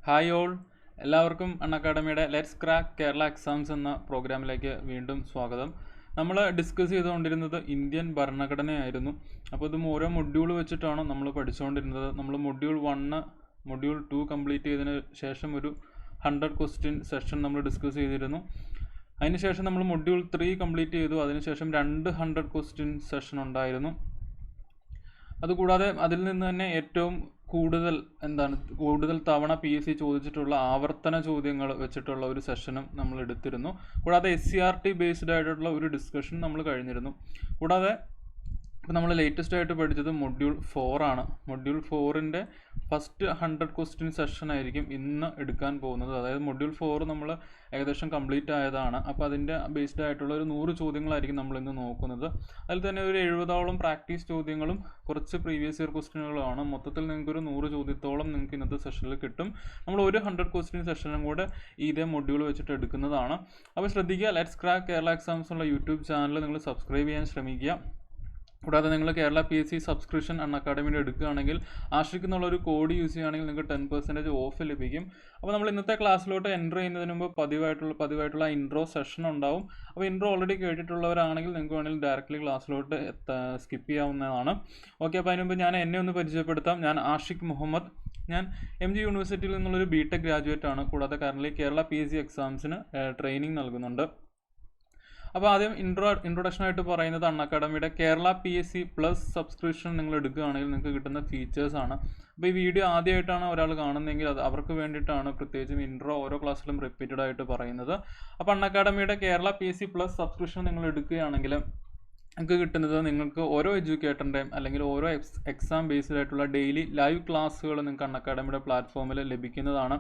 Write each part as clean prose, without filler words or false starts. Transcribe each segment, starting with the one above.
Hi all, എല്ലാവർക്കും അൺഅക്കാഡമിയുടെ let's crack Kerala exams എന്ന പ്രോഗ്രാമിലേക്ക് വീണ്ടും സ്വാഗതം. നമ്മൾ ഡിസ്കസ് ചെയ്തുകൊണ്ടിരുന്നത് ഇന്ത്യൻ ഭരണഘടനയായിരുന്നു. അപ്പോൾ ഇതും ഓരോ മൊഡ്യൂൾ വെച്ചിട്ടാണ് നമ്മൾ പഠിച്ചുകൊണ്ടിരുന്നത്. നമ്മൾ മൊഡ്യൂൾ 1, മൊഡ്യൂൾ 2 കംപ്ലീറ്റ് ചെയ്തതിന് ശേഷം ഒരു 100 ക്വസ്റ്റ്യൻ സെഷൻ നമ്മൾ ഡിസ്കസ് ചെയ്തിരുന്നു. അതിനുശേഷം നമ്മൾ മൊഡ്യൂൾ 3 കംപ്ലീറ്റ് ചെയ്തു. അതിനുശേഷം 200 ക്വസ്റ്റ്യൻ സെഷൻ ഉണ്ടായിരുന്നു. അതുകൂടാതെ അതിൽ നിന്ന് തന്നെ ഏറ്റവും കൂടുതൽ തവണ PSC ചോദിച്ചിട്ടുള്ള ആവർത്തന ചോദ്യങ്ങൾ വെച്ചിട്ടുള്ള ഒരു സെഷനും നമ്മൾ എടുത്തിരുന്നു. കൂടാതെ SCRT ബേസ്ഡ് ആയിട്ടുള്ള ഒരു ഡിസ്കഷൻ നമ്മൾ കഴിഞ്ഞിരുന്നു. കൂടാതെ ഇപ്പോൾ നമ്മൾ ലേറ്റസ്റ്റ് ആയിട്ട് പഠിച്ചത് മൊഡ്യൂൾ 4 ആണ്. മൊഡ്യൂൾ 4ൻ്റെ ഫസ്റ്റ് 100 ക്വസ്റ്റ്യൻ സെഷൻ ആയിരിക്കും ഇന്ന് എടുക്കാൻ പോകുന്നത്. അതായത് മൊഡ്യൂൾ 4 നമ്മൾ ഏകദേശം കംപ്ലീറ്റ് ആയതാണ്. അപ്പോൾ അതിൻ്റെ ബേസ്ഡ് ആയിട്ടുള്ള ഒരു 100 ചോദ്യങ്ങളായിരിക്കും നമ്മൾ ഇന്ന് നോക്കുന്നത്. അതിൽ തന്നെ ഒരു 70ഓളം പ്രാക്ടീസ് ചോദ്യങ്ങളും കുറച്ച് പ്രീവിയസ് ഇയർ ക്വസ്റ്റ്യനുകളുമാണ്. മൊത്തത്തിൽ നിങ്ങൾക്കൊരു 100 ചോദ്യത്തോളം നിങ്ങൾക്ക് ഇന്നത്തെ സെഷനിൽ കിട്ടും. നമ്മൾ ഒരു 100 ക്വസ്റ്റ്യൻ സെഷനും കൂടെ ഇതേ മൊഡ്യൂൾ വെച്ചിട്ട് എടുക്കുന്നതാണ്. അപ്പോൾ ശ്രദ്ധിക്കുക, ലെറ്റ്സ് ക്രാക്ക് കേരള എക്സാംസ് ഉള്ള യൂട്യൂബ് ചാനൽ നിങ്ങൾ സബ്സ്ക്രൈബ് ചെയ്യാൻ ശ്രമിക്കുക. കൂടാതെ നിങ്ങൾ കേരള PSC സബ്സ്ക്രിപ്ഷൻ അൺഅക്കാഡമിയുടെ എടുക്കുകയാണെങ്കിൽ ആശ്രയിക്കുന്നുള്ള ഒരു കോഡ് യൂസ് ചെയ്യുകയാണെങ്കിൽ നിങ്ങൾക്ക് 10% ഓഫ് ലഭിക്കും. അപ്പോൾ നമ്മൾ ഇന്നത്തെ ക്ലാസ്സിലോട്ട് എൻ്റർ ചെയ്യുന്നതിന് മുമ്പ് പതിവായിട്ടുള്ള ഇൻട്രോ സെഷൻ ഉണ്ടാവും. അപ്പോൾ ഇൻട്രോ ഓൾറെഡി കേട്ടിട്ടുള്ളവരാണെങ്കിൽ നിങ്ങൾക്ക് വേണമെങ്കിൽ ഡയറക്റ്റ്ലി ക്ലാസ്സിലോട്ട് സ്കിപ്പ് ചെയ്യാവുന്നതാണ്. ഓക്കെ, അപ്പോൾ അതിന് മുമ്പ് ഞാൻ എന്നെ ഒന്ന് പരിചയപ്പെടുത്താം. ഞാൻ ആഷിഖ് മുഹമ്മദ്. ഞാൻ MG യൂണിവേഴ്സിറ്റിയിൽ നിന്നുള്ളൊരു BTech ഗ്രാജുവേറ്റ് ആണ്. കൂടാതെ കറൻ്റ് കേരള PSC എക്സാംസിന് ട്രെയിനിങ് നൽകുന്നുണ്ട്. അപ്പോൾ ആദ്യം ഇൻട്രൊഡക്ഷൻ ആയിട്ട് പറയുന്നത് അൺഅക്കാഡമിയുടെ കേരള PSC പ്ലസ് സബ്സ്ക്രിപ്ഷൻ നിങ്ങൾ എടുക്കുകയാണെങ്കിൽ നിങ്ങൾക്ക് കിട്ടുന്ന ഫീച്ചേഴ്സാണ്. അപ്പോൾ ഈ വീഡിയോ ആദ്യമായിട്ടാണ് ഒരാൾ കാണുന്നതെങ്കിൽ അത് അവർക്ക് വേണ്ടിയിട്ടാണ് പ്രത്യേകിച്ചും ഇൻട്രോ ഓരോ ക്ലാസ്സിലും റിപ്പീറ്റഡ് ആയിട്ട് പറയുന്നത്. അപ്പോൾ അൺഅക്കാഡമിയുടെ കേരള PSC പ്ലസ് സബ്സ്ക്രിപ്ഷൻ നിങ്ങൾ എടുക്കുകയാണെങ്കിൽ നിങ്ങൾക്ക് കിട്ടുന്നത് നിങ്ങൾക്ക് ഓരോ എഡ്യൂക്കേറ്ററിൻ്റെയും അല്ലെങ്കിൽ ഓരോ എക്സാം ബേസ്ഡ് ആയിട്ടുള്ള ഡെയിലി ലൈവ് ക്ലാസ്സുകൾ നിങ്ങൾക്ക് അൺഅക്കാഡമിയുടെ പ്ലാറ്റ്ഫോമിൽ ലഭിക്കുന്നതാണ്.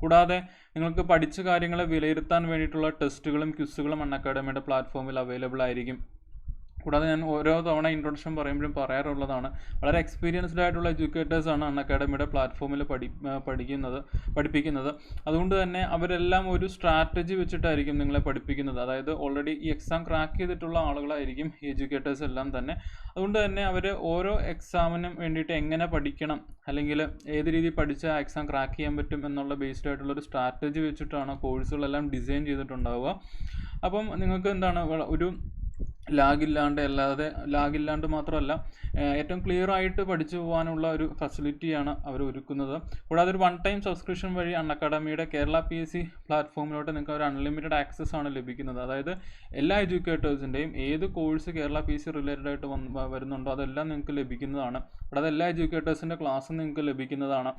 കൂടാതെ നിങ്ങൾക്ക് പഠിച്ച കാര്യങ്ങളെ വിലയിരുത്താൻ വേണ്ടിയിട്ടുള്ള ടെസ്റ്റുകളും ക്വിസുകളും അൺഅക്കാഡമിയുടെ പ്ലാറ്റ്ഫോമിൽ അവൈലബിൾ ആയിരിക്കും. കൂടാതെ ഞാൻ ഓരോ തവണ ഇൻട്രൊഡക്ഷൻ പറയുമ്പോഴും പറയാറുള്ളതാണ്, വളരെ എക്സ്പീരിയൻസ്ഡ് ആയിട്ടുള്ള എഡ്യൂക്കേറ്റേഴ്സാണ് അൺഅക്കാഡമിയുടെ പ്ലാറ്റ്ഫോമിൽ പഠിപ്പിക്കുന്നത്. അതുകൊണ്ട് തന്നെ അവരെല്ലാം ഒരു സ്ട്രാറ്റജി വെച്ചിട്ടായിരിക്കും നിങ്ങളെ പഠിപ്പിക്കുന്നത്. അതായത് ഓൾറെഡി ഈ എക്സാം ക്രാക്ക് ചെയ്തിട്ടുള്ള ആളുകളായിരിക്കും ഈ എഡ്യൂക്കേറ്റേഴ്സ് എല്ലാം തന്നെ. അതുകൊണ്ട് തന്നെ അവർ ഓരോ എക്സാമിനും വേണ്ടിയിട്ട് എങ്ങനെ പഠിക്കണം അല്ലെങ്കിൽ ഏത് രീതിയിൽ പഠിച്ചാൽ ആ എക്സാം ക്രാക്ക് ചെയ്യാൻ പറ്റും എന്നുള്ള ബേസ്ഡ് ആയിട്ടുള്ള ഒരു സ്ട്രാറ്റജി വെച്ചിട്ടാണ് കോഴ്സുകളെല്ലാം ഡിസൈൻ ചെയ്തിട്ടുണ്ടാവുക. അപ്പം നിങ്ങൾക്ക് ഒരു ലാഗില്ലാണ്ട് മാത്രമല്ല ഏറ്റവും ക്ലിയർ ആയിട്ട് പഠിച്ചു പോകാനുള്ള ഒരു ഫെസിലിറ്റിയാണ് അവർ ഒരുക്കുന്നത്. കൂടാതെ ഒരു 1 ടൈം സബ്സ്ക്രിപ്ഷൻ വഴി അൺഅക്കാഡമിയുടെ കേരള PSC പ്ലാറ്റ്ഫോമിലോട്ട് നിങ്ങൾക്ക് ഒരു അൺലിമിറ്റഡ് ആക്സസ് ആണ് ലഭിക്കുന്നത്. അതായത് എല്ലാ എഡ്യൂക്കേറ്റേഴ്സിൻ്റെയും ഏത് കോഴ്സ് കേരള PSC റിലേറ്റഡ് ആയിട്ട് വരുന്നുണ്ടോ അതെല്ലാം നിങ്ങൾക്ക് ലഭിക്കുന്നതാണ്. കൂടാതെ എല്ലാ എഡ്യൂക്കേറ്റേഴ്സിൻ്റെ ക്ലാസ്സും നിങ്ങൾക്ക് ലഭിക്കുന്നതാണ്.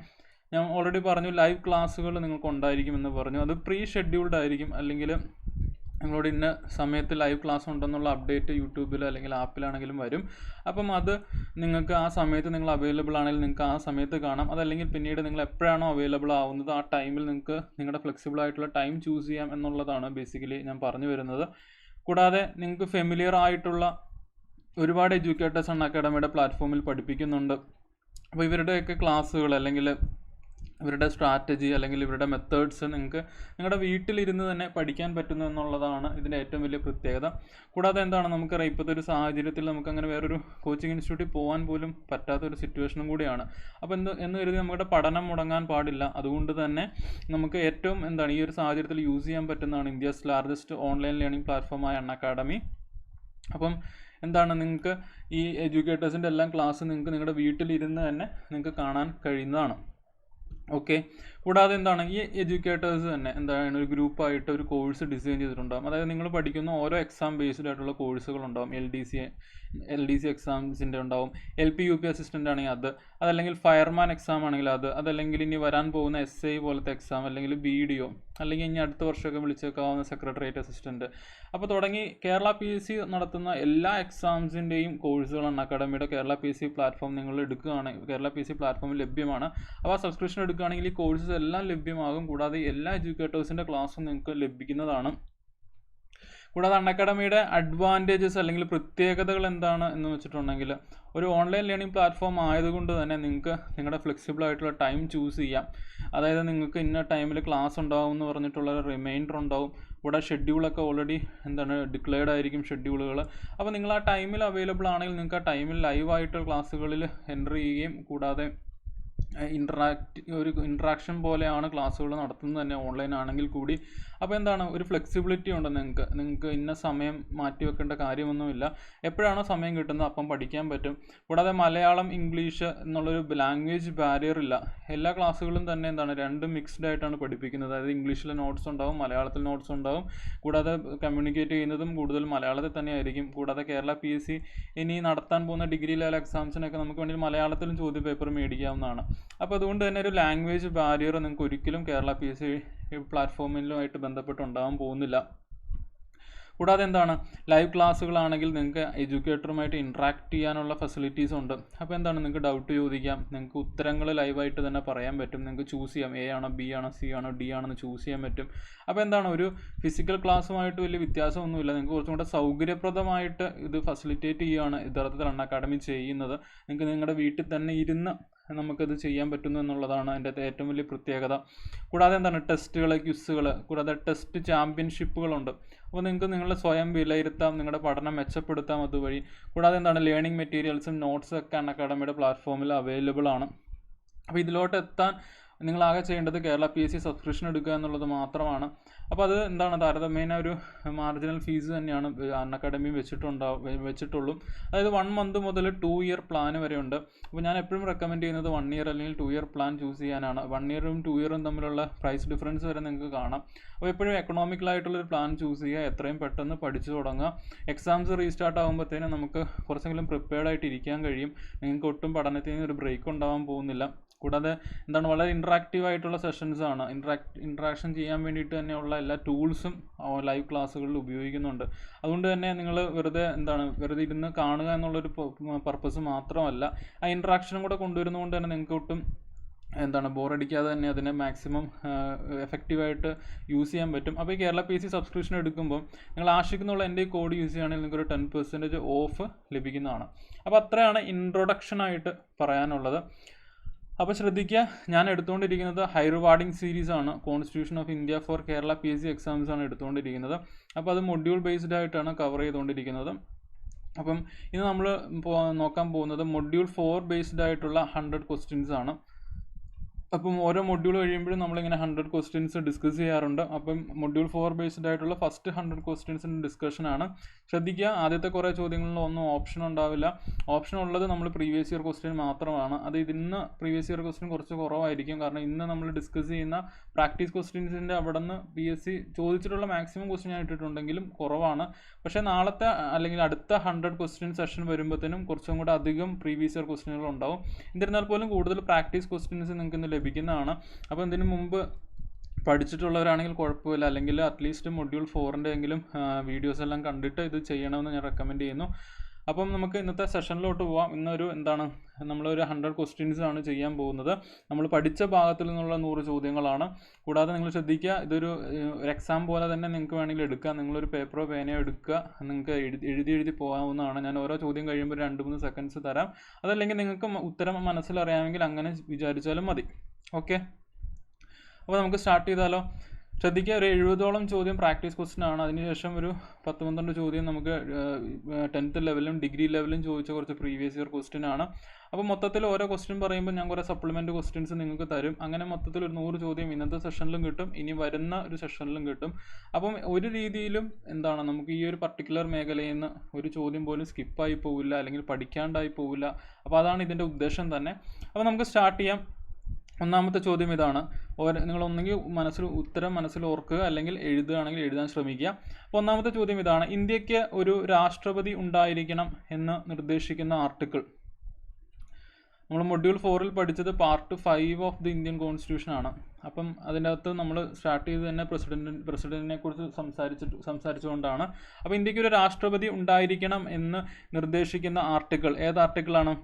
ഞാൻ ഓൾറെഡി പറഞ്ഞു, ലൈവ് ക്ലാസ്സുകൾ നിങ്ങൾക്ക് ഉണ്ടായിരിക്കുമെന്ന് പറഞ്ഞു. അത് പ്രീ ഷെഡ്യൂൾഡ് ആയിരിക്കും, അല്ലെങ്കിൽ നിങ്ങളോട് ഇന്ന സമയത്ത് ലൈവ് ക്ലാസ് ഉണ്ടെന്നുള്ള അപ്ഡേറ്റ് യൂട്യൂബിൽ അല്ലെങ്കിൽ ആപ്പിലാണെങ്കിലും വരും. അപ്പം അത് നിങ്ങൾക്ക് ആ സമയത്ത് നിങ്ങൾ അവൈലബിൾ ആണെങ്കിൽ നിങ്ങൾക്ക് ആ സമയത്ത് കാണാം. അതല്ലെങ്കിൽ പിന്നീട് നിങ്ങൾ എപ്പോഴാണോ അവൈലബിൾ ആവുന്നത് ആ ടൈമിൽ നിങ്ങൾക്ക് നിങ്ങളുടെ ഫ്ലെക്സിബിൾ ആയിട്ടുള്ള ടൈം ചൂസ് ചെയ്യാം എന്നുള്ളതാണ് ബേസിക്കലി ഞാൻ പറഞ്ഞു വരുന്നത്. കൂടാതെ നിങ്ങൾക്ക് ഫെമിലിയർ ആയിട്ടുള്ള ഒരുപാട് എഡ്യൂക്കേറ്റേഴ്സ് അൺഅക്കാഡമിയുടെ പ്ലാറ്റ്ഫോമിൽ പഠിപ്പിക്കുന്നുണ്ട്. അപ്പോൾ ഇവരുടെയൊക്കെ ക്ലാസ്സുകൾ അല്ലെങ്കിൽ ഇവരുടെ സ്ട്രാറ്റജി അല്ലെങ്കിൽ ഇവരുടെ മെത്തേഡ്സ് നിങ്ങൾക്ക് നിങ്ങളുടെ വീട്ടിലിരുന്ന് തന്നെ പഠിക്കാൻ പറ്റുന്നു എന്നുള്ളതാണ് ഇതിൻ്റെ ഏറ്റവും വലിയ പ്രത്യേകത. കൂടാതെ നമുക്കറിയാം, ഇപ്പോഴത്തെ ഒരു സാഹചര്യത്തിൽ നമുക്കങ്ങനെ വേറൊരു കോച്ചിങ് ഇൻസ്റ്റിറ്റ്യൂട്ടിൽ പോകാൻ പോലും പറ്റാത്തൊരു സിറ്റുവേഷനും കൂടിയാണ്. അപ്പോൾ എന്ന് കരുതി നമ്മുടെ പഠനം മുടങ്ങാൻ പാടില്ല. അതുകൊണ്ട് തന്നെ നമുക്ക് ഏറ്റവും ഈ ഒരു സാഹചര്യത്തിൽ യൂസ് ചെയ്യാൻ പറ്റുന്നതാണ് ഇന്ത്യസ് ലാർജസ്റ്റ് ഓൺലൈൻ ലേണിംഗ് പ്ലാറ്റ്ഫോമായ അൺഅക്കാഡമി. അപ്പം നിങ്ങൾക്ക് ഈ എഡ്യൂക്കേറ്റേഴ്സിൻ്റെ എല്ലാം ക്ലാസ് നിങ്ങൾക്ക് നിങ്ങളുടെ വീട്ടിലിരുന്ന് തന്നെ നിങ്ങൾക്ക് കാണാൻ കഴിയുന്നതാണ്. ഓക്കെ, കൂടാതെ ഈ എഡ്യൂക്കേറ്റേഴ്സ് തന്നെ ഒരു ഗ്രൂപ്പായിട്ട് ഒരു കോഴ്സ് ഡിസൈൻ ചെയ്തിട്ടുണ്ടാകും. അതായത് നിങ്ങൾ പഠിക്കുന്ന ഓരോ എക്സാം ബേസ്ഡ് ആയിട്ടുള്ള കോഴ്സുകളുണ്ടാകും. LDC എക്സാംസിൻ്റെ ഉണ്ടാവും. LP UP അസിസ്റ്റൻ്റ് ആണെങ്കിൽ അതല്ലെങ്കിൽ ഫയർമാൻ എക്സാം ആണെങ്കിൽ അതല്ലെങ്കിൽ ഇനി വരാൻ പോകുന്ന SI പോലത്തെ എക്സാം, അല്ലെങ്കിൽ BDO, അല്ലെങ്കിൽ ഇനി അടുത്ത വർഷമൊക്കെ വിളിച്ചേക്കാവുന്ന സെക്രട്ടേറിയറ്റ് അസിസ്റ്റൻറ്റ്. അപ്പോൾ തുടങ്ങി കേരള PSC നടത്തുന്ന എല്ലാ എക്സാംസിൻ്റെയും കോഴ്സുകൾ അൺഅക്കാഡമിയുടെ കേരള PSC പ്ലാറ്റ്ഫോം നിങ്ങൾ എടുക്കുകയാണെങ്കിൽ കേരള PSC പ്ലാറ്റ്ഫോമിൽ ലഭ്യമാണ്. അപ്പോൾ ആ സബ്സ്ക്രിപ്ഷൻ എടുക്കുകയാണെങ്കിൽ ഈ കോഴ്സസ് എല്ലാം ലഭ്യമാകും. കൂടാതെ എല്ലാ എഡ്യൂക്കേറ്റേഴ്സിൻ്റെ ക്ലാസ്സും നിങ്ങൾക്ക് ലഭിക്കുന്നതാണ്. കൂടാതെ അൺഅക്കാഡമിയുടെ അഡ്വാൻറ്റേജസ് അല്ലെങ്കിൽ പ്രത്യേകതകൾ എന്താണ് എന്ന് വെച്ചിട്ടുണ്ടെങ്കിൽ, ഒരു ഓൺലൈൻ ലേണിംഗ് പ്ലാറ്റ്ഫോം ആയതുകൊണ്ട് തന്നെ നിങ്ങൾക്ക് നിങ്ങളുടെ ഫ്ലെക്സിബിൾ ആയിട്ടുള്ള ടൈം ചൂസ് ചെയ്യാം. അതായത് നിങ്ങൾക്ക് ഇന്ന ടൈമിൽ ക്ലാസ് ഉണ്ടാവും എന്ന് പറഞ്ഞിട്ടുള്ള റിമൈൻഡർ ഉണ്ടാവും. കൂടെ ഷെഡ്യൂളൊക്കെ ഓൾറെഡി ഡിക്ലെയർഡ് ആയിരിക്കും ഷെഡ്യൂളുകൾ. അപ്പോൾ നിങ്ങൾ ആ ടൈമിൽ അവൈലബിൾ ആണെങ്കിൽ നിങ്ങൾക്ക് ആ ടൈമിൽ ലൈവായിട്ട് ക്ലാസ്സുകളിൽ എൻ്റർ ചെയ്യുകയും കൂടാതെ ഒരു ഇൻട്രാക്ഷൻ പോലെയാണ് ക്ലാസ്സുകൾ നടത്തുന്നത് തന്നെ ഓൺലൈൻ ആണെങ്കിൽ കൂടി. അപ്പോൾ എന്താണ്, ഒരു ഫ്ലെക്സിബിലിറ്റി ഉണ്ട് നിങ്ങൾക്ക് ഇന്ന സമയം മാറ്റി വെക്കേണ്ട കാര്യമൊന്നുമില്ല. എപ്പോഴാണോ സമയം കിട്ടുന്നത് അപ്പം പഠിക്കാൻ പറ്റും. കൂടാതെ മലയാളം ഇംഗ്ലീഷ് എന്നുള്ളൊരു ലാംഗ്വേജ് ബാരിയർ ഇല്ല. എല്ലാ ക്ലാസ്സുകളും തന്നെ എന്താണ്, രണ്ടും മിക്സ്ഡ് ആയിട്ടാണ് പഠിപ്പിക്കുന്നത്. അതായത് ഇംഗ്ലീഷിൽ നോട്ട്സ് ഉണ്ടാവും, മലയാളത്തിൽ നോട്ട്സ് ഉണ്ടാവും. കൂടാതെ കമ്മ്യൂണിക്കേറ്റ് ചെയ്യുന്നതും കൂടുതൽ മലയാളത്തിൽ തന്നെ ആയിരിക്കും. കൂടാതെ കേരള PSC ഇനി നടത്താൻ പോകുന്ന ഡിഗ്രി ലെവൽ എക്സാംസിനൊക്കെ നമുക്ക് വേണ്ടി മലയാളത്തിലും ചോദ്യപേപ്പർ മേടിക്കാവുന്നതാണ്. അപ്പോൾ അതുകൊണ്ട് തന്നെ ഒരു ലാംഗ്വേജ് ബാരിയർ നിങ്ങൾക്ക് ഒരിക്കലും കേരള PSC പ്ലാറ്റ്ഫോമിലുമായിട്ട് ബന്ധപ്പെട്ടുണ്ടാകാൻ പോകുന്നില്ല. കൂടാതെ എന്താണ്, ലൈവ് ക്ലാസ്സുകളാണെങ്കിൽ നിങ്ങൾക്ക് എഡ്യൂക്കേറ്ററുമായിട്ട് ഇൻട്രാക്ട് ചെയ്യാനുള്ള ഫെസിലിറ്റീസ് ഉണ്ട്. അപ്പോൾ എന്താണ്, നിങ്ങൾക്ക് ഡൗട്ട് ചോദിക്കാം, നിങ്ങൾക്ക് ഉത്തരങ്ങൾ ലൈവായിട്ട് തന്നെ പറയാൻ പറ്റും. നിങ്ങൾക്ക് ചൂസ് ചെയ്യാം, A ആണോ B ആണോ C ആണോ D ആണെന്ന് ചൂസ് ചെയ്യാൻ പറ്റും. അപ്പോൾ എന്താണ്, ഒരു ഫിസിക്കൽ ക്ലാസ്സുമായിട്ട് വലിയ വ്യത്യാസമൊന്നുമില്ല. നിങ്ങൾക്ക് കുറച്ചും കൂടെ സൗകര്യപ്രദമായിട്ട് ഇത് ഫെസിലിറ്റേറ്റ് ചെയ്യുകയാണ് യഥാർത്ഥത്തിൽ അൺഅക്കാഡമി ചെയ്യുന്നത്. നിങ്ങൾക്ക് നിങ്ങളുടെ വീട്ടിൽ തന്നെ ഇരുന്ന് നമുക്കത് ചെയ്യാൻ പറ്റുന്നു എന്നുള്ളതാണ് അതിൻ്റെ ഏറ്റവും വലിയ പ്രത്യേകത. കൂടാതെ എന്താണ്, ടെസ്റ്റുകൾ, ക്വിസുകൾ, കൂടാതെ ടെസ്റ്റ് ചാമ്പ്യൻഷിപ്പുകളുണ്ട്. അപ്പോൾ നിങ്ങൾക്ക് നിങ്ങളുടെ സ്വയം വിലയിരുത്താം, നിങ്ങളുടെ പഠനം മെച്ചപ്പെടുത്താം അതുവഴി. കൂടാതെ എന്താണ്, ലേണിംഗ് മെറ്റീരിയൽസും നോട്ട്സും ഒക്കെ അൺഅക്കാഡമിയുടെ പ്ലാറ്റ്ഫോമിൽ അവൈലബിൾ ആണ്. അപ്പോൾ ഇതിലോട്ട് എത്താൻ നിങ്ങളാകെ ചെയ്യേണ്ടത് കേരള PSC സബ്സ്ക്രിപ്ഷൻ എടുക്കുക എന്നുള്ളത് മാത്രമാണ്. അപ്പോൾ അത് എന്താണ്, താരതമ്യേന ഒരു മാർജിനൽ ഫീസ് തന്നെയാണ് അൺഅക്കാഡമി വെച്ചിട്ടുള്ളൂ. അതായത് 1 മന്ത് മുതൽ 2 ഇയർ പ്ലാൻ വരെ ഉണ്ട്. അപ്പോൾ ഞാൻ എപ്പോഴും റെക്കമെൻഡ് ചെയ്യുന്നത് 1 ഇയർ അല്ലെങ്കിൽ 2 ഇയർ പ്ലാൻ ചൂസ് ചെയ്യാനാണ്. 1 ഇയറും 2 ഇയറും തമ്മിലുള്ള പ്രൈസ് ഡിഫറൻസ് വരെ നിങ്ങൾക്ക് കാണാം. അപ്പോൾ എപ്പോഴും എക്കണോമിക്കലായിട്ടുള്ളൊരു പ്ലാൻ ചൂസ് ചെയ്യുക, എത്രയും പെട്ടെന്ന് പഠിച്ചു തുടങ്ങുക. എക്സാംസ് റീസ്റ്റാർട്ട് ആകുമ്പോഴത്തേനും നമുക്ക് കുറച്ചെങ്കിലും പ്രിപ്പയർഡ് ആയിട്ട് ഇരിക്കാൻ കഴിയും. നിങ്ങൾക്ക് ഒട്ടും പഠനത്തിൽ നിന്ന് ഒരു ബ്രേക്ക് ഉണ്ടാവാൻ പോകുന്നില്ല. കൂടാതെ എന്താണ്, വളരെ ഇൻട്രാക്റ്റീവ് ആയിട്ടുള്ള സെഷൻസ് ആണ്. ഇൻട്രാക്ഷൻ ചെയ്യാൻ വേണ്ടിയിട്ട് തന്നെയുള്ള എല്ലാ ടൂൾസും ലൈവ് ക്ലാസ്സുകളിൽ ഉപയോഗിക്കുന്നുണ്ട്. അതുകൊണ്ട് തന്നെ നിങ്ങൾ വെറുതെ ഇരുന്ന് കാണുക എന്നുള്ളൊരു പർപ്പസ് മാത്രമല്ല, ആ ഇൻട്രാക്ഷനും കൂടെ കൊണ്ടുവരുന്നതുകൊണ്ട് തന്നെ നിങ്ങൾക്ക് ഒട്ടും ബോറടിക്കാതെ തന്നെ അതിനെ മാക്സിമം എഫക്റ്റീവായിട്ട് യൂസ് ചെയ്യാൻ പറ്റും. അപ്പോൾ ഈ കേരള PSC സബ്സ്ക്രിപ്ഷൻ എടുക്കുമ്പോൾ നിങ്ങൾ ആശിക്കുന്നുള്ള എൻ്റെ ഈ കോഡ് യൂസ് ചെയ്യുകയാണെങ്കിൽ നിങ്ങൾക്കൊരു 10% ഓഫ് ലഭിക്കുന്നതാണ്. അപ്പോൾ അത്രയാണ് ഇൻട്രൊഡക്ഷനായിട്ട് പറയാനുള്ളത്. അപ്പോൾ ശ്രദ്ധിക്കുക, ഞാൻ എടുത്തുകൊണ്ടിരിക്കുന്നത് ഹൈ റിവാർഡിംഗ് സീരീസ് ആണ്. Constitution of India for Kerala PSC exams ആണ് എടുത്തുകൊണ്ടിരിക്കുന്നത്. അപ്പോൾ അത് മൊഡ്യൂൾ ബേസ്ഡ് ആയിട്ടാണ് കവർ ചെയ്തുകൊണ്ടിരിക്കുന്നത്. അപ്പം ഇന്ന് നമ്മൾ നോക്കാൻ പോകുന്നത് മൊഡ്യൂൾ 4 ബേസ്ഡ് ആയിട്ടുള്ള 100 ക്വസ്റ്റ്യൻസ് ആണ്. അപ്പം ഓരോ മൊഡ്യൂൾ കഴിയുമ്പോഴും നമ്മളിങ്ങനെ 100 ക്വസ്റ്റ്യൻസ് ഡിസ്കസ് ചെയ്യാറുണ്ട്. അപ്പം മൊഡ്യൂൾ 4 ബേസ്ഡ് ആയിട്ടുള്ള ഫസ്റ്റ് 100 ക്വസ്റ്റ്യൻസിൻ്റെ ഡിസ്കഷനാണ്. ശ്രദ്ധിക്കുക, ആദ്യത്തെ കുറേ ചോദ്യങ്ങളിൽ ഒന്നും ഓപ്ഷൻ ഉണ്ടാവില്ല. ഓപ്ഷൻ ഉള്ളത് നമ്മൾ പ്രീവിയസ് ഇയർ ക്വസ്റ്റ്യൻ മാത്രമാണ്. അത് ഇന്ന് പ്രീവിയസ് ഇയർ ക്വസ്റ്റ്യൻ കുറച്ച് കുറവായിരിക്കും. കാരണം ഇന്ന് നമ്മൾ ഡിസ്കസ് ചെയ്യുന്ന പ്രാക്ടീസ് ക്വസ്റ്റ്യൻസിൻ്റെ അവിടെ നിന്ന് PSC ചോദിച്ചിട്ടുള്ള മാക്സിമം ക്വസ്റ്റ്യൻ ഞാൻ ഇട്ടിട്ടുണ്ടെങ്കിലും കുറവാണ്. പക്ഷേ നാളത്തെ അല്ലെങ്കിൽ അടുത്ത 100 ക്വസ്റ്റ്യൻ സെഷൻ വരുമ്പോഴത്തേനും കുറച്ചും കൂടെ അധികം പ്രീവിയസ് ഇയർ ക്വസ്റ്റ്യനുകൾ ഉണ്ടാവും. എന്നിരുന്നാൽ പോലും കൂടുതൽ പ്രാക്ടീസ് ക്വസ്റ്റ്യൻസ് നിങ്ങൾക്ക് ഇന്ന് ലഭിക്കുന്നതാണ്. അപ്പോൾ ഇതിന് മുമ്പ് പഠിച്ചിട്ടുള്ളവരാണെങ്കിൽ കുഴപ്പമില്ല, അല്ലെങ്കിൽ അറ്റ്ലീസ്റ്റ് മൊഡ്യൂൾ 4ൻ്റെ എങ്കിലും വീഡിയോസ് എല്ലാം കണ്ടിട്ട് ഇത് ചെയ്യണമെന്ന് ഞാൻ റെക്കമെൻഡ് ചെയ്യുന്നു. അപ്പം നമുക്ക് ഇന്നത്തെ സെഷനിലോട്ട് പോവാം. ഇന്നൊരു നമ്മളൊരു 100 ക്വസ്റ്റ്യൻസ് ആണ് ചെയ്യാൻ പോകുന്നത്. നമ്മൾ പഠിച്ച ഭാഗത്തിൽ നിന്നുള്ള 100 ചോദ്യങ്ങളാണ്. കൂടാതെ നിങ്ങൾ ശ്രദ്ധിക്കുക, ഇതൊരു എക്സാം പോലെ തന്നെ നിങ്ങൾക്ക് വേണമെങ്കിൽ എടുക്കാം. നിങ്ങളൊരു പേപ്പറോ പേനയോ എടുക്കുക, നിങ്ങൾക്ക് എഴുതി പോകാവുന്നതാണ്. ഞാൻ ഓരോ ചോദ്യം കഴിയുമ്പോൾ 2-3 സെക്കൻഡ്സ് തരാം. അതല്ലെങ്കിൽ നിങ്ങൾക്ക് ഉത്തരം മനസ്സിലറിയാമെങ്കിൽ അങ്ങനെ വിചാരിച്ചാലും മതി. ഓക്കെ, അപ്പോൾ നമുക്ക് സ്റ്റാർട്ട് ചെയ്താലോ. ശ്രദ്ധിക്കുക, ഒരു 70ഓളം ചോദ്യം പ്രാക്ടീസ് ക്വസ്റ്റ്യൻ ആണ്. അതിനുശേഷം ഒരു 10-12 ചോദ്യം നമുക്ക് 10th ലെവലും ഡിഗ്രി ലെവലും ചോദിച്ച കുറച്ച് പ്രീവിയസ് ഇയർ ക്വസ്റ്റ്യൻ ആണ്. അപ്പോൾ മൊത്തത്തിൽ ഓരോ ക്വസ്റ്റ്യൻ പറയുമ്പോൾ ഞാൻ കുറേ സപ്ലിമെൻ്റ് ക്വസ്റ്റ്യൻസ് നിങ്ങൾക്ക് തരും. അങ്ങനെ മൊത്തത്തിൽ ഒരു 100 ചോദ്യം ഇന്നത്തെ സെഷനിലും കിട്ടും, ഇനി വരുന്ന ഒരു സെഷനിലും കിട്ടും. അപ്പം ഒരു രീതിയിലും നമുക്ക് ഈ ഒരു പർട്ടിക്കുലർ മേഖലയിൽ നിന്ന് ഒരു ചോദ്യം പോലും സ്കിപ്പായി പോവില്ല, അല്ലെങ്കിൽ പഠിക്കാണ്ടായി പോവില്ല. അപ്പോൾ അതാണ് ഇതിൻ്റെ ഉദ്ദേശം തന്നെ. അപ്പോൾ നമുക്ക് സ്റ്റാർട്ട് ചെയ്യാം. ഒന്നാമത്തെ ചോദ്യം ഇതാണ്. നിങ്ങൾ ഒന്നെങ്കിൽ ഉത്തരം മനസ്സിൽ ഓർക്കുക, അല്ലെങ്കിൽ എഴുതുകയാണെങ്കിൽ എഴുതാൻ ശ്രമിക്കുക. അപ്പോൾ ഒന്നാമത്തെ ചോദ്യം ഇതാണ്: ഇന്ത്യക്ക് ഒരു രാഷ്ട്രപതി ഉണ്ടായിരിക്കണം എന്ന് നിർദ്ദേശിക്കുന്ന ആർട്ടിക്കിൾ. നമ്മൾ മൊഡ്യൂൾ 4ൽ പഠിച്ചത് part 5 of the Indian constitution ആണ്. അപ്പം അതിൻ്റെ അകത്ത് നമ്മൾ സ്റ്റാർട്ട് ചെയ്ത് തന്നെ പ്രസിഡന്റിനെ കുറിച്ച് സംസാരിച്ചുകൊണ്ടാണ്. അപ്പോൾ ഇന്ത്യക്ക് ഒരു രാഷ്ട്രപതി ഉണ്ടായിരിക്കണം എന്ന് നിർദ്ദേശിക്കുന്ന ആർട്ടിക്കിൾ ഏത് ആർട്ടിക്കിളാണ്?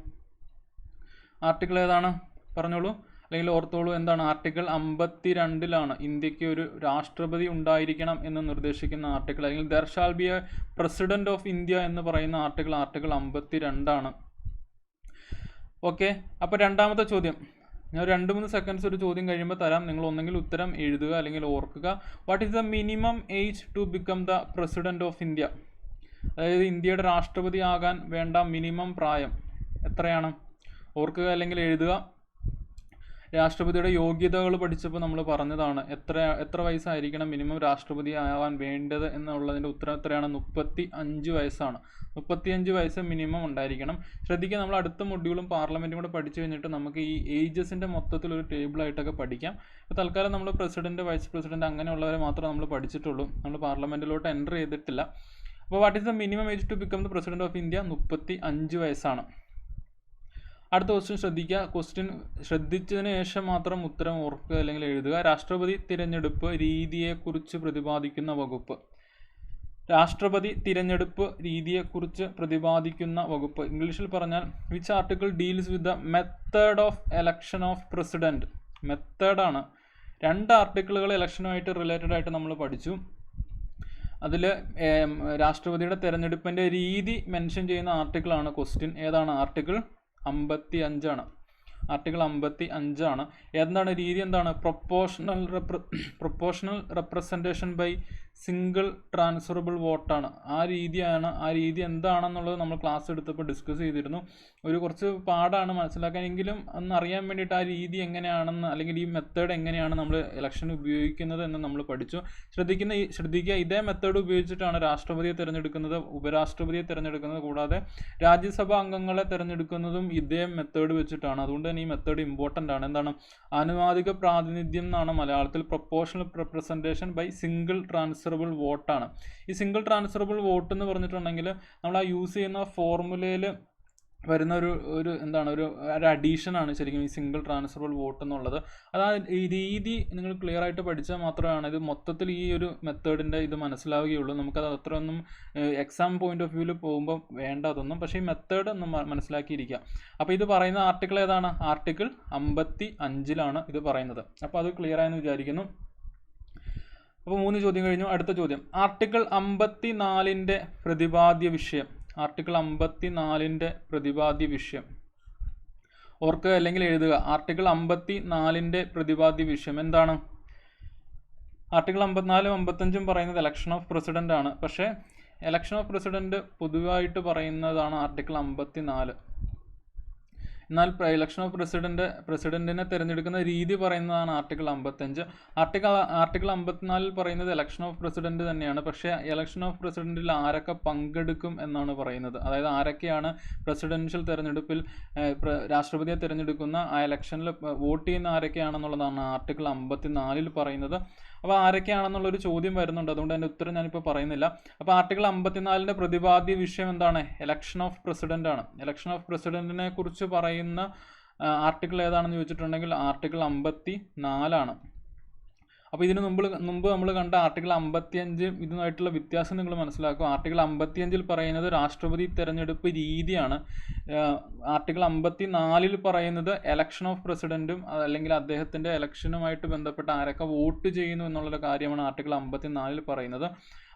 ആർട്ടിക്കിൾ ഏതാണ്? പറഞ്ഞോളൂ, അല്ലെങ്കിൽ ഓർത്തോളൂ. എന്താണ്? ആർട്ടിക്കിൾ 52ലാണ് ഇന്ത്യക്ക് ഒരു രാഷ്ട്രപതി ഉണ്ടായിരിക്കണം എന്ന് നിർദ്ദേശിക്കുന്ന ആർട്ടിക്കിൾ, അല്ലെങ്കിൽ there shall be A president of India എന്ന് പറയുന്ന ആർട്ടിക്കിൾ 52ആണ്. ഓക്കെ, അപ്പോൾ രണ്ടാമത്തെ ചോദ്യം ഞാൻ 2-3 സെക്കൻഡ്സ് ഒരു ചോദ്യം കഴിയുമ്പോൾ തരാം. നിങ്ങൾ ഒന്നെങ്കിൽ ഉത്തരം എഴുതുക അല്ലെങ്കിൽ ഓർക്കുക. What is the minimum age to become the president of India? അതായത് ഇന്ത്യയുടെ രാഷ്ട്രപതി ആകാൻ വേണ്ട മിനിമം പ്രായം എത്രയാണ്? ഓർക്കുക അല്ലെങ്കിൽ എഴുതുക. രാഷ്ട്രപതിയുടെ യോഗ്യതകൾ പഠിച്ചപ്പോൾ നമ്മൾ പറഞ്ഞതാണ് എത്ര വയസ്സായിരിക്കണം മിനിമം രാഷ്ട്രപതി ആവാൻ വേണ്ടത് എന്നുള്ളതിൻ്റെ ഉത്തരം എത്രയാണ്? 35 വയസ്സാണ്. 35 വയസ്സ് മിനിമം ഉണ്ടായിരിക്കണം. ശ്രദ്ധിക്കുക, നമ്മൾ അടുത്ത മൊഡ്യൂളും പാർലമെൻറ്റും കൂടെ പഠിച്ചു കഴിഞ്ഞിട്ട് നമുക്ക് ഈ ഏജസിൻ്റെ മൊത്തത്തിലൊരു ടേബിളായിട്ടൊക്കെ പഠിക്കാം. ഇപ്പോൾ തൽക്കാലം നമ്മൾ പ്രസിഡന്റ്, വൈസ് പ്രസിഡന്റ് അങ്ങനെയുള്ളവരെ മാത്രമേ നമ്മൾ പഠിച്ചിട്ടുള്ളൂ. നമ്മൾ പാർലമെൻറ്റിലോട്ട് എൻ്റർ ചെയ്തിട്ടില്ല. അപ്പോൾ what is the minimum age to become the president of India? 35 വയസ്സാണ്. അടുത്ത ക്വസ്റ്റ്യൻ ശ്രദ്ധിക്കുക. ക്വസ്റ്റ്യൻ ശ്രദ്ധിച്ചതിന് ശേഷം മാത്രം ഉത്തരം ഓർക്കുക അല്ലെങ്കിൽ എഴുതുക. രാഷ്ട്രപതി തിരഞ്ഞെടുപ്പ് രീതിയെക്കുറിച്ച് പ്രതിപാദിക്കുന്ന വകുപ്പ്. രാഷ്ട്രപതി തിരഞ്ഞെടുപ്പ് രീതിയെക്കുറിച്ച് പ്രതിപാദിക്കുന്ന വകുപ്പ്. ഇംഗ്ലീഷിൽ പറഞ്ഞാൽ which article deals with the method of election of president. മെത്തേഡാണ്. 2 ആർട്ടിക്കിളുകൾ ഇലക്ഷനുമായിട്ട് റിലേറ്റഡ് ആയിട്ട് നമ്മൾ പഠിച്ചു. അതിൽ രാഷ്ട്രപതിയുടെ തിരഞ്ഞെടുപ്പിൻ്റെ രീതി മെൻഷൻ ചെയ്യുന്ന ആർട്ടിക്കിളാണ് ക്വസ്റ്റ്യൻ. ഏതാണ്? ആർട്ടിക്കിൾ 55 ആണ്. ആർട്ടിക്കിൾ 55 ആണ്. എന്താണ് രീതി? എന്താണ്? Proportional representation by single transferable വോട്ടാണ്. ആ രീതി എന്താണെന്നുള്ളത് നമ്മൾ ക്ലാസ് എടുത്തപ്പോൾ ഡിസ്കസ് ചെയ്തിരുന്നു. കുറച്ച് പാടാണ് മനസ്സിലാക്കാൻ, എങ്കിലും ഒന്ന് അറിയാൻ വേണ്ടിയിട്ട് ആ രീതി എങ്ങനെയാണെന്ന് അല്ലെങ്കിൽ ഈ മെത്തേഡ് എങ്ങനെയാണ് നമ്മൾ ഇലക്ഷന് ഉപയോഗിക്കുന്നത് എന്ന് നമ്മൾ പഠിച്ചു. ശ്രദ്ധിക്കുക, ഇതേ മെത്തേഡ് ഉപയോഗിച്ചിട്ടാണ് രാഷ്ട്രപതിയെ തിരഞ്ഞെടുക്കുന്നത്, ഉപരാഷ്ട്രപതിയെ തിരഞ്ഞെടുക്കുന്നത്, കൂടാതെ രാജ്യസഭാ അംഗങ്ങളെ തിരഞ്ഞെടുക്കുന്നതും ഇതേ മെത്തേഡ് വെച്ചിട്ടാണ്. അതുകൊണ്ട് തന്നെ ഈ മെത്തേഡ് ഇമ്പോർട്ടൻ്റ് ആണ്. എന്താണ്? ആനുപാതിക പ്രാതിനിധ്യം എന്നാണ് മലയാളത്തിൽ. Proportional representation by single transferable വോട്ടാണ്. ഈ സിംഗിൾ ട്രാൻസ്ഫറബിൾ വോട്ട് എന്ന് പറഞ്ഞിട്ടുണ്ടെങ്കിൽ നമ്മൾ ആ യൂസ് ചെയ്യുന്ന ഫോർമുലയിൽ വരുന്ന ഒരു അഡീഷനാണ് ശരിക്കും ഈ സിംഗിൾ ട്രാൻസ്ഫറബിൾ വോട്ട് എന്നുള്ളത്. ഈ രീതി നിങ്ങൾ ക്ലിയർ ആയിട്ട് പഠിച്ചാൽ മാത്രമാണ് ഇത് മൊത്തത്തിൽ ഈ ഒരു മെത്തേഡിൻ്റെ ഇത് മനസ്സിലാവുകയുള്ളൂ. നമുക്കത് അത്രയൊന്നും എക്സാം പോയിന്റ് ഓഫ് വ്യൂവിൽ പോകുമ്പോൾ വേണ്ട അതൊന്നും. പക്ഷേ ഈ മെത്തേഡ് ഒന്ന് മനസ്സിലാക്കിയിരിക്കുക. അപ്പോൾ ഇത് പറയുന്ന ആർട്ടിക്കിൾ ഏതാണ്? ആർട്ടിക്കിൾ 55 ഇത് പറയുന്നത്. അപ്പോൾ അത് ക്ലിയർ ആയെന്ന് വിചാരിക്കുന്നു. അപ്പോൾ 3 ചോദ്യം കഴിഞ്ഞു. അടുത്ത ചോദ്യം, ആർട്ടിക്കിൾ 54 പ്രതിപാദ്യ വിഷയം. ആർട്ടിക്കിൾ 54 പ്രതിപാദ്യ വിഷയം ഓർക്കുക അല്ലെങ്കിൽ എഴുതുക. ആർട്ടിക്കിൾ 54 പ്രതിപാദ്യ വിഷയം എന്താണ്? ആർട്ടിക്കിൾ 54 55 പറയുന്നത് ഇലക്ഷൻ ഓഫ് പ്രസിഡന്റ് ആണ്. പക്ഷേ ഇലക്ഷൻ ഓഫ് പ്രസിഡന്റ് പൊതുവായിട്ട് പറയുന്നതാണ് ആർട്ടിക്കിൾ 54. എന്നാൽ ഇലക്ഷൻ ഓഫ് പ്രസിഡന്റിനെ തിരഞ്ഞെടുക്കുന്ന രീതി പറയുന്നതാണ് ആർട്ടിക്കിൾ 55. ആർട്ടിക്കിൾ 54 പറയുന്നത് ഇലക്ഷൻ ഓഫ് പ്രസിഡന്റ് തന്നെയാണ്. പക്ഷേ ഇലക്ഷൻ ഓഫ് പ്രസിഡന്റിൽ ആരൊക്കെ പങ്കെടുക്കും എന്നാണ് പറയുന്നത്. അതായത് ആരൊക്കെയാണ് പ്രസിഡൻഷ്യൽ തിരഞ്ഞെടുപ്പിൽ രാഷ്ട്രപതിയെ തിരഞ്ഞെടുക്കുന്ന ആ ഇലക്ഷനിൽ വോട്ട് ചെയ്യുന്ന ആരൊക്കെയാണെന്നുള്ളതാണ് ആർട്ടിക്കിൾ 54 പറയുന്നത്. അപ്പോൾ ആരൊക്കെയാണെന്നുള്ളൊരു ചോദ്യം വരുന്നുണ്ട്. അതുകൊണ്ട് അതിൻ്റെ ഉത്തരം ഞാനിപ്പോൾ പറയുന്നില്ല. അപ്പോൾ ആർട്ടിക്കിൾ 54 പ്രതിപാദ്യ വിഷയം എന്താണ്? ഇലക്ഷൻ ഓഫ് പ്രസിഡന്റ് ആണ്. ഇലക്ഷൻ ഓഫ് പ്രസിഡന്റിനെ കുറിച്ച് പറയുന്ന ആർട്ടിക്കിൾ ഏതാണെന്ന് ചോദിച്ചിട്ടുണ്ടെങ്കിൽ ആർട്ടിക്കിൾ 54 ആണ്. അപ്പോൾ ഇതിന് മുമ്പ് നമ്മൾ കണ്ട ആർട്ടിക്കിൾ 55 ഇതുമായിട്ടുള്ള വ്യത്യാസം നിങ്ങൾ മനസ്സിലാക്കും. ആർട്ടിക്കിൾ 55 പറയുന്നത് രാഷ്ട്രപതി തിരഞ്ഞെടുപ്പ് രീതിയാണ്. ആർട്ടിക്കിൾ 54 പറയുന്നത് എലക്ഷൻ ഓഫ് പ്രസിഡന്റും അല്ലെങ്കിൽ അദ്ദേഹത്തിൻ്റെ എലക്ഷനുമായിട്ട് ബന്ധപ്പെട്ട ആരൊക്കെ വോട്ട് ചെയ്യുന്നു എന്നുള്ള കാര്യമാണ് ആർട്ടിക്കിൾ 54 പറയുന്നത്.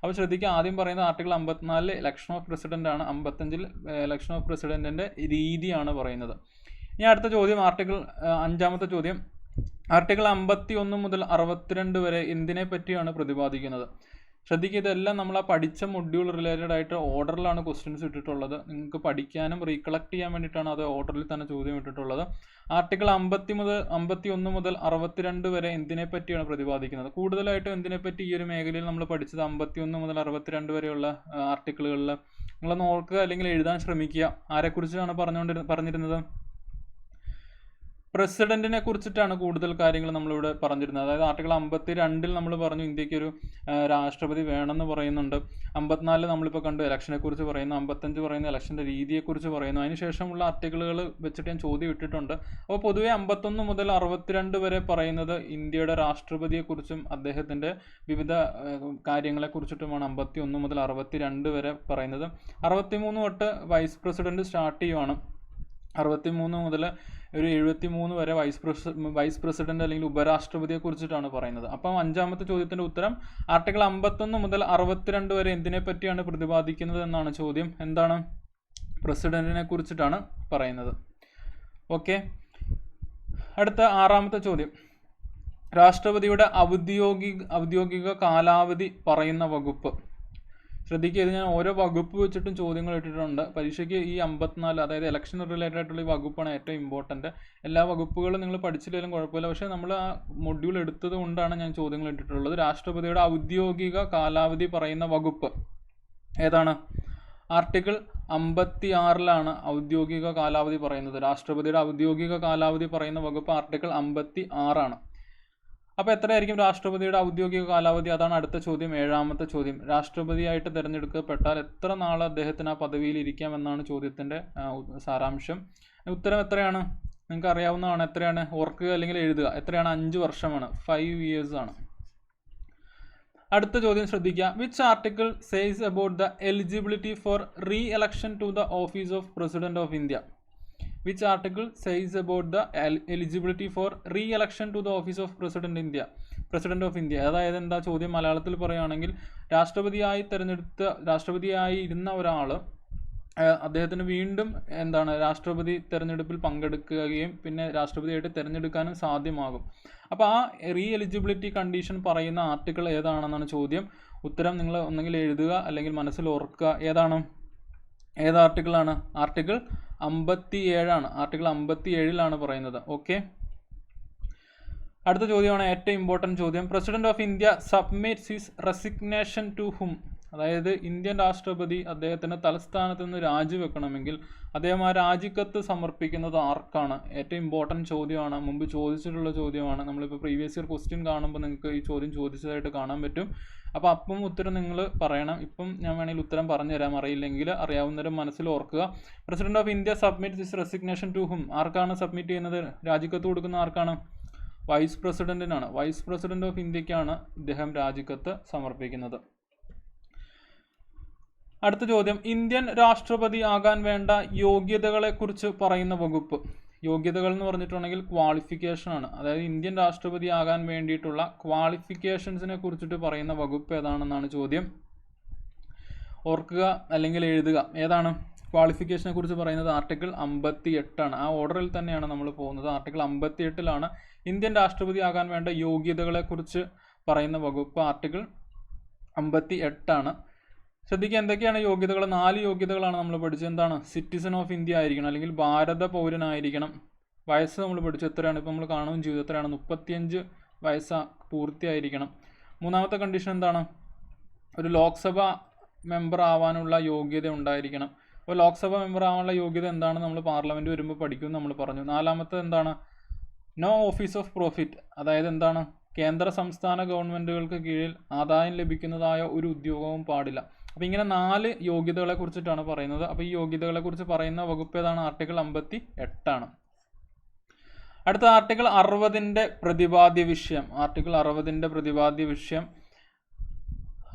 അപ്പോൾ ശ്രദ്ധിക്കുക, ആദ്യം പറയുന്നത് ആർട്ടിക്കിൾ 54 ഇലക്ഷൻ ഓഫ് പ്രസിഡന്റ് ആണ്. 55 ഇലക്ഷൻ ഓഫ് പ്രസിഡന്റിൻ്റെ രീതിയാണ് പറയുന്നത്. ഇനി അടുത്ത ചോദ്യം, ആർട്ടിക്കിൾ 5ാമത്തെ ചോദ്യം, ആർട്ടിക്കിൾ 51 മുതൽ 62 വരെ എന്തിനെ പറ്റിയാണ് പ്രതിപാദിക്കുന്നത്? ശ്രദ്ധിക്കുക, ഇതെല്ലാം നമ്മൾ ആ പഠിച്ച മൊഡ്യൂൾ റിലേറ്റഡ് ആയിട്ട് ഓർഡറിലാണ് ക്വസ്റ്റ്യൻസ് ഇട്ടിട്ടുള്ളത്. നിങ്ങൾക്ക് പഠിക്കാനും റീകളക്ട് ചെയ്യാൻ വേണ്ടിയിട്ടാണ് അത് ഓർഡറിൽ തന്നെ ചോദ്യം ഇട്ടിട്ടുള്ളത്. ആർട്ടിക്കിൾ 51 മുതൽ 62 വരെ എന്തിനെ പറ്റിയാണ് പ്രതിപാദിക്കുന്നത്? കൂടുതലായിട്ടും എന്തിനെപ്പറ്റി ഈ ഒരു മേഖലയിൽ നമ്മൾ പഠിച്ചത് 51 മുതൽ 62 വരെയുള്ള ആർട്ടിക്കിളുകളിൽ നിങ്ങളൊന്ന് ഓർക്കുക അല്ലെങ്കിൽ എഴുതാൻ ശ്രമിക്കുക. ആരെക്കുറിച്ചാണ് പറഞ്ഞിരുന്നത്? പ്രസിഡന്റിനെ കുറിച്ചിട്ടാണ് കൂടുതൽ കാര്യങ്ങൾ നമ്മളിവിടെ പറഞ്ഞിരുന്നത്. അതായത് ആർട്ടിക്കിൾ 52 നമ്മൾ പറഞ്ഞു ഇന്ത്യക്കൊരു രാഷ്ട്രപതി വേണമെന്ന് പറയുന്നുണ്ട്. 54 നമ്മളിപ്പോൾ കണ്ടു ഇലക്ഷനെ കുറിച്ച് പറയുന്നു. 55 പറയുന്ന ഇലക്ഷൻ്റെ രീതിയെക്കുറിച്ച് പറയുന്നു. അതിനുശേഷമുള്ള ആർട്ടിക്കിളുകൾ വെച്ചിട്ട് ഞാൻ ചോദ്യം ഇട്ടിട്ടുണ്ട്. അപ്പോൾ പൊതുവെ 51 മുതൽ 62 വരെ പറയുന്നത് ഇന്ത്യയുടെ രാഷ്ട്രപതിയെക്കുറിച്ചും അദ്ദേഹത്തിൻ്റെ വിവിധ കാര്യങ്ങളെക്കുറിച്ചിട്ടുമാണ് 51 മുതൽ 62 വരെ പറയുന്നത്. 63 തൊട്ട് വൈസ് പ്രസിഡന്റ് സ്റ്റാർട്ട് ചെയ്യുവാണ്. 63 മുതൽ ഒരു 73 വരെ വൈസ് പ്രസിഡന്റ് അല്ലെങ്കിൽ ഉപരാഷ്ട്രപതിയെ കുറിച്ചിട്ടാണ് പറയുന്നത്. അപ്പം 5ാമത്തെ ചോദ്യത്തിൻ്റെ ഉത്തരം ആർട്ടിക്കിൾ 51 മുതൽ 62 വരെ എന്തിനെ പറ്റിയാണ് പ്രതിപാദിക്കുന്നത് എന്നാണ് ചോദ്യം. എന്താണ്? പ്രസിഡന്റിനെ കുറിച്ചിട്ടാണ് പറയുന്നത്. ഓക്കെ, അടുത്ത 6ാമത്തെ ചോദ്യം, രാഷ്ട്രപതിയുടെ ഔദ്യോഗിക കാലാവധി പറയുന്ന വകുപ്പ്. ശ്രദ്ധിക്കുക, ഇത് ഞാൻ ഓരോ വകുപ്പ് വെച്ചിട്ടും ചോദ്യങ്ങൾ ഇട്ടിട്ടുണ്ട്. പരീക്ഷയ്ക്ക് ഈ 54, അതായത് ഇലക്ഷൻ റിലേറ്റഡ് ആയിട്ടുള്ള ഈ വകുപ്പാണ് ഏറ്റവും ഇമ്പോർട്ടൻറ്റ്. എല്ലാ വകുപ്പുകളും നിങ്ങൾ പഠിച്ചില്ലെങ്കിലും കുഴപ്പമില്ല, പക്ഷേ നമ്മൾ ആ മൊഡ്യൂൾ എടുത്തത് കൊണ്ടാണ് ഞാൻ ചോദ്യങ്ങൾ ഇട്ടിട്ടുള്ളത്. രാഷ്ട്രപതിയുടെ ഔദ്യോഗിക കാലാവധി പറയുന്ന വകുപ്പ് ഏതാണ്? ആർട്ടിക്കിൾ 56 ഔദ്യോഗിക കാലാവധി പറയുന്നത്. രാഷ്ട്രപതിയുടെ ഔദ്യോഗിക കാലാവധി പറയുന്ന വകുപ്പ് ആർട്ടിക്കിൾ 56. അപ്പോൾ എത്രയായിരിക്കും രാഷ്ട്രപതിയുടെ ഔദ്യോഗിക കാലാവധി? അതാണ് അടുത്ത ചോദ്യം, 7ാമത്തെ ചോദ്യം. രാഷ്ട്രപതിയായിട്ട് തിരഞ്ഞെടുക്കപ്പെട്ടാൽ എത്ര നാൾ അദ്ദേഹത്തിന് ആ പദവിയിൽ ഇരിക്കാമെന്നാണ് ചോദ്യത്തിൻ്റെ സാരാംശം. ഉത്തരം എത്രയാണ്? നിങ്ങൾക്ക് അറിയാവുന്നതാണ്. എത്രയാണ്? ഓർക്കുക അല്ലെങ്കിൽ എഴുതുക. എത്രയാണ്? 5 വർഷമാണ്. 5 years ആണ്. അടുത്ത ചോദ്യം ശ്രദ്ധിക്കുക. Which article says about the eligibility for reelection to the office of president of India? Which article says about the eligibility for re-election to the office of President of India? അതായത് എന്താ ചോദ്യം മലയാളത്തിൽ പറയുകയാണെങ്കിൽ, രാഷ്ട്രപതിയായി ഇരുന്ന ഒരാൾ അദ്ദേഹത്തിന് വീണ്ടും രാഷ്ട്രപതി തെരഞ്ഞെടുപ്പിൽ പങ്കെടുക്കുകയും പിന്നെ രാഷ്ട്രപതിയായിട്ട് തിരഞ്ഞെടുക്കാനും സാധ്യമാകും. അപ്പോൾ ആ റീ എലിജിബിലിറ്റി കണ്ടീഷൻ പറയുന്ന ആർട്ടിക്കിൾ ഏതാണെന്നാണ് ചോദ്യം. ഉത്തരം നിങ്ങൾ ഒന്നെങ്കിൽ എഴുതുക അല്ലെങ്കിൽ മനസ്സിൽ ഓർക്കുക. ഏത് ആർട്ടിക്കിളാണ്? ആർട്ടിക്കിൾ 57. ആർട്ടിക്കിൾ 57 പറയുന്നത്. ഓക്കെ, അടുത്ത ചോദ്യമാണ് ഏറ്റവും ഇമ്പോർട്ടൻറ്റ് ചോദ്യം. President of India submits his resignation to whom? അതായത് ഇന്ത്യൻ രാഷ്ട്രപതി അദ്ദേഹത്തിൻ്റെ തലസ്ഥാനത്ത് നിന്ന് രാജിവെക്കണമെങ്കിൽ അദ്ദേഹം ആ രാജിക്കത്ത് സമർപ്പിക്കുന്നത് ആർക്കാണ്? ഏറ്റവും ഇമ്പോർട്ടൻറ്റ് ചോദ്യമാണ്. മുമ്പ് ചോദിച്ചിട്ടുള്ള ചോദ്യമാണ്. നമ്മളിപ്പോൾ പ്രീവിയസ് ഇയർ ക്വസ്റ്റ്യൻ കാണുമ്പോൾ നിങ്ങൾക്ക് ഈ ചോദ്യം ചോദിച്ചതായിട്ട് കാണാൻ പറ്റും. അപ്പോൾ അപ്പം ഉത്തരം നിങ്ങൾ പറയണം. ഇപ്പം ഞാൻ വേണമെങ്കിൽ ഉത്തരം പറഞ്ഞുതരാം, അറിയില്ലെങ്കിൽ അറിയാവുന്നവരും മനസ്സിൽ ഓർക്കുക. President of India submit this resignation to whom? ആർക്കാണ് സബ്മിറ്റ് ചെയ്യുന്നത്? രാജിക്കത്ത് കൊടുക്കുന്ന ആർക്കാണ്? വൈസ് പ്രസിഡന്റിനാണ്. വൈസ് പ്രസിഡന്റ് ഓഫ് ഇന്ത്യക്കാണ് ഇദ്ദേഹം രാജിക്കത്ത് സമർപ്പിക്കുന്നത്. അടുത്ത ചോദ്യം, ഇന്ത്യൻ രാഷ്ട്രപതി ആകാൻ വേണ്ട യോഗ്യതകളെക്കുറിച്ച് പറയുന്ന വകുപ്പ്. യോഗ്യതകൾ എന്ന് പറഞ്ഞിട്ടുണ്ടെങ്കിൽ ക്വാളിഫിക്കേഷൻ ആണ്. അതായത് ഇന്ത്യൻ രാഷ്ട്രപതി ആകാൻ വേണ്ടിയിട്ടുള്ള ക്വാളിഫിക്കേഷൻസിനെ കുറിച്ചിട്ട് പറയുന്ന വകുപ്പ് ഏതാണെന്നാണ് ചോദ്യം. ഓർക്കുക അല്ലെങ്കിൽ എഴുതുക. ഏതാണ് ക്വാളിഫിക്കേഷനെ കുറിച്ച് പറയുന്നത്? ആർട്ടിക്കിൾ 58. ആ ഓർഡറിൽ തന്നെയാണ് നമ്മൾ പോകുന്നത്. ആർട്ടിക്കിൾ 58 ഇന്ത്യൻ രാഷ്ട്രപതി ആകാൻ വേണ്ട യോഗ്യതകളെക്കുറിച്ച് പറയുന്ന വകുപ്പ് ആർട്ടിക്കിൾ 58. ശ്രദ്ധിക്കുക, എന്തൊക്കെയാണ് യോഗ്യതകൾ? 4 യോഗ്യതകളാണ് നമ്മൾ പഠിച്ചത്. എന്താണ്? സിറ്റിസൺ ഓഫ് ഇന്ത്യ ആയിരിക്കണം, അല്ലെങ്കിൽ ഭാരത പൗരനായിരിക്കണം. വയസ്സ് നമ്മൾ പഠിച്ചു. എത്രയാണ്? ഇപ്പോൾ നമ്മൾ കാണുകയും ചെയ്തു. എത്രയാണ്? 35 വയസ്സ് പൂർത്തിയായിരിക്കണം. 3ാമത്തെ കണ്ടീഷൻ എന്താണ്? ഒരു ലോക്സഭ മെമ്പർ ആവാനുള്ള യോഗ്യത ഉണ്ടായിരിക്കണം. അപ്പോൾ ലോക്സഭ മെമ്പർ ആവാനുള്ള യോഗ്യത എന്താണ്? നമ്മൾ പാർലമെൻറ്റ് വരുമ്പോൾ പഠിക്കും നമ്മൾ പറഞ്ഞു. 4ാമത്തെ എന്താണ്? No office of profit. അതായത് എന്താണ്? കേന്ദ്ര സംസ്ഥാന ഗവൺമെൻറ്റുകൾക്ക് കീഴിൽ ആദായം ലഭിക്കുന്നതായ ഒരു ഉദ്യോഗവും പാടില്ല. അപ്പോൾ ഇങ്ങനെ 4 യോഗ്യതകളെ കുറിച്ചിട്ടാണ് പറയുന്നത്. അപ്പോൾ ഈ യോഗ്യതകളെ കുറിച്ച് പറയുന്ന വകുപ്പ് ഏതാണ്? ആർട്ടിക്കിൾ 58. അടുത്ത ആർട്ടിക്കിൾ 60 പ്രതിപാദ്യ വിഷയം. ആർട്ടിക്കിൾ 60 പ്രതിപാദ്യ വിഷയം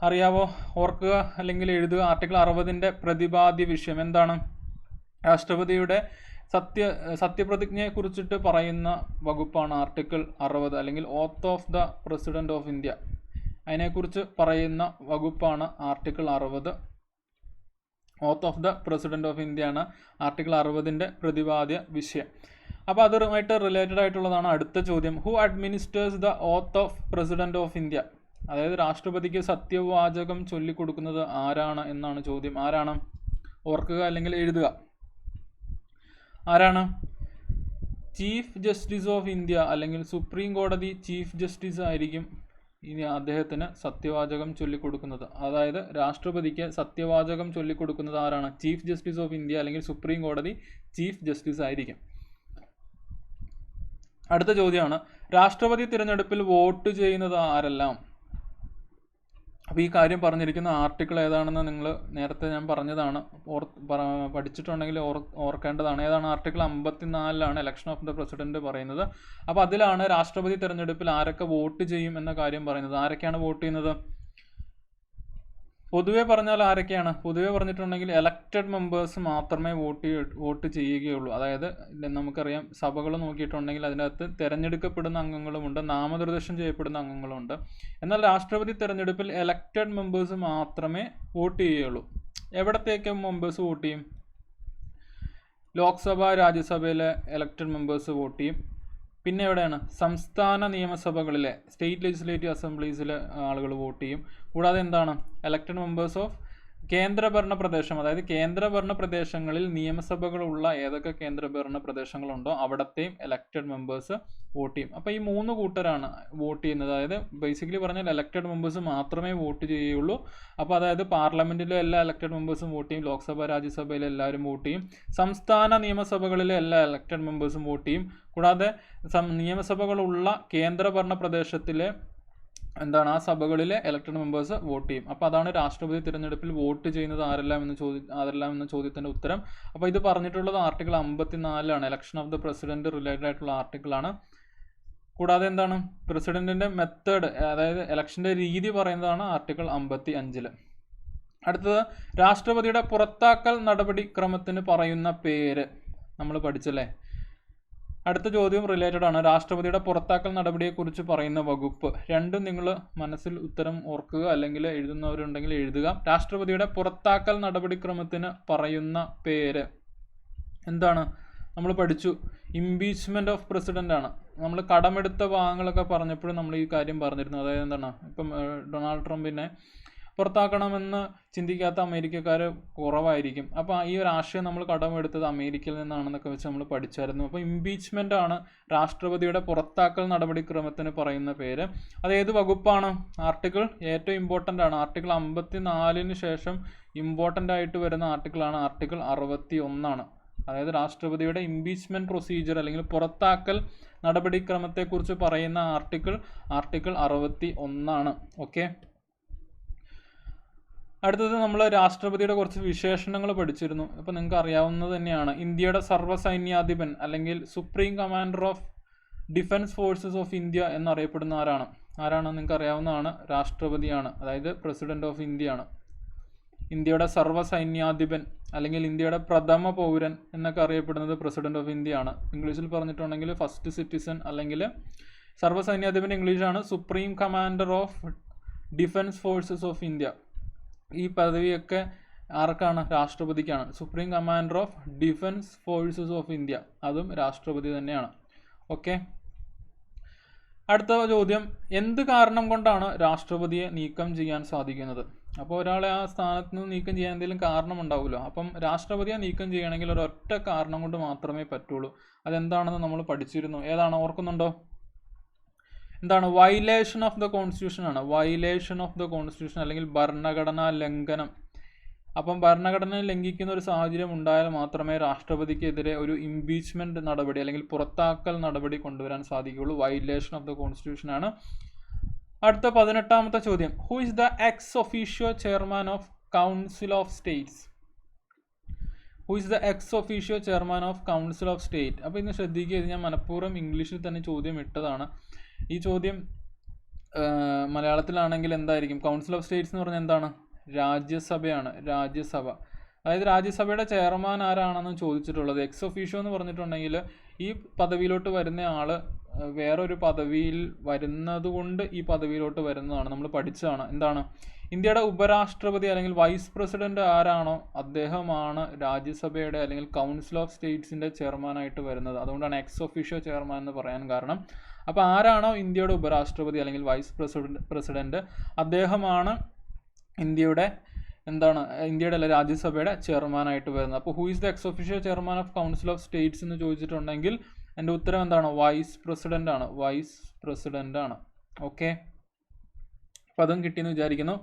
അറിയാവോ? ഓർക്കുക അല്ലെങ്കിൽ എഴുതുക. ആർട്ടിക്കിൾ 60 പ്രതിപാദ്യ വിഷയം എന്താണ്? രാഷ്ട്രപതിയുടെ സത്യപ്രതിജ്ഞയെ കുറിച്ചിട്ട് പറയുന്ന വകുപ്പാണ് ആർട്ടിക്കിൾ 60, അല്ലെങ്കിൽ oath of the president of India. അതിനെക്കുറിച്ച് പറയുന്ന വകുപ്പാണ് article 60. Oath of the president of India ആണ് ആർട്ടിക്കിൾ 60 പ്രതിപാദ്യ വിഷയം. അപ്പോൾ അതുമായിട്ട് റിലേറ്റഡ് ആയിട്ടുള്ളതാണ് അടുത്ത ചോദ്യം. Who administers the oath of president of India? അതായത് രാഷ്ട്രപതിക്ക് സത്യവാചകം ചൊല്ലിക്കൊടുക്കുന്നത് ആരാണ് എന്നാണ് ചോദ്യം. ആരാണ്? ഓർക്കുക അല്ലെങ്കിൽ എഴുതുക. ആരാണ്? ചീഫ് ജസ്റ്റിസ് ഓഫ് ഇന്ത്യ, അല്ലെങ്കിൽ സുപ്രീം കോടതി ചീഫ് ജസ്റ്റിസ് ആയിരിക്കും ഇനി അദ്ദേഹത്തിന് സത്യവാചകം ചൊല്ലിക്കൊടുക്കുന്നത്. അതായത് രാഷ്ട്രപതിക്ക് സത്യവാചകം ചൊല്ലിക്കൊടുക്കുന്നത് ആരാണ്? ചീഫ് ജസ്റ്റിസ് ഓഫ് ഇന്ത്യ, അല്ലെങ്കിൽ സുപ്രീം കോടതി ചീഫ് ജസ്റ്റിസ് ആയിരിക്കും. അടുത്ത ചോദ്യമാണ്, രാഷ്ട്രപതി തിരഞ്ഞെടുപ്പിൽ വോട്ട് ചെയ്യുന്നത് ആരെല്ലാം? അപ്പോൾ ഈ കാര്യം പറഞ്ഞിരിക്കുന്ന ആർട്ടിക്കിൾ ഏതാണെന്ന് നിങ്ങൾ നേരത്തെ ഞാൻ പറഞ്ഞതാണ്, പഠിച്ചിട്ടുണ്ടെങ്കിൽ ഓർക്കേണ്ടതാണ്. ഏതാണ്? Article 54 election of the president പറയുന്നത്. അപ്പോൾ അതിലാണ് രാഷ്ട്രപതി തിരഞ്ഞെടുപ്പിൽ ആരൊക്കെ വോട്ട് ചെയ്യും എന്ന കാര്യം പറയുന്നത്. ആരൊക്കെയാണ് വോട്ട് ചെയ്യുന്നത്? പൊതുവെ പറഞ്ഞാൽ ആരൊക്കെയാണ്? പൊതുവെ പറഞ്ഞിട്ടുണ്ടെങ്കിൽ എലക്റ്റഡ് മെമ്പേഴ്സ് മാത്രമേ വോട്ട് ചെയ്യുകയുള്ളൂ. അതായത് നമുക്കറിയാം, സഭകൾ നോക്കിയിട്ടുണ്ടെങ്കിൽ അതിനകത്ത് തിരഞ്ഞെടുക്കപ്പെടുന്ന അംഗങ്ങളുമുണ്ട്, നാമനിർദ്ദേശം ചെയ്യപ്പെടുന്ന അംഗങ്ങളുമുണ്ട്. എന്നാൽ രാഷ്ട്രപതി തിരഞ്ഞെടുപ്പിൽ എലക്റ്റഡ് മെമ്പേഴ്സ് മാത്രമേ വോട്ട് ചെയ്യുകയുള്ളൂ. എവിടത്തേക്ക് മെമ്പേഴ്സ് വോട്ട് ചെയ്യും? ലോക്സഭ, രാജ്യസഭയിലെ എലക്റ്റഡ് മെമ്പേഴ്സ് വോട്ട് ചെയ്യും. പിന്നെ എവിടെയാണ്? സംസ്ഥാന നിയമസഭകളിലെ സ്റ്റേറ്റ് ലെജിസ്ലേറ്റീവ് അസംബ്ലീസിലെ ആളുകൾ വോട്ട് ചെയ്യും. കൂടാതെ എന്താണ്? എലക്റ്റഡ് മെമ്പേഴ്സ് ഓഫ് കേന്ദ്രഭരണ പ്രദേശം, അതായത് കേന്ദ്രഭരണ പ്രദേശങ്ങളിൽ നിയമസഭകളുള്ള ഏതൊക്കെ കേന്ദ്രഭരണ പ്രദേശങ്ങളുണ്ടോ അവിടത്തെയും എലക്റ്റഡ് മെമ്പേഴ്സ് വോട്ട് ചെയ്യും. അപ്പോൾ ഈ 3 കൂട്ടരാണ് വോട്ട് ചെയ്യുന്നത്. അതായത് ബേസിക്കലി പറഞ്ഞാൽ എലക്റ്റഡ് മെമ്പേഴ്സ് മാത്രമേ വോട്ട് ചെയ്യുള്ളൂ. അപ്പോൾ അതായത് പാർലമെൻറ്റിലെ എല്ലാ എലക്റ്റഡ് മെമ്പേഴ്സും വോട്ട് ചെയ്യും, ലോക്സഭ രാജ്യസഭയിലെ എല്ലാവരും വോട്ട് ചെയ്യും, സംസ്ഥാന നിയമസഭകളിലെ എല്ലാ എലക്റ്റഡ് മെമ്പേഴ്സും വോട്ട് ചെയ്യും. കൂടാതെ നിയമസഭകളുള്ള കേന്ദ്രഭരണ പ്രദേശത്തിലെ ആ സഭകളിലെ എലക്റ്റഡ് മെമ്പേഴ്സ് വോട്ട് ചെയ്യും. അപ്പോൾ അതാണ് രാഷ്ട്രപതി തിരഞ്ഞെടുപ്പിൽ വോട്ട് ചെയ്യുന്നത് ആരെല്ലാം എന്ന ചോദ്യത്തിൻ്റെ ഉത്തരം. അപ്പോൾ ഇത് പറഞ്ഞിട്ടുള്ളത് article 54 election of the president related ആയിട്ടുള്ള ആർട്ടിക്കിളാണ്. കൂടാതെ പ്രസിഡന്റിന്റെ മെത്തേഡ്, അതായത് ഇലക്ഷന്റെ രീതി പറയുന്നതാണ് ആർട്ടിക്കിൾ 55. അടുത്തത് രാഷ്ട്രപതിയുടെ പുറത്താക്കൽ നടപടിക്രമത്തിന് പറയുന്ന പേര് നമ്മൾ പഠിച്ചല്ലേ. അടുത്ത ചോദ്യം റിലേറ്റഡ് ആണ്. രാഷ്ട്രപതിയുടെ പുറത്താക്കൽ നടപടിയെക്കുറിച്ച് പറയുന്ന വകുപ്പ്. രണ്ടും നിങ്ങൾ മനസ്സിൽ ഉത്തരം ഓർക്കുക, അല്ലെങ്കിൽ എഴുതുന്നവരുണ്ടെങ്കിൽ എഴുതുക. രാഷ്ട്രപതിയുടെ പുറത്താക്കൽ നടപടിക്രമത്തിന് പറയുന്ന പേര് എന്താണ്? നമ്മൾ പഠിച്ചു, ഇംപീച്ച്മെന്റ് ഓഫ് പ്രസിഡന്റ് ആണ്. നമ്മൾ കടമെടുത്ത ഭാഗങ്ങളൊക്കെ പറഞ്ഞപ്പോഴും നമ്മൾ ഈ കാര്യം പറഞ്ഞിരുന്നു. അതായത് ഇപ്പം ഡൊണാൾഡ് ട്രംപിനെ പുറത്താക്കണമെന്ന് ചിന്തിക്കാത്ത അമേരിക്കക്കാർ കുറവായിരിക്കും. അപ്പോൾ ഈ ഒരു ആശയം നമ്മൾ കടമെടുത്തത് അമേരിക്കയിൽ നിന്നാണെന്നൊക്കെ വെച്ച് നമ്മൾ പഠിച്ചായിരുന്നു. അപ്പോൾ ഇംപീച്ച്മെൻ്റ് ആണ് രാഷ്ട്രപതിയുടെ പുറത്താക്കൽ നടപടിക്രമത്തിന് പറയുന്ന പേര്. അത് ഏത് വകുപ്പാണ്? ആർട്ടിക്കിൾ ഏറ്റവും ഇമ്പോർട്ടൻ്റ് ആണ്. ആർട്ടിക്കിൾ 54 ശേഷം ഇമ്പോർട്ടൻ്റ് ആയിട്ട് വരുന്ന ആർട്ടിക്കിളാണ് ആർട്ടിക്കിൾ 61. അതായത് രാഷ്ട്രപതിയുടെ ഇംപീച്ച്മെൻറ്റ് പ്രൊസീജിയർ അല്ലെങ്കിൽ പുറത്താക്കൽ നടപടിക്രമത്തെക്കുറിച്ച് പറയുന്ന ആർട്ടിക്കിൾ 61. ഓക്കെ. അടുത്തത് നമ്മൾ രാഷ്ട്രപതിയുടെ കുറച്ച് വിശേഷണങ്ങൾ പഠിച്ചിരുന്നു. അപ്പോൾ നിങ്ങൾക്ക് അറിയാവുന്നത് തന്നെയാണ്. ഇന്ത്യയുടെ സർവ്വസൈന്യാധിപൻ അല്ലെങ്കിൽ supreme commander of defence forces of India എന്നറിയപ്പെടുന്ന ആരാണ് നിങ്ങൾക്ക് അറിയാവുന്നതാണ്. രാഷ്ട്രപതിയാണ്, അതായത് പ്രസിഡന്റ് ഓഫ് ഇന്ത്യയാണ്. ഇന്ത്യയുടെ സർവ്വസൈന്യാധിപൻ അല്ലെങ്കിൽ ഇന്ത്യയുടെ പ്രഥമ പൗരൻ എന്നൊക്കെ അറിയപ്പെടുന്നത് പ്രസിഡന്റ് ഓഫ് ഇന്ത്യയാണ്. ഇംഗ്ലീഷിൽ പറഞ്ഞിട്ടുണ്ടെങ്കിൽ ഫസ്റ്റ് സിറ്റിസൺ, അല്ലെങ്കിൽ സർവ്വസൈന്യാധിപൻ ഇംഗ്ലീഷാണ് supreme commander of defence forces of India. ഈ പദവിയൊക്കെ ആർക്കാണ്? രാഷ്ട്രപതിക്കാണ്. Supreme commander of defence forces of India, അതും രാഷ്ട്രപതി തന്നെയാണ്. ഓക്കെ. അടുത്ത ചോദ്യം, എന്ത് കാരണം കൊണ്ടാണ് രാഷ്ട്രപതിയെ നീക്കം ചെയ്യാൻ സാധിക്കുന്നത്? അപ്പോൾ ഒരാളെ ആ സ്ഥാനത്ത് നിന്ന് നീക്കം ചെയ്യാൻ എന്തെങ്കിലും കാരണം ഉണ്ടാവുമല്ലോ. അപ്പം രാഷ്ട്രപതിയെ നീക്കം ചെയ്യണമെങ്കിൽ ഒരൊറ്റ കാരണം കൊണ്ട് മാത്രമേ പറ്റുള്ളൂ. അതെന്താണെന്ന് നമ്മൾ പഠിച്ചിരുന്നു. ഏതാണ്? ഓർക്കുന്നുണ്ടോ? എന്താണ്? വയലേഷൻ ഓഫ് ദ കോൺസ്റ്റിറ്റ്യൂഷൻ ആണ്. വയലേഷൻ ഓഫ് ദ കോൺസ്റ്റിറ്റ്യൂഷൻ അല്ലെങ്കിൽ ഭരണഘടനാ ലംഘനം. അപ്പം ഭരണഘടന ലംഘിക്കുന്ന ഒരു സാഹചര്യം ഉണ്ടായാൽ മാത്രമേ രാഷ്ട്രപതിക്കെതിരെ ഒരു ഇംപീച്ച്മെന്റ് നടപടി അല്ലെങ്കിൽ പുറത്താക്കൽ നടപടി കൊണ്ടുവരാൻ സാധിക്കുകയുള്ളൂ. വയലേഷൻ ഓഫ് ദ കോൺസ്റ്റിറ്റ്യൂഷൻ ആണ്. അടുത്ത 18ാമത്തെ ചോദ്യം, who is the ex officio chairman of council of States? Who is the ex officio chairman of council of state? അപ്പോൾ ഇന്ന് ശ്രദ്ധിക്കുക, ഇത് ഞാൻ മനഃപൂർവ്വം ഇംഗ്ലീഷിൽ തന്നെ ചോദ്യം ഇട്ടതാണ്. ഈ ചോദ്യം മലയാളത്തിലാണെങ്കിൽ എന്തായിരിക്കും? കൗൺസിൽ ഓഫ് സ്റ്റേറ്റ്സ് എന്ന് പറഞ്ഞാൽ എന്താണ്? രാജ്യസഭയാണ്. രാജ്യസഭ. അതായത് രാജ്യസഭയുടെ ചെയർമാൻ ആരാണെന്ന് ചോദിച്ചിട്ടുള്ളത്. എക്സ് ഒഫീഷ്യോ എന്ന് പറഞ്ഞിട്ടുണ്ടെങ്കിൽ ഈ പദവിയിലോട്ട് വരുന്ന ആൾ വേറൊരു പദവിയിൽ വരുന്നത് കൊണ്ട് ഈ പദവിയിലോട്ട് വരുന്നതാണ്. നമ്മൾ പഠിച്ചതാണ്. എന്താണ്? ഇന്ത്യയുടെ ഉപരാഷ്ട്രപതി അല്ലെങ്കിൽ വൈസ് പ്രസിഡന്റ് ആരാണോ അദ്ദേഹമാണ് രാജ്യസഭയുടെ അല്ലെങ്കിൽ കൗൺസിൽ ഓഫ് സ്റ്റേറ്റ്സിൻ്റെ ചെയർമാനായിട്ട് വരുന്നത്. അതുകൊണ്ടാണ് എക്സ് ഒഫീഷ്യോ ചെയർമാൻ എന്ന് പറയാൻ കാരണം. അപ്പോൾ ആരാണോ ഇന്ത്യയുടെ ഉപരാഷ്ട്രപതി അല്ലെങ്കിൽ വൈസ് പ്രസിഡന്റ് അദ്ദേഹമാണ് ഇന്ത്യയുടെ രാജ്യസഭയുടെ ചെയർമാനായിട്ട് വരുന്നത്. അപ്പോൾ who is the ex officio chairman of council of states എന്ന് ചോദിച്ചിട്ടുണ്ടെങ്കിൽ എൻ്റെ ഉത്തരം എന്താണ്? വൈസ് പ്രസിഡന്റ് ആണ്. വൈസ് പ്രസിഡന്റ് ആണ്. ഓക്കെ. അപ്പോൾ അതും കിട്ടിയെന്ന് വിചാരിക്കുന്നു.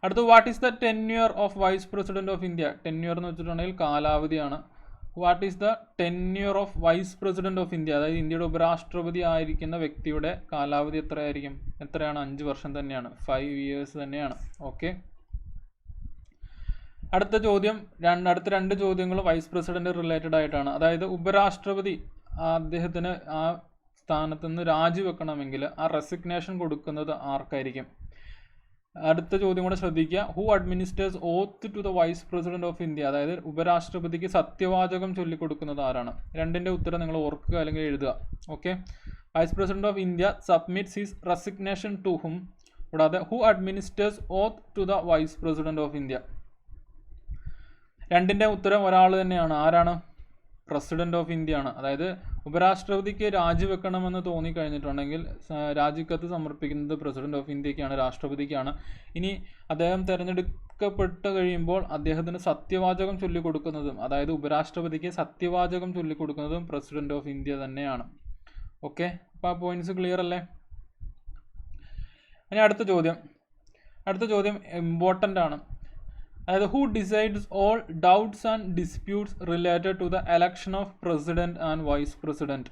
അടുത്ത, what is the tenure of vice president of India? Tenure എന്ന് വെച്ചിട്ടുണ്ടെങ്കിൽ കാലാവധിയാണ്. What is the tenure of vice president of India? അതായത് ഇന്ത്യയുടെ ഉപരാഷ്ട്രപതി ആയിരിക്കുന്ന വ്യക്തിയുടെ കാലാവധി എത്രയായിരിക്കും? എത്രയാണ്? 5 വർഷം തന്നെയാണ്. 5 years തന്നെയാണ്. ഓക്കെ. അടുത്ത ചോദ്യം, അടുത്ത 2 ചോദ്യങ്ങൾ വൈസ് പ്രസിഡന്റ് റിലേറ്റഡ് ആയിട്ടാണ്. അതായത് ഉപരാഷ്ട്രപതി അദ്ദേഹത്തിന് ആ സ്ഥാനത്ത് നിന്ന് രാജിവെക്കണമെങ്കിൽ ആ റെസിഗ്നേഷൻ കൊടുക്കുന്നത് ആർക്കായിരിക്കും? അടുത്ത ചോദ്യം കൂടെ ശ്രദ്ധിക്കുക. Who administers oath to the vice president of India? അതായത് ഉപരാഷ്ട്രപതിക്ക് സത്യവാചകം ചൊല്ലിക്കൊടുക്കുന്നത് ആരാണ്? രണ്ടിൻ്റെ ഉത്തരം നിങ്ങൾ ഓർക്കുക അല്ലെങ്കിൽ എഴുതുക. Okay. Vice president of India submits his resignation to whom? കൂടാതെ who administers oath to the vice president of India? രണ്ടിൻ്റെ ഉത്തരം ഒരാൾ തന്നെയാണ്. ആരാണ്? പ്രസിഡന്റ് ഓഫ് ഇന്ത്യ ആണ്. അതായത് ഉപരാഷ്ട്രപതിക്ക് രാജിവെക്കണമെന്ന് തോന്നിക്കഴിഞ്ഞിട്ടുണ്ടെങ്കിൽ രാജിക്കത്ത് സമർപ്പിക്കുന്നത് പ്രസിഡന്റ് ഓഫ് ഇന്ത്യക്കാണ്, രാഷ്ട്രപതിക്കാണ്. ഇനി അദ്ദേഹം തിരഞ്ഞെടുക്കപ്പെട്ട് കഴിയുമ്പോൾ അദ്ദേഹത്തിന് സത്യവാചകം ചൊല്ലിക്കൊടുക്കുന്നതും, അതായത് ഉപരാഷ്ട്രപതിക്ക് സത്യവാചകം ചൊല്ലിക്കൊടുക്കുന്നതും പ്രസിഡന്റ് ഓഫ് ഇന്ത്യ തന്നെയാണ്. ഓക്കെ, അപ്പോൾ ആ പോയിന്റ്സ് ക്ലിയർ അല്ലേ? ഇനി അടുത്ത ചോദ്യം ഇമ്പോർട്ടൻ്റ് ആണ്. അതായത് who decides all doubts and disputes related to the election of president and vice president.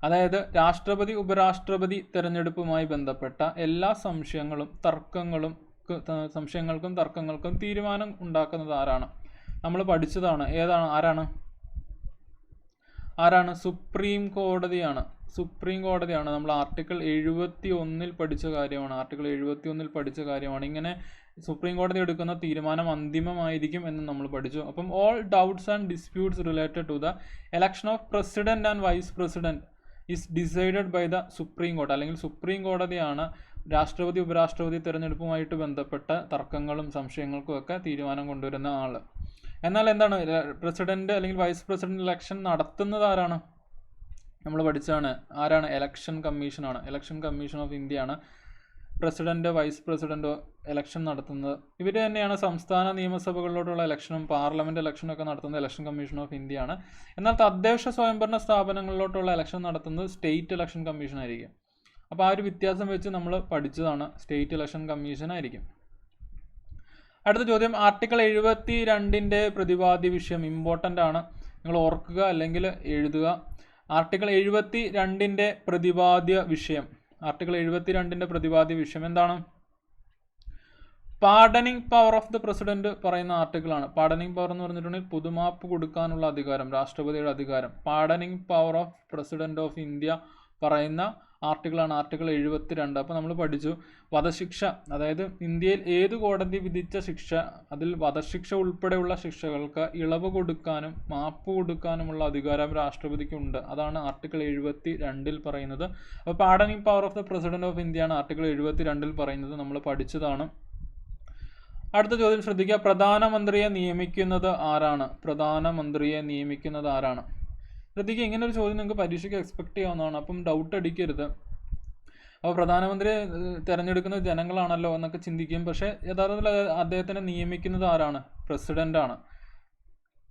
അതായത് രാഷ്ട്രപതി ഉപരാഷ്ട്രപതി തിരഞ്ഞെടുപ്പുമായി ബന്ധപ്പെട്ട എല്ലാ സംശയങ്ങൾക്കും തർക്കങ്ങൾക്കും തീരുമാനം ഉണ്ടാക്കുന്നത് ആരാണ്? നമ്മൾ പഠിച്ചതാണ്. ആരാണ്? സുപ്രീം കോടതിയാണ്. നമ്മൾ ആർട്ടിക്കിൾ 71 പഠിച്ച കാര്യമാണ്. ഇങ്ങനെ സുപ്രീം കോടതി എടുക്കുന്ന തീരുമാനം അന്തിമമായിരിക്കും എന്ന് നമ്മൾ പഠിച്ചു. അപ്പം all doubts and disputes related to the election of president and vice president is decided by the supreme കോടതി, അല്ലെങ്കിൽ സുപ്രീം കോടതിയാണ് രാഷ്ട്രപതി ഉപരാഷ്ട്രപതി തിരഞ്ഞെടുപ്പുമായിട്ട് ബന്ധപ്പെട്ട തർക്കങ്ങളും സംശയങ്ങൾക്കും ഒക്കെ തീരുമാനം കൊണ്ടുവരുന്ന ആള്. എന്നാൽ എന്താണ് പ്രസിഡന്റ് അല്ലെങ്കിൽ വൈസ് പ്രസിഡന്റ് ഇലക്ഷൻ നടത്തുന്നത് ആരാണ്? നമ്മൾ പഠിച്ചതാണ്. ആരാണ്? ഇലക്ഷൻ കമ്മീഷനാണ്. ഇലക്ഷൻ കമ്മീഷൻ ഓഫ് ഇന്ത്യയാണ് പ്രസിഡന്റ് വൈസ് പ്രസിഡന്റ് ഇലക്ഷൻ നടത്തുന്നത്. ഇവർ തന്നെയാണ് സംസ്ഥാന നിയമസഭകളിലോട്ടുള്ള ഇലക്ഷനും പാർലമെന്റ് ഇലക്ഷനും ഒക്കെ നടത്തുന്നത് ഇലക്ഷൻ കമ്മീഷൻ ഓഫ് ഇന്ത്യയാണ്. എന്നാൽ തദ്ദേശ സ്വയംഭരണ സ്ഥാപനങ്ങളിലോട്ടുള്ള ഇലക്ഷൻ നടത്തുന്നത് സ്റ്റേറ്റ് ഇലക്ഷൻ കമ്മീഷൻ ആയിരിക്കും. അപ്പോൾ ആ ഒരു വ്യത്യാസം വെച്ച് നമ്മൾ പഠിച്ചതാണ്, സ്റ്റേറ്റ് ഇലക്ഷൻ കമ്മീഷൻ ആയിരിക്കും. അടുത്ത ചോദ്യം ആർട്ടിക്കിൾ 72 പ്രതിപാദ്യ വിഷയം ഇമ്പോർട്ടൻ്റ് ആണ്, നിങ്ങൾ ഓർക്കുക അല്ലെങ്കിൽ എഴുതുക. ആർട്ടിക്കിൾ 72 പ്രതിപാദ്യ വിഷയം എന്താണ്? Pardoning power of the president പറയുന്ന ആർട്ടിക്കിളാണ്. പാർഡനിങ് പവർ എന്ന് പറഞ്ഞിട്ടുണ്ടെങ്കിൽ പുതുമാപ്പ് കൊടുക്കാനുള്ള അധികാരം, രാഷ്ട്രപതിയുടെ അധികാരം. Pardoning power of president of India പറയുന്ന ആർട്ടിക്കിളാണ് ആർട്ടിക്കിൾ 72. അപ്പോൾ നമ്മൾ പഠിച്ചു വധശിക്ഷ, അതായത് ഇന്ത്യയിൽ ഏത് കോടതി വിധിച്ച ശിക്ഷ, അതിൽ വധശിക്ഷ ഉൾപ്പെടെയുള്ള ശിക്ഷകൾക്ക് ഇളവ് കൊടുക്കാനും മാപ്പ് കൊടുക്കാനുമുള്ള അധികാരം രാഷ്ട്രപതിക്കുണ്ട്. അതാണ് ആർട്ടിക്കിൾ 72 പറയുന്നത്. അപ്പോൾ pardoning power of the president of ഇന്ത്യയാണ് ആർട്ടിക്കിൾ 72 പറയുന്നത്, നമ്മൾ പഠിച്ചതാണ്. അടുത്ത ചോദ്യം ശ്രദ്ധിക്കുക, പ്രധാനമന്ത്രിയെ നിയമിക്കുന്നത് ആരാണ്? ശ്രദ്ധിക്കുക, ഇങ്ങനെ ഒരു ചോദ്യം നിങ്ങൾക്ക് പരീക്ഷയ്ക്ക് എക്സ്പെക്ട് ചെയ്യാവുന്നതാണ്, അപ്പം ഡൗട്ട് അടിക്കരുത്. അപ്പോൾ പ്രധാനമന്ത്രിയെ തിരഞ്ഞെടുക്കുന്നത് ജനങ്ങളാണല്ലോ എന്നൊക്കെ ചിന്തിക്കും. പക്ഷേ യഥാർത്ഥത്തിൽ അദ്ദേഹത്തിനെ നിയമിക്കുന്നത് ആരാണ്? പ്രസിഡന്റ് ആണ്.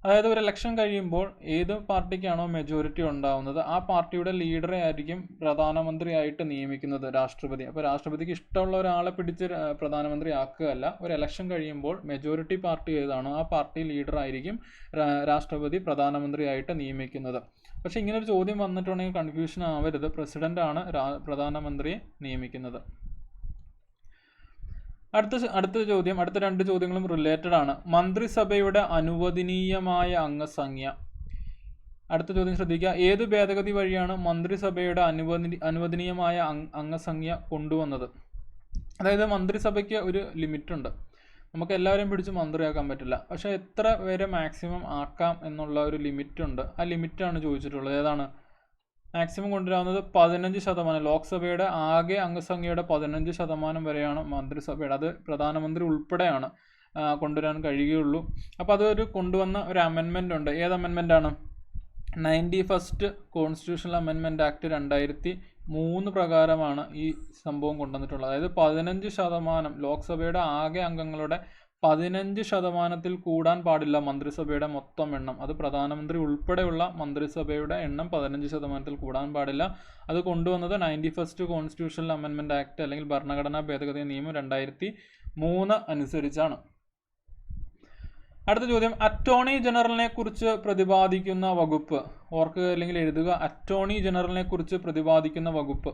അതായത് ഒരു ഇലക്ഷൻ കഴിയുമ്പോൾ ഏത് പാർട്ടിക്കാണോ മെജോറിറ്റി ഉണ്ടാവുന്നത് ആ പാർട്ടിയുടെ ലീഡറെ ആയിരിക്കും പ്രധാനമന്ത്രിയായിട്ട് നിയമിക്കുന്നത് രാഷ്ട്രപതി. അപ്പോൾ രാഷ്ട്രപതിക്ക് ഇഷ്ടമുള്ള ഒരാളെ പിടിച്ച് പ്രധാനമന്ത്രി ആക്കുകയല്ല, ഒരു ഇലക്ഷൻ കഴിയുമ്പോൾ മെജോറിറ്റി പാർട്ടി ഏതാണോ ആ പാർട്ടി ലീഡർ ആയിരിക്കും രാഷ്ട്രപതി പ്രധാനമന്ത്രിയായിട്ട് നിയമിക്കുന്നത്. പക്ഷേ ഇങ്ങനെ ഒരു ചോദ്യം വന്നിട്ടുണ്ടെങ്കിൽ കൺഫ്യൂഷൻ ആവരുത്, പ്രസിഡന്റ് ആണ് പ്രധാനമന്ത്രിയെ നിയമിക്കുന്നത്. അടുത്ത ചോദ്യം, അടുത്ത രണ്ട് ചോദ്യങ്ങളും റിലേറ്റഡ് ആണ്. മന്ത്രിസഭയുടെ അനുവദനീയമായ അംഗസംഖ്യ. അടുത്ത ചോദ്യം ശ്രദ്ധിക്കുക, ഏത് ഭേദഗതി വഴിയാണ് മന്ത്രിസഭയുടെ അനുവദനീയമായ അംഗസംഖ്യ കൊണ്ടുവന്നത്? അതായത് മന്ത്രിസഭയ്ക്ക് ഒരു ലിമിറ്റ് ഉണ്ട്, നമുക്ക് എല്ലാവരെയും പിടിച്ച് മന്ത്രിയാക്കാൻ പറ്റില്ല, പക്ഷേ എത്ര പേരെ മാക്സിമം ആക്കാം എന്നുള്ള ഒരു ലിമിറ്റ് ഉണ്ട്. ആ ലിമിറ്റാണ് ചോദിച്ചിട്ടുള്ളത്. ഏതാണ്? മാക്സിമം കൊണ്ടുവരാവുന്നത് 15%. ലോക്സഭയുടെ ആകെ അംഗസംഖ്യയുടെ 15% വരെയാണ് മന്ത്രിസഭയുടെ, അത് പ്രധാനമന്ത്രി ഉൾപ്പെടെയാണ് കൊണ്ടുവരാൻ കഴിയുകയുള്ളൂ. അപ്പോൾ അതൊരു കൊണ്ടുവന്ന ഒരു അമെൻമെൻ്റ് ഉണ്ട്. ഏത് അമെൻമെൻ്റാണ്? 91st കോൺസ്റ്റിറ്റ്യൂഷണൽ അമെൻമെൻറ്റ് ആക്ട് 2003 പ്രകാരമാണ് ഈ സംഭവം കൊണ്ടുവന്നിട്ടുള്ളത്. അതായത് 15%, ലോക്സഭയുടെ ആകെ അംഗങ്ങളുടെ 15% കൂടാൻ പാടില്ല മന്ത്രിസഭയുടെ മൊത്തം എണ്ണം. അത് പ്രധാനമന്ത്രി ഉൾപ്പെടെയുള്ള മന്ത്രിസഭയുടെ എണ്ണം 15% കൂടാൻ പാടില്ല. അത് കൊണ്ടുവന്നത് 91st കോൺസ്റ്റിറ്റ്യൂഷണൽ അമെൻമെൻറ്റ് ആക്ട് അല്ലെങ്കിൽ ഭരണഘടനാ ഭേദഗതി നിയമം 2003 അനുസരിച്ചാണ്. അടുത്ത ചോദ്യം, അറ്റോർണി ജനറലിനെ കുറിച്ച് പ്രതിപാദിക്കുന്ന വകുപ്പ്. ഓർക്കുക അല്ലെങ്കിൽ എഴുതുക, അറ്റോർണി ജനറലിനെ കുറിച്ച് പ്രതിപാദിക്കുന്ന വകുപ്പ്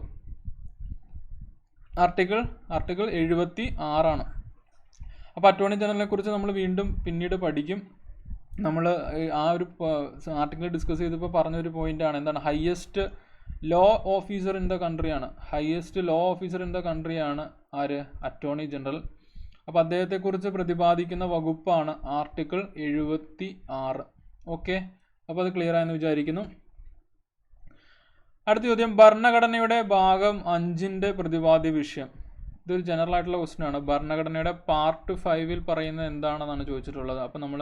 ആർട്ടിക്കിൾ 76 ആണ്. അപ്പോൾ അറ്റോർണി ജനറലിനെ കുറിച്ച് നമ്മൾ വീണ്ടും പിന്നീട് പഠിക്കും. നമ്മൾ ആ ഒരു ആർട്ടിക്കിൾ ഡിസ്കസ് ചെയ്തപ്പോൾ പറഞ്ഞൊരു പോയിൻ്റാണ്, എന്താണ്? Highest law officer in the കൺട്രിയാണ്. ആര്? Attorney general. അപ്പോൾ അദ്ദേഹത്തെക്കുറിച്ച് പ്രതിപാദിക്കുന്ന വകുപ്പാണ് ആർട്ടിക്കിൾ 76. ഓക്കെ, അപ്പോൾ അത് ക്ലിയർ ആയെന്ന് വിചാരിക്കുന്നു. അടുത്ത ചോദ്യം, ഭരണഘടനയുടെ ഭാഗം 5 പ്രതിപാദ്യ വിഷയം. ഇതൊരു ജനറൽ ആയിട്ടുള്ള ക്വസ്റ്റ്യൻ ആണ്. ഭരണഘടനയുടെ പാർട്ട് 5 പറയുന്നത് എന്താണെന്നാണ് ചോദിച്ചിട്ടുള്ളത്. അപ്പോൾ നമ്മൾ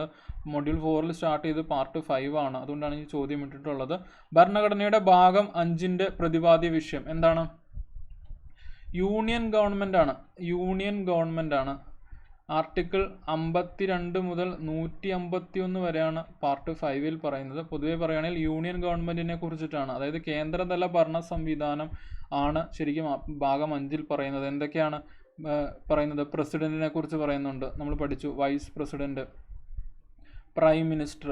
മൊഡ്യൂൾ 4 സ്റ്റാർട്ട് ചെയ്ത് പാർട്ട് 5 ആണ്, അതുകൊണ്ടാണ് ഈ ചോദ്യം ഇട്ടിട്ടുള്ളത്. ഭരണഘടനയുടെ ഭാഗം 5 പ്രതിപാദ്യ വിഷയം എന്താണ്? യൂണിയൻ ഗവൺമെൻറ് ആണ്. ആർട്ടിക്കിൾ 52 മുതൽ 151 വരെയാണ് പാർട്ട് 5 പറയുന്നത്. പൊതുവെ പറയുകയാണെങ്കിൽ യൂണിയൻ ഗവൺമെൻറ്റിനെ കുറിച്ചിട്ടാണ്, അതായത് കേന്ദ്രതല ഭരണ സംവിധാനം ആണ് ശരിക്കും ഭാഗം 5 പറയുന്നത്. എന്തൊക്കെയാണ് പറയുന്നത്? പ്രസിഡന്റിനെ കുറിച്ച് പറയുന്നുണ്ട്, നമ്മൾ പഠിച്ചു. Vice president, prime minister,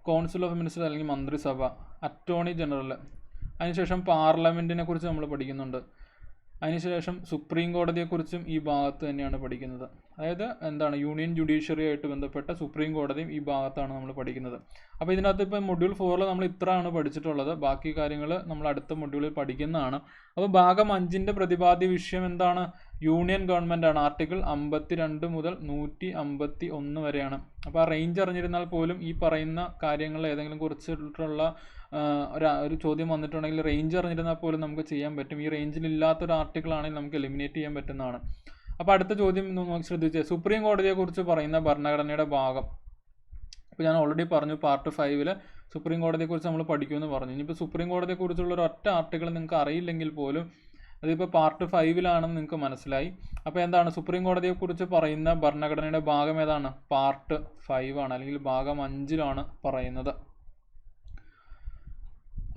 council of minister അല്ലെങ്കിൽ മന്ത്രിസഭ, അറ്റോർണി ജനറൽ, അതിനുശേഷം പാർലമെൻറ്റിനെ കുറിച്ച് നമ്മൾ പഠിക്കുന്നുണ്ട്. അതിനുശേഷം സുപ്രീം കോടതിയെക്കുറിച്ചും ഈ ഭാഗത്ത് തന്നെയാണ് പഠിക്കുന്നത്. അതായത് എന്താണ്, യൂണിയൻ ജുഡീഷ്യറി ആയിട്ട് ബന്ധപ്പെട്ട സുപ്രീം കോടതിയും ഈ ഭാഗത്താണ് നമ്മൾ പഠിക്കുന്നത്. അപ്പോൾ ഇതിനകത്ത് ഇപ്പോൾ മൊഡ്യൂൾ 4 നമ്മൾ ഇത്രയാണ് പഠിച്ചിട്ടുള്ളത്. ബാക്കി കാര്യങ്ങൾ നമ്മൾ അടുത്ത മൊഡ്യൂളിൽ പഠിക്കുന്നതാണ്. അപ്പോൾ ഭാഗം 5 പ്രതിപാദ്യ വിഷയം എന്താണ്? യൂണിയൻ ഗവൺമെൻറ് ആണ്. ആർട്ടിക്കിൾ 52 മുതൽ 151 വരെയാണ്. അപ്പോൾ ആ റേഞ്ച് അറിഞ്ഞിരുന്നാൽ പോലും ഈ പറയുന്ന കാര്യങ്ങൾ ഏതെങ്കിലും കുറിച്ചിട്ടുള്ള ഒരു ചോദ്യം വന്നിട്ടുണ്ടെങ്കിൽ റേഞ്ച് അറിഞ്ഞിരുന്നാൽ പോലും നമുക്ക് ചെയ്യാൻ പറ്റും. ഈ റേഞ്ചിൽ ഇല്ലാത്തൊരു ആർട്ടിക്കിൾ ആണെങ്കിൽ നമുക്ക് എലിമിനേറ്റ് ചെയ്യാൻ പറ്റുന്നതാണ്. അപ്പോൾ അടുത്ത ചോദ്യം നോക്കി ശ്രദ്ധിച്ച്, സുപ്രീം കോടതിയെക്കുറിച്ച് പറയുന്ന ഭരണഘടനയുടെ ഭാഗം. ഇപ്പോൾ ഞാൻ ഓൾറെഡി പറഞ്ഞു പാർട്ട് 5 സുപ്രീം കോടതിയെക്കുറിച്ച് നമ്മൾ പഠിക്കുമെന്ന് പറഞ്ഞു. ഇനിയിപ്പോൾ സുപ്രീം കോടതിയെക്കുറിച്ചുള്ള ഒരു ഒറ്റ ആർട്ടിക്കിൾ നിങ്ങൾക്ക് അറിയില്ലെങ്കിൽ പോലും അതിപ്പോൾ പാർട്ട് 5 നിങ്ങൾക്ക് മനസ്സിലായി. അപ്പോൾ എന്താണ് സുപ്രീം കോടതിയെക്കുറിച്ച് പറയുന്ന ഭരണഘടനയുടെ ഭാഗം ഏതാണ്? പാർട്ട് 5 ആണ്, അല്ലെങ്കിൽ ഭാഗം 5 പറയുന്നത്.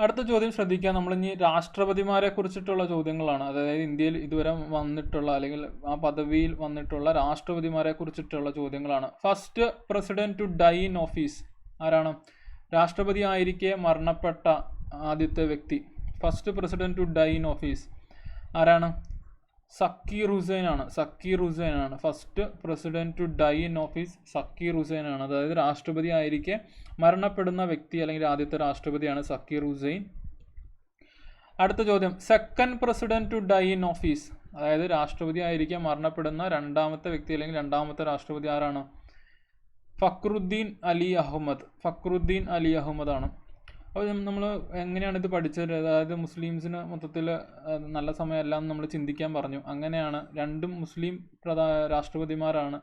അടുത്ത ചോദ്യം ശ്രദ്ധിക്കുക, നമ്മളിനി രാഷ്ട്രപതിമാരെ കുറിച്ചിട്ടുള്ള ചോദ്യങ്ങളാണ്. അതായത് ഇന്ത്യയിൽ ഇതുവരെ വന്നിട്ടുള്ള അല്ലെങ്കിൽ ആ പദവിയിൽ വന്നിട്ടുള്ള രാഷ്ട്രപതിമാരെ കുറിച്ചിട്ടുള്ള ചോദ്യങ്ങളാണ്. First president to die in office ആരാണ്? രാഷ്ട്രപതി ആയിരിക്കെ മരണപ്പെട്ട ആദ്യത്തെ വ്യക്തി. First president to die in office ആരാണ്? സക്കീർ ഹുസൈൻ ആണ്. First president to die in office Zakir Hussain ആണ്. അതായത് രാഷ്ട്രപതി ആയിരിക്കെ മരണപ്പെടുന്ന വ്യക്തി അല്ലെങ്കിൽ ആദ്യത്തെ രാഷ്ട്രപതിയാണ് സക്കീർ ഹുസൈൻ. അടുത്ത ചോദ്യം, second president to die in office, അതായത് രാഷ്ട്രപതി ആയിരിക്കെ മരണപ്പെടുന്ന രണ്ടാമത്തെ വ്യക്തി അല്ലെങ്കിൽ രണ്ടാമത്തെ രാഷ്ട്രപതി ആരാണ്? ഫക്രുദ്ദീൻ അലി അഹമ്മദ് ആണ്. അപ്പോൾ നമ്മൾ എങ്ങനെയാണ് ഇത് പഠിച്ചത്? അതായത് മുസ്ലിംസിന് മൊത്തത്തിൽ നല്ല സമയമല്ല എന്ന് നമ്മൾ ചിന്തിക്കാൻ പറഞ്ഞു. അങ്ങനെയാണ്, രണ്ടും മുസ്ലിം രാഷ്ട്രപതിമാരാണ്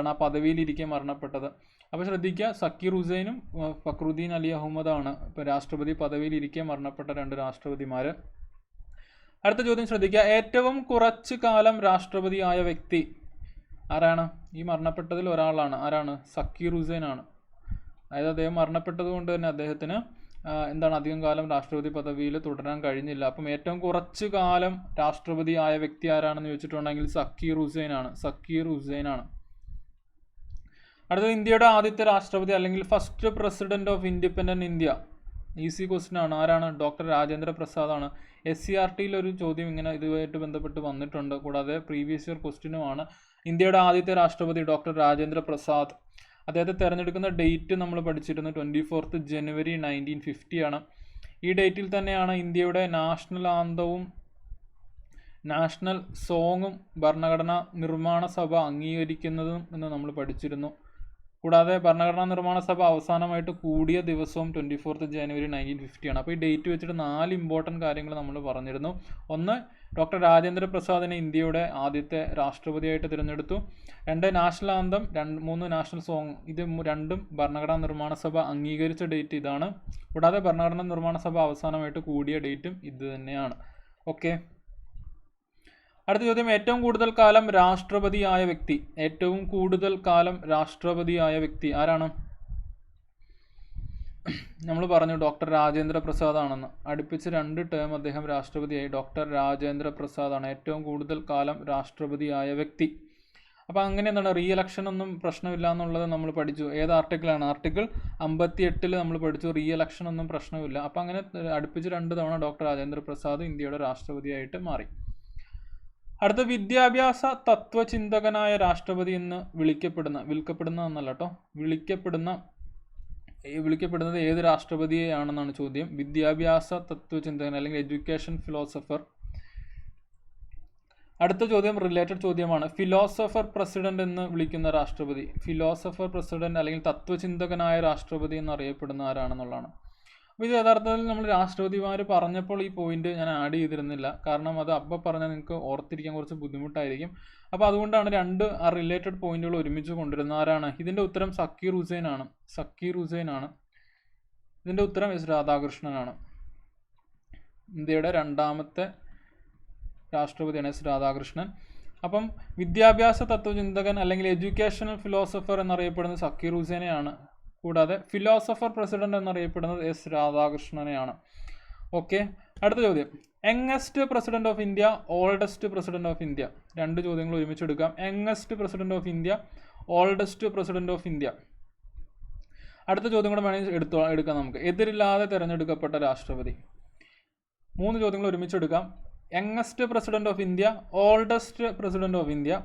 ആ പദവിയിലിരിക്കെ മരണപ്പെട്ടത്. അപ്പോൾ ശ്രദ്ധിക്കുക, സക്കീർ ഹുസൈനും ഫക്രുദ്ദീൻ അലി അഹമ്മദാണ് ഇപ്പോൾ രാഷ്ട്രപതി പദവിയിലിരിക്കെ മരണപ്പെട്ട 2 രാഷ്ട്രപതിമാർ. അടുത്ത ചോദ്യം ശ്രദ്ധിക്കുക, ഏറ്റവും കുറച്ച് കാലം രാഷ്ട്രപതി ആയ വ്യക്തി ആരാണ്? ഈ മരണപ്പെട്ടതിൽ ഒരാളാണ്. ആരാണ്? സക്കീർ ഹുസൈൻ ആണ്. അതായത് അദ്ദേഹം മരണപ്പെട്ടത് കൊണ്ട് തന്നെ അദ്ദേഹത്തിന് അധികം കാലം രാഷ്ട്രപതി പദവിയിൽ തുടരാൻ കഴിഞ്ഞില്ല. അപ്പം ഏറ്റവും കുറച്ച് കാലം രാഷ്ട്രപതി ആയ വ്യക്തി ആരാണെന്ന് ചോദിച്ചിട്ടുണ്ടെങ്കിൽ സക്കീർ ഹുസൈൻ ആണ്. അടുത്തത്, ഇന്ത്യയുടെ ആദ്യത്തെ രാഷ്ട്രപതി അല്ലെങ്കിൽ first president of independent India. Easy question ആണ്. ആരാണ്? ഡോക്ടർ രാജേന്ദ്ര പ്രസാദ് ആണ്. SCRTയിൽ ഒരു ചോദ്യം ഇങ്ങനെ ഇതുമായിട്ട് ബന്ധപ്പെട്ട് വന്നിട്ടുണ്ട്. കൂടാതെ പ്രീവിയസ് ഇയർ ക്വസ്റ്റ്യനുമാണ്. ഇന്ത്യയുടെ ആദ്യത്തെ രാഷ്ട്രപതി ഡോക്ടർ രാജേന്ദ്ര പ്രസാദ്. അദ്ദേഹത്തെ തിരഞ്ഞെടുക്കുന്ന ഡേറ്റ് നമ്മൾ പഠിച്ചിരുന്നു, 24 ജനുവരി 1950 ആണ്. ഈ ഡേറ്റിൽ തന്നെയാണ് ഇന്ത്യയുടെ നാഷണൽ ആന്തവും നാഷണൽ സോങ്ങും ഭരണഘടനാ നിർമ്മാണ സഭ അംഗീകരിക്കുന്നതും എന്ന് നമ്മൾ പഠിച്ചിരുന്നു. കൂടാതെ ഭരണഘടനാ നിർമ്മാണ സഭ അവസാനമായിട്ട് കൂടിയ ദിവസവും 24 ജനുവരി 1950 ആണ്. അപ്പോൾ ഈ ഡേറ്റ് വെച്ചിട്ട് 4 ഇമ്പോർട്ടൻറ്റ് കാര്യങ്ങൾ നമ്മൾ പറഞ്ഞിരുന്നു. ഒന്ന്, ഡോക്ടർ രാജേന്ദ്ര പ്രസാദിനെ ഇന്ത്യയുടെ ആദ്യത്തെ രാഷ്ട്രപതിയായിട്ട് തിരഞ്ഞെടുത്തു. 2, നാഷണൽ ആന്തം. 3, national song. ഇത് രണ്ടും ഭരണഘടനാ നിർമ്മാണ സഭ അംഗീകരിച്ച ഡേറ്റ് ഇതാണ്. കൂടാതെ ഭരണഘടനാ നിർമ്മാണ സഭ അവസാനമായിട്ട് കൂടിയ ഡേറ്റും ഇത് തന്നെയാണ്. ഓക്കെ, അടുത്ത ചോദ്യം, ഏറ്റവും കൂടുതൽ കാലം രാഷ്ട്രപതിയായ വ്യക്തി ആരാണ്? നമ്മൾ പറഞ്ഞു ഡോക്ടർ രാജേന്ദ്ര പ്രസാദ് ആണെന്ന്. അടുപ്പിച്ച് 2 ടേം അദ്ദേഹം രാഷ്ട്രപതിയായി. ഡോക്ടർ രാജേന്ദ്ര പ്രസാദ് ആണ് ഏറ്റവും കൂടുതൽ കാലം രാഷ്ട്രപതിയായ വ്യക്തി. അപ്പോൾ അങ്ങനെ റീ ഇലക്ഷൻ ഒന്നും പ്രശ്നമില്ല എന്നുള്ളത് നമ്മൾ പഠിച്ചു. ഏത് ആർട്ടിക്കിളാണ്? ആർട്ടിക്കിൾ 58 നമ്മൾ പഠിച്ചു. റീ ഇലക്ഷൻ ഒന്നും പ്രശ്നമില്ല. അപ്പോൾ അങ്ങനെ അടുപ്പിച്ച് 2 തവണ ഡോക്ടർ രാജേന്ദ്ര പ്രസാദ് ഇന്ത്യയുടെ രാഷ്ട്രപതിയായിട്ട് മാറി. അടുത്ത, വിദ്യാഭ്യാസ തത്വചിന്തകനായ രാഷ്ട്രപതി എന്ന് വിളിക്കപ്പെടുന്നത് ഏത് രാഷ്ട്രപതിയെയാണെന്നാണ് ചോദ്യം. വിദ്യാഭ്യാസ തത്വചിന്തകൻ അല്ലെങ്കിൽ എഡ്യൂക്കേഷൻ ഫിലോസഫർ. അടുത്ത ചോദ്യം റിലേറ്റഡ് ചോദ്യമാണ്. ഫിലോസഫർ പ്രസിഡന്റ് എന്ന് വിളിക്കുന്ന രാഷ്ട്രപതി. ഫിലോസഫർ പ്രസിഡന്റ് അല്ലെങ്കിൽ തത്വചിന്തകനായ രാഷ്ട്രപതി എന്നറിയപ്പെടുന്ന ആരാണെന്നുള്ളതാണ്. അപ്പോൾ ഇത് യഥാർത്ഥത്തിൽ നമ്മൾ രാഷ്ട്രപതിമാർ പറഞ്ഞപ്പോൾ ഈ പോയിന്റ് ഞാൻ ആഡ് ചെയ്തിരുന്നില്ല, കാരണം അത് അപ്പം പറഞ്ഞാൽ നിങ്ങൾക്ക് ഓർത്തിരിക്കാൻ കുറച്ച് ബുദ്ധിമുട്ടായിരിക്കും. അപ്പോൾ അതുകൊണ്ടാണ് രണ്ട് റിലേറ്റഡ് പോയിന്റുകൾ ഒരുമിച്ച് കൊണ്ടുവരുന്നത്. ആരാണ് ഇതിൻ്റെ ഉത്തരം? സക്കീർ ഹുസൈൻ ആണ്. സക്കീർ ഹുസൈൻ ആണ് ഇതിൻ്റെ ഉത്തരം. എസ് രാധാകൃഷ്ണനാണ്. ഇന്ത്യയുടെ രണ്ടാമത്തെ രാഷ്ട്രപതിയാണ് എസ് രാധാകൃഷ്ണൻ. അപ്പം വിദ്യാഭ്യാസ തത്വചിന്തകൻ അല്ലെങ്കിൽ എഡ്യൂക്കേഷണൽ ഫിലോസഫർ എന്നറിയപ്പെടുന്നത് സക്കീർ ഹുസൈനെയാണ്. കൂടാതെ ഫിലോസഫർ പ്രസിഡന്റ് എന്നറിയപ്പെടുന്നത് എസ് രാധാകൃഷ്ണനെയാണ്. ഓക്കെ, അടുത്ത ചോദ്യം. Youngest president of India, oldest president of India. രണ്ട് ചോദ്യങ്ങൾ ഒരുമിച്ചെടുക്കാം. Youngest president of India, oldest president of India. അടുത്ത ചോദ്യം കൂടെ വേണമെങ്കിൽ എടുക്കാം നമുക്ക്. എതിരില്ലാതെ തിരഞ്ഞെടുക്കപ്പെട്ട രാഷ്ട്രപതി. മൂന്ന് ചോദ്യങ്ങൾ ഒരുമിച്ചെടുക്കാം. Youngest president of India, oldest president of India,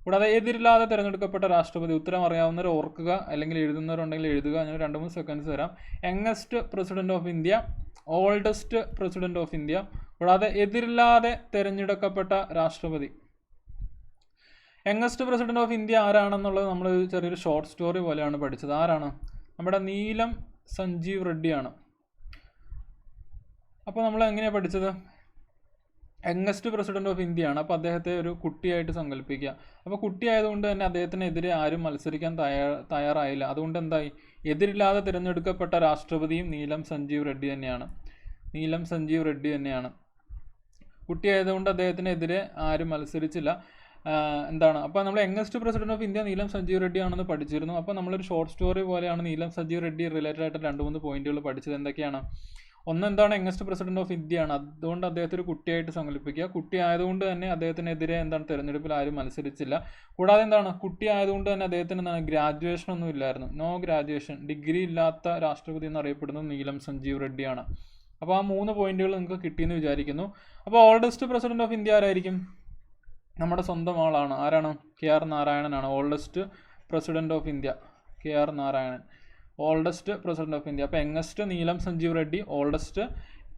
കൂടാതെ എതിരില്ലാതെ തിരഞ്ഞെടുക്കപ്പെട്ട രാഷ്ട്രപതി. ഉത്തരം അറിയാവുന്നവർ ഓർക്കുക, അല്ലെങ്കിൽ എഴുതുന്നവരുണ്ടെങ്കിൽ എഴുതുക. ഞാൻ 2-3 സെക്കൻഡ്സ് തരാം. Youngest president of India, oldest president of India, കൂടാതെ എതിരില്ലാതെ തിരഞ്ഞെടുക്കപ്പെട്ട രാഷ്ട്രപതി. യങ്ങസ്റ്റ് പ്രസിഡന്റ് ഓഫ് ഇന്ത്യ ആരാണെന്നുള്ളത് നമ്മൾ ചെറിയൊരു ഷോർട്ട് സ്റ്റോറി പോലെയാണ് പഠിച്ചത്. ആരാണ്? നമ്മുടെ നീലം സഞ്ജീവ് റെഡ്ഡിയാണ്. അപ്പോൾ നമ്മൾ എങ്ങനെയാണ് പഠിച്ചത്? യങ്ങസ്റ്റ് പ്രസിഡന്റ് ഓഫ് ഇന്ത്യയാണ്. അപ്പോൾ അദ്ദേഹത്തെ ഒരു കുട്ടിയായിട്ട് സങ്കല്പിക്കുക. അപ്പോൾ കുട്ടിയായതുകൊണ്ട് തന്നെ അദ്ദേഹത്തിനെതിരെ ആരും മത്സരിക്കാൻ തയ്യാറായില്ല. അതുകൊണ്ട് എന്തായി? എതിരില്ലാതെ തിരഞ്ഞെടുക്കപ്പെട്ട രാഷ്ട്രപതിയും നീലം സഞ്ജീവ് റെഡ്ഡി തന്നെയാണ്. നീലം സഞ്ജീവ് റെഡ്ഡി തന്നെയാണ്. കുട്ടിയായതുകൊണ്ട് അദ്ദേഹത്തിനെതിരെ ആരും മത്സരിച്ചില്ല. എന്താണ്? അപ്പോൾ നമ്മൾ യങ്ങസ്റ്റ് പ്രസിഡന്റ് ഓഫ് ഇന്ത്യ നീലം സഞ്ജീവ് റെഡ്ഡി ആണെന്ന് പഠിച്ചിരുന്നു. അപ്പോൾ നമ്മളൊരു ഷോർട്ട് സ്റ്റോറി പോലെയാണ് നീലം സഞ്ജീവ് റെഡ്ഡി റിലേറ്റഡ് ആയിട്ട് 2-3 പോയിന്റുകൾ പഠിച്ചത്. എന്തൊക്കെയാണ്? ഒന്ന്, എന്താണ്? യങ്ങസ്റ്റ് പ്രസിഡന്റ് ഓഫ് ഇന്ത്യ ആണ്. അതുകൊണ്ട് അദ്ദേഹത്തെ ഒരു കുട്ടിയായിട്ട് സങ്കല്പിക്കുക. കുട്ടി ആയതുകൊണ്ട് തന്നെ അദ്ദേഹത്തിനെതിരെ എന്താണ് തിരഞ്ഞെടുപ്പിൽ ആരും മത്സരിച്ചില്ല. കൂടാതെ എന്താണ്? കുട്ടി ആയതുകൊണ്ട് തന്നെ അദ്ദേഹത്തിന് എന്താണ് ഗ്രാജുവേഷൻ ഒന്നും ഇല്ലായിരുന്നു. നോ ഗ്രാജുവേഷൻ, ഡിഗ്രി ഇല്ലാത്ത രാഷ്ട്രപതി എന്നറിയപ്പെടുന്നത് നീലം സഞ്ജീവ് റെഡ്ഡിയാണ്. അപ്പോൾ ആ 3 പോയിന്റുകൾ നിങ്ങൾക്ക് കിട്ടിയെന്ന് വിചാരിക്കുന്നു. അപ്പോൾ ഓൾഡസ്റ്റ് പ്രസിഡന്റ് ഓഫ് ഇന്ത്യ ആരായിരിക്കും? നമ്മുടെ സ്വന്തം ആളാണ്. ആരാണ്? KR നാരായണനാണ് oldest president of India. KR നാരായണൻ ഓൾഡസ്റ്റ് പ്രസിഡന്റ് ഓഫ് ഇന്ത്യ. അപ്പോൾ youngest Neelam Sanjiva Reddy, oldest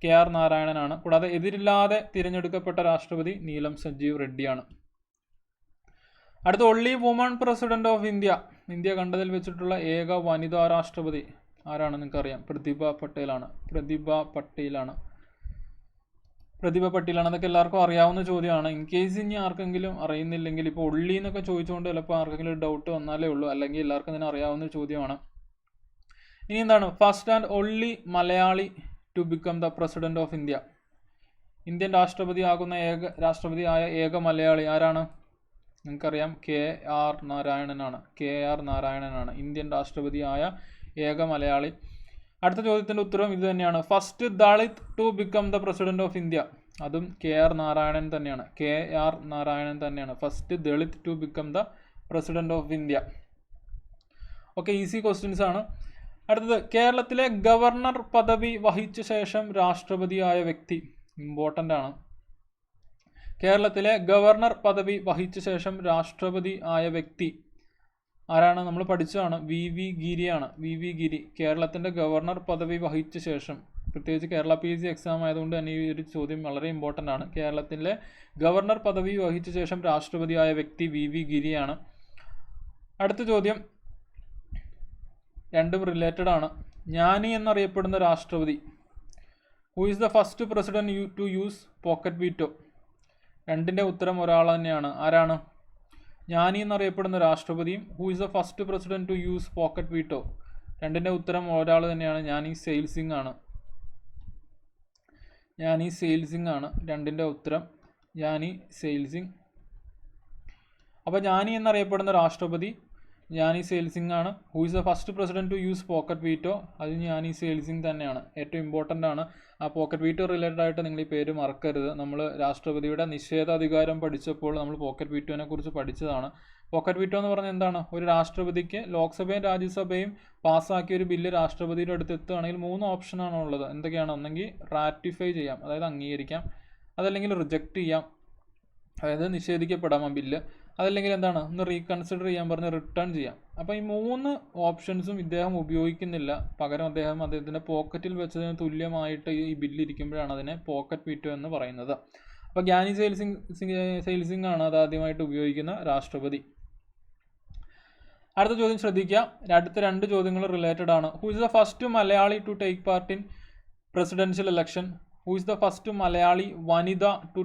KR നാരായണനാണ്. കൂടാതെ എതിരില്ലാതെ തിരഞ്ഞെടുക്കപ്പെട്ട രാഷ്ട്രപതി നീലം സഞ്ജീവ് റെഡ്ഡിയാണ്. അടുത്ത only woman president of India. India കണ്ടതിൽ വെച്ചിട്ടുള്ള ഏക വനിതാ രാഷ്ട്രപതി ആരാണ്? നിങ്ങൾക്കറിയാം, പ്രതിഭ പട്ടേലാണ്. പ്രതിഭ പട്ടേലാണ്. അതൊക്കെ എല്ലാവർക്കും അറിയാവുന്ന ചോദ്യമാണ്. ഇൻ കേസ് ഇനി ആർക്കെങ്കിലും അറിയുന്നില്ലെങ്കിൽ, ഇപ്പോൾ ഒള്ളി എന്നൊക്കെ ചോദിച്ചുകൊണ്ട് ചിലപ്പോൾ ആർക്കെങ്കിലും ഡൗട്ട് വന്നാലേ ഉള്ളൂ, അല്ലെങ്കിൽ എല്ലാവർക്കും തന്നെ അറിയാവുന്ന ചോദ്യമാണ്. ഇനി എന്താണ്? First and only Malayali to become the president of India. Indian രാഷ്ട്രപതിയായ ഏക മലയാളി ആരാണ്? നിങ്ങൾക്കറിയാം, KR നാരായണനാണ് ഇന്ത്യൻ രാഷ്ട്രപതിയായ ഏക മലയാളി. അടുത്ത ചോദ്യത്തിൻ്റെ ഉത്തരവും ഇത് തന്നെയാണ്. First Dalit to become the president of India. അതും KR നാരായണൻ തന്നെയാണ്. First Dalit to become the president of India. Okay, easy questions ആണ്. അടുത്തത്, കേരളത്തിലെ ഗവർണർ പദവി വഹിച്ച ശേഷം രാഷ്ട്രപതിയായ വ്യക്തി. ഇമ്പോർട്ടൻ്റ് ആണ്. കേരളത്തിലെ ഗവർണർ പദവി വഹിച്ച ശേഷം രാഷ്ട്രപതി ആയ വ്യക്തി ആരാണ്? നമ്മൾ പഠിച്ചതാണ്. VV ഗിരിയാണ്. VV ഗിരി കേരളത്തിൻ്റെ ഗവർണർ പദവി വഹിച്ച ശേഷം, പ്രത്യേകിച്ച് കേരള PSC എക്സാം ആയതുകൊണ്ട് തന്നെ ഈ ഒരു ചോദ്യം വളരെ ഇമ്പോർട്ടൻ്റ് ആണ്. കേരളത്തിലെ ഗവർണർ പദവി വഹിച്ച ശേഷം രാഷ്ട്രപതിയായ വ്യക്തി VV ഗിരിയാണ്. അടുത്ത ചോദ്യം രണ്ടും റിലേറ്റഡ് ആണ്. ജ്ഞാനി എന്നറിയപ്പെടുന്ന രാഷ്ട്രപതി. Who is the first president to use pocket veto. രണ്ടിൻ്റെ ഉത്തരം ഒരാൾ തന്നെയാണ്. ആരാണ്? ജ്ഞാനി എന്നറിയപ്പെടുന്ന രാഷ്ട്രപതിയും who is the first president to use pocket veto. രണ്ടിൻ്റെ ഉത്തരം ഒരാൾ തന്നെയാണ്. ജ്ഞാനി സെയിൽ സിംഗ് ആണ്. രണ്ടിൻ്റെ ഉത്തരം ജ്ഞാനി സെയിൽ സിംഗ്. അപ്പോൾ ജ്ഞാനി എന്നറിയപ്പെടുന്ന രാഷ്ട്രപതി ജ്ഞാനി സെയിൽ സിംഗ് ആണ്. Who is the first president to use pocket veto. അത് ജ്ഞാനി സെയിൽ സിംഗ് തന്നെയാണ്. ഏറ്റവും ഇമ്പോർട്ടൻ്റ് ആണ്. ആ പോക്കറ്റ് വീറ്റോ റിലേറ്റഡ് ആയിട്ട് നിങ്ങൾ ഈ പേര് മറക്കരുത്. നമ്മൾ രാഷ്ട്രപതിയുടെ നിഷേധാധികാരം പഠിച്ചപ്പോൾ നമ്മൾ പോക്കറ്റ് വീറ്റോനെ കുറിച്ച് പഠിച്ചതാണ്. പോക്കറ്റ് വീറ്റോ എന്ന് പറഞ്ഞാൽ എന്താണ്? ഒരു രാഷ്ട്രപതിക്ക് ലോക്സഭയും രാജ്യസഭയും പാസ്സാക്കിയ ഒരു ബില്ല് രാഷ്ട്രപതിയുടെ അടുത്ത് എത്തുകയാണെങ്കിൽ 3 ഓപ്ഷനാണ് ഉള്ളത്. എന്തൊക്കെയാണ്? ഒന്നെങ്കിൽ റാറ്റിഫൈ ചെയ്യാം, അതായത് അംഗീകരിക്കാം. അതല്ലെങ്കിൽ റിജക്റ്റ് ചെയ്യാം, അതായത് നിഷേധിക്കപ്പെടാം ആ ബില്ല്. അതല്ലെങ്കിൽ എന്താണ്? ഒന്ന് റീകൺസിഡർ ചെയ്യാൻ പറഞ്ഞ് റിട്ടേൺ ചെയ്യാം. അപ്പോൾ ഈ 3 ഓപ്ഷൻസും ഇദ്ദേഹം ഉപയോഗിക്കുന്നില്ല. പകരം അദ്ദേഹത്തിൻ്റെ പോക്കറ്റിൽ വെച്ചതിന് തുല്യമായിട്ട് ഈ ബില്ല് ഇരിക്കുമ്പോഴാണ് അതിനെ പോക്കറ്റ് വീറ്റോ എന്ന് പറയുന്നത്. അപ്പോൾ ജ്ഞാനി സെയിൽ സിംഗ് ആണ് അത് ആദ്യമായിട്ട് ഉപയോഗിക്കുന്ന രാഷ്ട്രപതി. അടുത്ത ചോദ്യം ശ്രദ്ധിക്കുക. അടുത്ത 2 ചോദ്യങ്ങൾ റിലേറ്റഡ് ആണ്. Who is the first Malayali to take part in presidential election? Who is the first Malayali Vanida to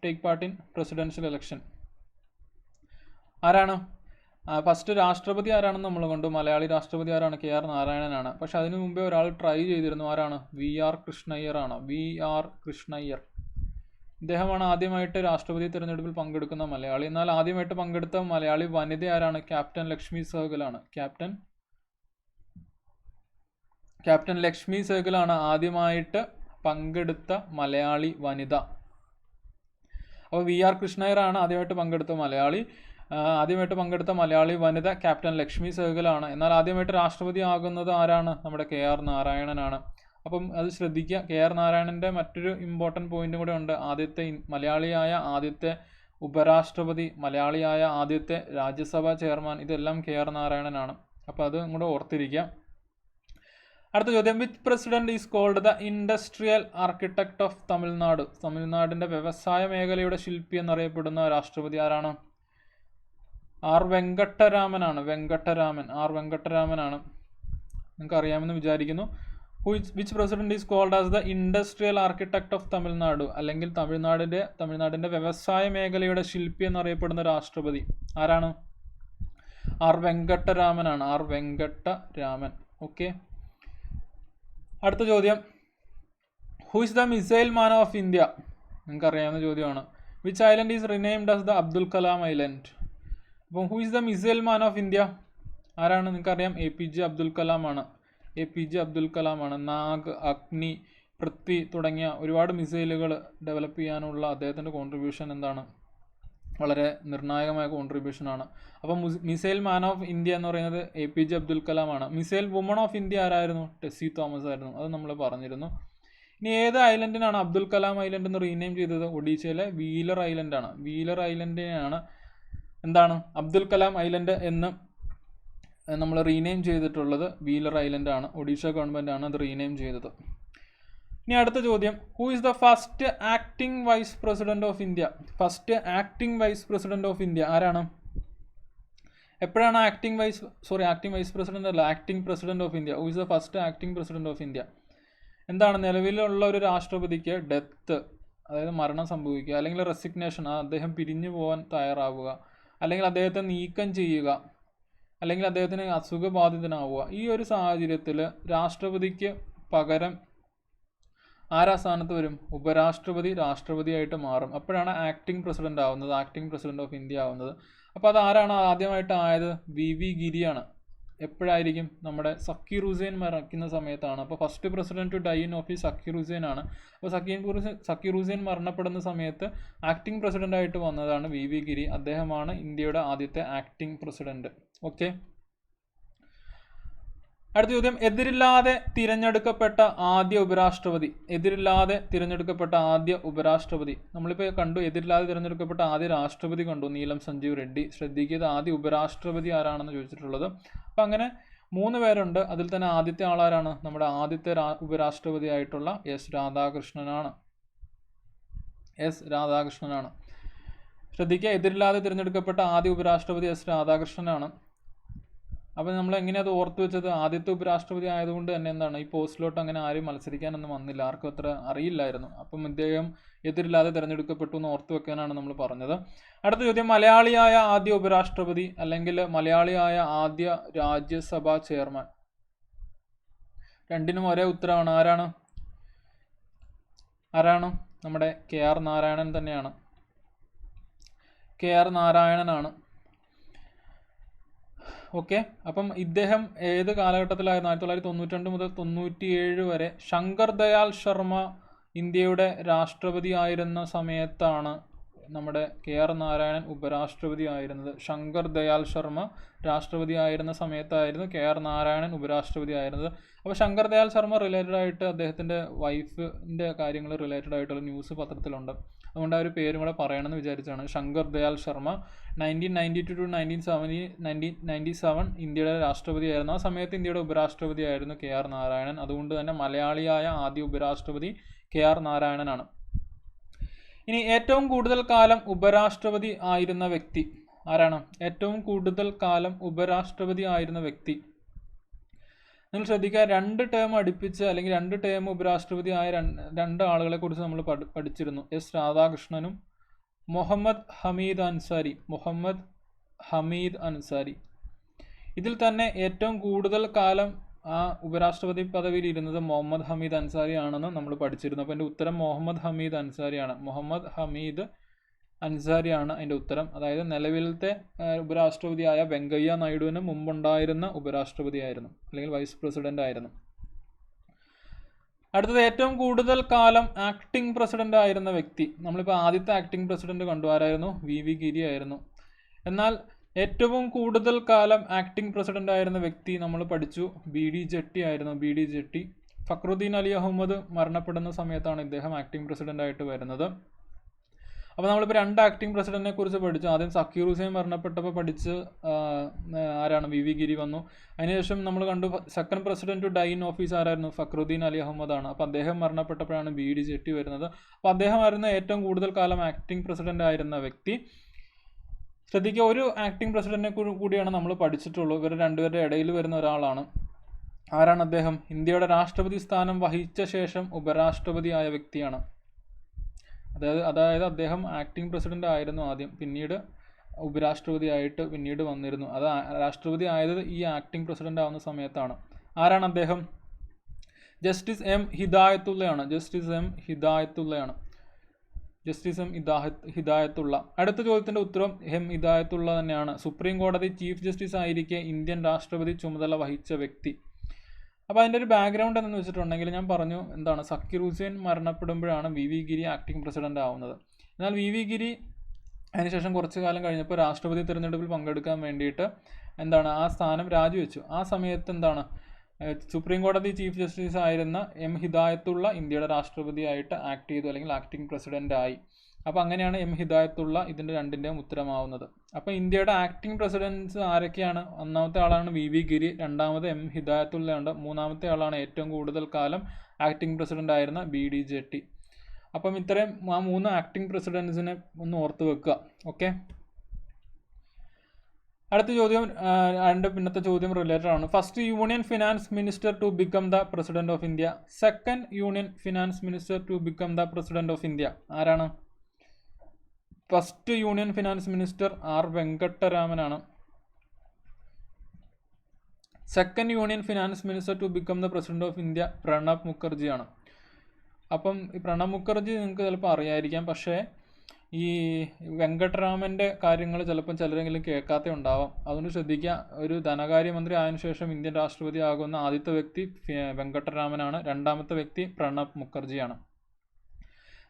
take part in presidential election? ആരാണ് ഫസ്റ്റ് രാഷ്ട്രപതി ആരാണെന്ന് നമ്മൾ കണ്ടു. മലയാളി രാഷ്ട്രപതി ആരാണ്? KR നാരായണനാണ്. പക്ഷെ അതിനു മുമ്പേ ഒരാൾ ട്രൈ ചെയ്തിരുന്നു. ആരാണ്? VR കൃഷ്ണയ്യർ ആണ്. VR കൃഷ്ണയ്യർ. ഇദ്ദേഹമാണ് ആദ്യമായിട്ട് രാഷ്ട്രപതി തിരഞ്ഞെടുപ്പിൽ പങ്കെടുക്കുന്ന മലയാളി. എന്നാൽ ആദ്യമായിട്ട് പങ്കെടുത്ത മലയാളി വനിത ആരാണ്? ക്യാപ്റ്റൻ ലക്ഷ്മി സഹഗലാണ്. ക്യാപ്റ്റൻ ലക്ഷ്മി സഹഗലാണ് ആദ്യമായിട്ട് പങ്കെടുത്ത മലയാളി വനിത. അപ്പോൾ VR കൃഷ്ണയ്യറാണ് ആദ്യമായിട്ട് പങ്കെടുത്ത മലയാളി വനിത ക്യാപ്റ്റൻ ലക്ഷ്മി സഹഗലാണ്. എന്നാൽ ആദ്യമായിട്ട് രാഷ്ട്രപതി ആകുന്നത് ആരാണ്? നമ്മുടെ KR നാരായണനാണ്. അപ്പം അത് ശ്രദ്ധിക്കുക. KR നാരായണൻ്റെ മറ്റൊരു ഇമ്പോർട്ടൻറ്റ് പോയിന്റും കൂടെ ഉണ്ട്. മലയാളിയായ ആദ്യത്തെ ഉപരാഷ്ട്രപതി, മലയാളിയായ ആദ്യത്തെ രാജ്യസഭാ ചെയർമാൻ, ഇതെല്ലാം KR നാരായണനാണ്. അപ്പോൾ അത് കൂടെ ഓർത്തിരിക്കുക. അടുത്ത ചോദ്യം, which president is called the industrial architect of Tamil Nadu? തമിഴ്നാടിൻ്റെ വ്യവസായ മേഖലയുടെ ശില്പി എന്നറിയപ്പെടുന്ന രാഷ്ട്രപതി ആരാണ്? R വെങ്കട്ടരാമനാണ്. വെങ്കട്ടരാമനാണ്. നിങ്ങൾക്ക് അറിയാമെന്ന് വിചാരിക്കുന്നു. Which president is called as the industrial architect of Tamil Nadu? അല്ലെങ്കിൽ തമിഴ്നാടിൻ്റെ വ്യവസായ മേഖലയുടെ ശില്പി എന്നറിയപ്പെടുന്ന രാഷ്ട്രപതി ആരാണ്? R വെങ്കട്ടരാമനാണ്. ഓക്കെ. അടുത്ത ചോദ്യം, who is the missile man of India? നിങ്ങൾക്ക് അറിയാവുന്ന ചോദ്യമാണ്. Which island is renamed as the Abdul Kalam island? അപ്പം who is the missile man of India ആരാണ്? നിങ്ങൾക്കറിയാം, APJ അബ്ദുൽ കലാമാണ്. നാഗ്, അഗ്നി, പൃഥ്വി തുടങ്ങിയ ഒരുപാട് മിസൈലുകൾ ഡെവലപ്പ് ചെയ്യാനുള്ള അദ്ദേഹത്തിൻ്റെ കോൺട്രിബ്യൂഷൻ എന്താണ്? വളരെ നിർണായകമായ കോൺട്രിബ്യൂഷനാണ്. അപ്പം മിസൈൽ മാൻ ഓഫ് ഇന്ത്യ എന്ന് പറയുന്നത് APJ അബ്ദുൽ കലാമാണ്. മിസൈൽ വുമൺ ഓഫ് ഇന്ത്യ ആരായിരുന്നു? ടെസ്സി തോമസ് ആയിരുന്നു. അത് നമ്മൾ പറഞ്ഞിരുന്നു. ഇനി ഏത് ഐലൻഡിനാണ് അബ്ദുൽ കലാം ഐലൻഡ് എന്ന് റീനെയിം ചെയ്തത്? ഒഡീഷയിലെ വീലർ ഐലൻഡാണ്. വീലർ ഐലൻഡിനെയാണ് എന്താണ് അബ്ദുൽ കലാം ഐലൻഡ് എന്ന് നമ്മൾ റീനെയിം ചെയ്തിട്ടുള്ളത്. വീലർ ഐലൻഡാണ്. ഒഡീഷ ഗവൺമെൻറ്റാണ് അത് റീനെയിം ചെയ്തത്. ഇനി അടുത്ത ചോദ്യം, who is the first acting vice president of India? Acting ആരാണ്? എപ്പോഴാണ് ആക്ടിംഗ് വൈസ് പ്രസിഡന്റ് അല്ല, acting president of India? Who is the first acting president of India? എന്താണ് നിലവിലുള്ള ഒരു രാഷ്ട്രപതിക്ക് ഡെത്ത്, അതായത് മരണം സംഭവിക്കുക, അല്ലെങ്കിൽ റെസിഗ്നേഷൻ, അദ്ദേഹം പിരിഞ്ഞു പോകാൻ തയ്യാറാവുക, അല്ലെങ്കിൽ അദ്ദേഹത്തെ നീക്കം ചെയ്യുക, അല്ലെങ്കിൽ അദ്ദേഹത്തിന് അസുഖബാധിതനാവുക, ഈ ഒരു സാഹചര്യത്തിൽ രാഷ്ട്രപതിക്ക് പകരം ആരാ സ്ഥാനത്ത് വരും? ഉപരാഷ്ട്രപതി രാഷ്ട്രപതിയായിട്ട് മാറും. അപ്പോഴാണ് ആക്ടിംഗ് പ്രസിഡന്റ് ഓഫ് ഇന്ത്യ ആവുന്നത്. അപ്പോൾ അത് ആരാണ് ആദ്യമായിട്ട് ആയത്? VV ഗിരിയാണ്. എപ്പോഴായിരിക്കും? നമ്മുടെ സക്കീർ ഹുസൈൻ മരിക്കുന്ന സമയത്താണ്. അപ്പോൾ first president to die in office Zakir Hussain ആണ്. അപ്പോൾ സക്കീർ ഹുസൈൻ മരണപ്പെടുന്ന സമയത്ത് ആക്ടിംഗ് പ്രസിഡന്റ് ആയിട്ട് വന്നതാണ് VV ഗിരി. അദ്ദേഹമാണ് ഇന്ത്യയുടെ ആദ്യത്തെ ആക്ടിംഗ് പ്രസിഡന്റ്. ഓക്കെ. അടുത്ത ചോദ്യം, എതിരില്ലാതെ തിരഞ്ഞെടുക്കപ്പെട്ട ആദ്യ ഉപരാഷ്ട്രപതി. നമ്മളിപ്പോൾ കണ്ടു, എതിരില്ലാതെ തിരഞ്ഞെടുക്കപ്പെട്ട ആദ്യ രാഷ്ട്രപതി കണ്ടു, നീലം സഞ്ജീവ് റെഡ്ഡി. ശ്രദ്ധിക്കുക, ആദ്യ ഉപരാഷ്ട്രപതി ആരാണെന്ന് ചോദിച്ചിട്ടുള്ളത്. അപ്പം അങ്ങനെ 3 പേരുണ്ട്. അതിൽ തന്നെ ആദ്യത്തെ ആളാരാണ്? നമ്മുടെ ആദ്യത്തെ ഉപരാഷ്ട്രപതി ആയിട്ടുള്ള S രാധാകൃഷ്ണനാണ്. ശ്രദ്ധിക്കുക, എതിരില്ലാതെ തിരഞ്ഞെടുക്കപ്പെട്ട ആദ്യ ഉപരാഷ്ട്രപതി S രാധാകൃഷ്ണനാണ്. അപ്പോൾ നമ്മൾ എങ്ങനെയത് ഓർത്തു വെച്ചത്? ആദ്യത്തെ ഉപരാഷ്ട്രപതി ആയതുകൊണ്ട് തന്നെ എന്താണ്, ഈ പോസ്റ്റിലോട്ട് അങ്ങനെ ആരും മത്സരിക്കാനൊന്നും വന്നില്ല, ആർക്കും അത്ര അറിയില്ലായിരുന്നു. അപ്പം ഇദ്ദേഹം എതിരില്ലാതെ തിരഞ്ഞെടുക്കപ്പെട്ടു എന്ന് ഓർത്തു വെക്കാനാണ് നമ്മൾ പറഞ്ഞത്. അടുത്ത ചോദ്യം, മലയാളിയായ ആദ്യ ഉപരാഷ്ട്രപതി അല്ലെങ്കിൽ മലയാളിയായ ആദ്യ രാജ്യസഭാ ചെയർമാൻ. രണ്ടിനും ഒരേ ഉത്തരവാണ്. ആരാണ്? നമ്മുടെ KR നാരായണൻ തന്നെയാണ്. നാരായണനാണ്. ഓക്കെ. അപ്പം ഇദ്ദേഹം ഏത് കാലഘട്ടത്തിലായിരുന്നു? 1992 മുതൽ 97 വരെ ശങ്കർ ദയാൽ ശർമ്മ ഇന്ത്യയുടെ രാഷ്ട്രപതി ആയിരുന്ന സമയത്താണ് നമ്മുടെ KR നാരായണൻ ഉപരാഷ്ട്രപതി ആയിരുന്നത്. ശങ്കർ ദയാൽ ശർമ്മ രാഷ്ട്രപതി ആയിരുന്ന സമയത്തായിരുന്നു KR നാരായണൻ ഉപരാഷ്ട്രപതി ആയിരുന്നത്. അപ്പോൾ ശങ്കർ ദയാൽ ശർമ്മ റിലേറ്റഡ് ആയിട്ട് അദ്ദേഹത്തിൻ്റെ വൈഫിൻ്റെ കാര്യങ്ങൾ റിലേറ്റഡ് ആയിട്ടുള്ള ന്യൂസ് പത്രത്തിലുണ്ട്. അതുകൊണ്ട് ആ ഒരു പേരും കൂടെ പറയണമെന്ന് വിചാരിച്ചാണ്. ശങ്കർ ദയാൽ ശർമ്മ 1992 to 1997 ഇന്ത്യയുടെ രാഷ്ട്രപതിയായിരുന്നു. ആ സമയത്ത് ഇന്ത്യയുടെ ഉപരാഷ്ട്രപതി ആയിരുന്നു KR നാരായണൻ. അതുകൊണ്ട് തന്നെ മലയാളിയായ ആദ്യ ഉപരാഷ്ട്രപതി KR നാരായണനാണ്. ഇനി ഏറ്റവും കൂടുതൽ കാലം ഉപരാഷ്ട്രപതി ആയിരുന്ന വ്യക്തി ആരാണ്? ഏറ്റവും കൂടുതൽ കാലം ഉപരാഷ്ട്രപതി ആയിരുന്ന വ്യക്തി നിങ്ങൾ ശ്രദ്ധിക്കുക, 2 ടേം അടുപ്പിച്ച് അല്ലെങ്കിൽ 2 ടേം ഉപരാഷ്ട്രപതി ആയ രണ്ട് ആളുകളെ കുറിച്ച് നമ്മൾ പഠിച്ചിരുന്നു. എസ് രാധാകൃഷ്ണനും മുഹമ്മദ് ഹമീദ് അൻസാരി. ഇതിൽ തന്നെ ഏറ്റവും കൂടുതൽ കാലം ആ ഉപരാഷ്ട്രപതി പദവിയിൽ ഇരുന്നത് മുഹമ്മദ് ഹമീദ് അൻസാരി ആണെന്ന് നമ്മൾ പഠിച്ചിരുന്നു. അപ്പോൾ എൻ്റെ ഉത്തരം മുഹമ്മദ് ഹമീദ് അൻസാരിയാണ്. മുഹമ്മദ് ഹമീദ് അൻസാരിയാണ് അതിൻ്റെ ഉത്തരം. അതായത് നിലവിലത്തെ ഉപരാഷ്ട്രപതിയായ വെങ്കയ്യ നായിഡുവിന് മുമ്പുണ്ടായിരുന്ന ഉപരാഷ്ട്രപതിയായിരുന്നു, അല്ലെങ്കിൽ വൈസ് പ്രസിഡന്റ് ആയിരുന്നു. അടുത്തത് ഏറ്റവും കൂടുതൽ കാലം ആക്ടിംഗ് പ്രസിഡന്റ് ആയിരുന്ന വ്യക്തി. നമ്മളിപ്പോൾ ആദ്യത്തെ ആക്ടിംഗ് പ്രസിഡന്റ് കണ്ടു, ആരായിരുന്നു? വി ഗിരി ആയിരുന്നു. എന്നാൽ ഏറ്റവും കൂടുതൽ കാലം ആക്ടിംഗ് പ്രസിഡന്റ് ആയിരുന്ന വ്യക്തി നമ്മൾ പഠിച്ചു BD ജെട്ടി ആയിരുന്നു. BD ജെട്ടി. ഫക്രുദ്ദീൻ അലി അഹമ്മദ് മരണപ്പെടുന്ന സമയത്താണ് ഇദ്ദേഹം ആക്ടിംഗ് പ്രസിഡന്റ് ആയിട്ട് വരുന്നത്. അപ്പോൾ നമ്മളിപ്പോൾ 2 ആക്ടിംഗ് പ്രസിഡന്റിനെ കുറിച്ച് പഠിച്ചു. ആദ്യം സക്കീർ ഹുസൈൻ മരണപ്പെട്ടപ്പോൾ പഠിച്ച് ആരാണ്? വി ഗിരി വന്നു. അതിനുശേഷം നമ്മൾ കണ്ടു second president to die in office ആരായിരുന്നു? ഫക്രുദ്ദീൻ അലി അഹമ്മദ് ആണ്. അപ്പോൾ അദ്ദേഹം മരണപ്പെട്ടപ്പോഴാണ് BD ജെട്ടി വരുന്നത്. അപ്പോൾ അദ്ദേഹമായിരുന്നു ഏറ്റവും കൂടുതൽ കാലം ആക്ടിംഗ് പ്രസിഡന്റ് ആയിരുന്ന വ്യക്തി. ശ്രദ്ധിക്കുക, ഒരു ആക്ടിംഗ് പ്രസിഡന്റിനെ കൂടിയാണ് നമ്മൾ പഠിച്ചിട്ടുള്ളൂ. ഇവർ രണ്ടുപേരുടെ ഇടയിൽ വരുന്ന ഒരാളാണ്. ആരാണ് അദ്ദേഹം? ഇന്ത്യയുടെ രാഷ്ട്രപതി സ്ഥാനം വഹിച്ച ശേഷം ഉപരാഷ്ട്രപതിയായ വ്യക്തിയാണ്. അതായത് അദ്ദേഹം ആക്ടിംഗ് പ്രസിഡന്റ് ആയിരുന്നു ആദ്യം, പിന്നീട് ഉപരാഷ്ട്രപതിയായിട്ട് പിന്നീട് വന്നിരുന്നു. അത് രാഷ്ട്രപതി ആയത് ഈ ആക്ടിംഗ് പ്രസിഡന്റ് ആവുന്ന സമയത്താണ്. ആരാണ് അദ്ദേഹം? Justice M Hidayatullah. അടുത്ത ചോദ്യത്തിൻ്റെ ഉത്തരം ഹിദായത്തുള്ള തന്നെയാണ്. സുപ്രീം കോടതി ചീഫ് ജസ്റ്റിസ് ആയിരിക്കെ ഇന്ത്യൻ രാഷ്ട്രപതി ചുമതല വഹിച്ച വ്യക്തി. അപ്പോൾ അതിൻ്റെ ഒരു ബാക്ക്ഗ്രൗണ്ട് എന്ന് വെച്ചിട്ടുണ്ടെങ്കിൽ ഞാൻ പറഞ്ഞു, എന്താണ്? സക്കീർ ഹുസൈൻ മരണപ്പെടുമ്പോഴാണ് വി ഗിരി ആക്ടിംഗ് പ്രസിഡന്റ് ആവുന്നത്. എന്നാൽ വി ഗിരി അതിനുശേഷം കുറച്ച് കാലം കഴിഞ്ഞപ്പോൾ രാഷ്ട്രപതി തിരഞ്ഞെടുപ്പിൽ പങ്കെടുക്കാൻ വേണ്ടിയിട്ട് ആ സ്ഥാനം രാജിവെച്ചു. ആ സമയത്ത് സുപ്രീം കോടതി ചീഫ് ജസ്റ്റിസ് ആയിരുന്ന ഹിദായത്തുള്ള ഇന്ത്യയുടെ രാഷ്ട്രപതിയായിട്ട് ആക്ട് ചെയ്തു, അല്ലെങ്കിൽ ആക്ടിംഗ് പ്രസിഡന്റ് ആയി. അപ്പോൾ അങ്ങനെയാണ് ഹിദായത്തുള്ള ഇതിൻ്റെ രണ്ടിൻ്റെയും ഉത്തരമാവുന്നത്. അപ്പോൾ ഇന്ത്യയുടെ ആക്ടിംഗ് പ്രസിഡൻസ് ആരൊക്കെയാണ്? ഒന്നാമത്തെ ആളാണ് വി ഗിരി, രണ്ടാമത് ഹിദായത്തുള്ള ഉണ്ട്, മൂന്നാമത്തെ ആളാണ് ഏറ്റവും കൂടുതൽ കാലം ആക്ടിംഗ് പ്രസിഡന്റ് ആയിരുന്ന BD ജെട്ടി. അപ്പം ഇത്രയും 3 ആക്ടിംഗ് പ്രസിഡൻസിനെ ഒന്ന് ഓർത്ത് വെക്കുക. ഓക്കെ, അടുത്ത ചോദ്യം, പിന്നത്തെ ചോദ്യം റിലേറ്റഡ് ആണ്. First union finance minister to become the president of India. Second union finance minister to become the president of India ആരാണ്? First union finance minister R വെങ്കട്ടരാമനാണ്. Second union finance minister to become the president of India Pranab മുഖർജിയാണ്. അപ്പം ഈ പ്രണബ് മുഖർജി നിങ്ങൾക്ക് ചിലപ്പോൾ അറിയായിരിക്കാം, പക്ഷേ ഈ വെങ്കട്ടരാമൻ്റെ കാര്യങ്ങൾ ചിലപ്പം ചിലരെങ്കിലും കേൾക്കാത്ത ഉണ്ടാവാം. അതുകൊണ്ട് ശ്രദ്ധിക്കുക, ഒരു ധനകാര്യമന്ത്രി ആയതിനു ശേഷം ഇന്ത്യൻ രാഷ്ട്രപതി ആകുന്ന ആദ്യത്തെ വ്യക്തി വെങ്കട്ടരാമനാണ്. രണ്ടാമത്തെ വ്യക്തി പ്രണബ് മുഖർജിയാണ്.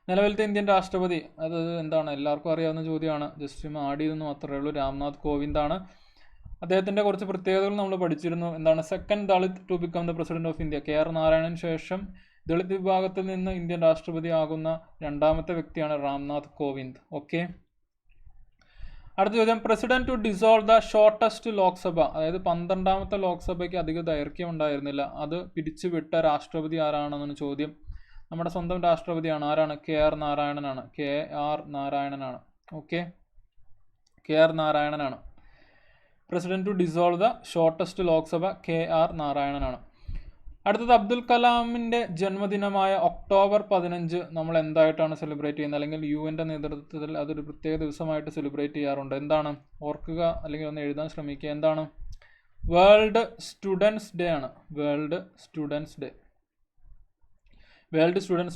നിലവിലത്തെ ഇന്ത്യൻ രാഷ്ട്രപതി അത് എല്ലാവർക്കും അറിയാവുന്ന ചോദ്യമാണ്. ജസ്റ്റ് ആഡ് ചെയ്തെന്ന് മാത്രമേ ഉള്ളൂ. രാംനാഥ് കോവിന്ദാണ്. അദ്ദേഹത്തിൻ്റെ കുറച്ച് പ്രത്യേകതകൾ നമ്മൾ പഠിച്ചിരുന്നു. Second Dalit to become the president of India. KR നാരായണന് ശേഷം ദളിത് വിഭാഗത്തിൽ നിന്ന് ഇന്ത്യൻ രാഷ്ട്രപതി ആകുന്ന രണ്ടാമത്തെ വ്യക്തിയാണ് രാംനാഥ് കോവിന്ദ്. ഓക്കെ, അടുത്ത ചോദ്യം, president to dissolve the shortest Lok Sabha. അതായത് 12ാമത്തെ ലോക്സഭയ്ക്ക് അധിക ദൈർഘ്യം ഉണ്ടായിരുന്നില്ല, അത് പിരിച്ചുവിട്ട രാഷ്ട്രപതി ആരാണെന്നാണ് ചോദ്യം. നമ്മുടെ സ്വന്തം രാഷ്ട്രപതിയാണ്. ആരാണ്? KR നാരായണനാണ്. ഓക്കെ, KR നാരായണനാണ്. President to dissolve the shortest Lok Sabha KR നാരായണനാണ്. അടുത്തത് അബ്ദുൽ കലാമിൻ്റെ ജന്മദിനമായ ഒക്ടോബർ 15 നമ്മൾ എന്തായിട്ടാണ് സെലിബ്രേറ്റ് ചെയ്യുന്നത്? അല്ലെങ്കിൽ UN നേതൃത്വത്തിൽ അതൊരു പ്രത്യേക ദിവസമായിട്ട് സെലിബ്രേറ്റ് ചെയ്യാറുണ്ട്. ഓർക്കുക, അല്ലെങ്കിൽ ഒന്ന് എഴുതാൻ ശ്രമിക്കുക. വേൾഡ് സ്റ്റുഡൻസ് ഡേ ആണ്. വേൾഡ് സ്റ്റുഡൻസ്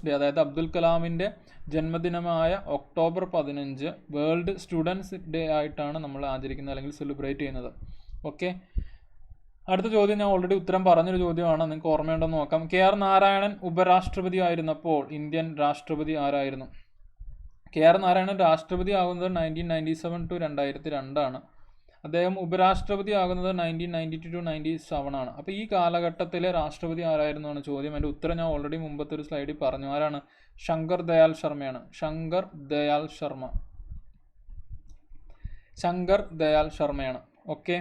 ഡേ, അതായത് അബ്ദുൽ കലാമിൻ്റെ ജന്മദിനമായ ഒക്ടോബർ 15 വേൾഡ് സ്റ്റുഡൻസ് ഡേ ആയിട്ടാണ് നമ്മൾ ആചരിക്കുന്നത്, അല്ലെങ്കിൽ സെലിബ്രേറ്റ് ചെയ്യുന്നത്. ഓക്കെ, അടുത്ത ചോദ്യം ഞാൻ ഓൾറെഡി ഉത്തരം പറഞ്ഞൊരു ചോദ്യമാണ്, നിങ്ങൾക്ക് ഓർമ്മയുണ്ടെന്ന് നോക്കാം. KR നാരായണൻ ഉപരാഷ്ട്രപതി ആയിരുന്നപ്പോൾ ഇന്ത്യൻ രാഷ്ട്രപതി ആരായിരുന്നു? KR നാരായണൻ രാഷ്ട്രപതി ആകുന്നത് 1997 to 2002 ആണ്. അദ്ദേഹം ഉപരാഷ്ട്രപതി ആകുന്നത് 1992 to 97 ആണ്. അപ്പോൾ ഈ കാലഘട്ടത്തിലെ രാഷ്ട്രപതി ആരായിരുന്നു ആണ് ചോദ്യം. എൻ്റെ ഉത്തരം ഞാൻ ഓൾറെഡി മുമ്പത്തെ ഒരു സ്ലൈഡിൽ പറഞ്ഞു. ആരാണ്? ശങ്കർ ദയാൽ ശർമ്മയാണ്. ഓക്കെ,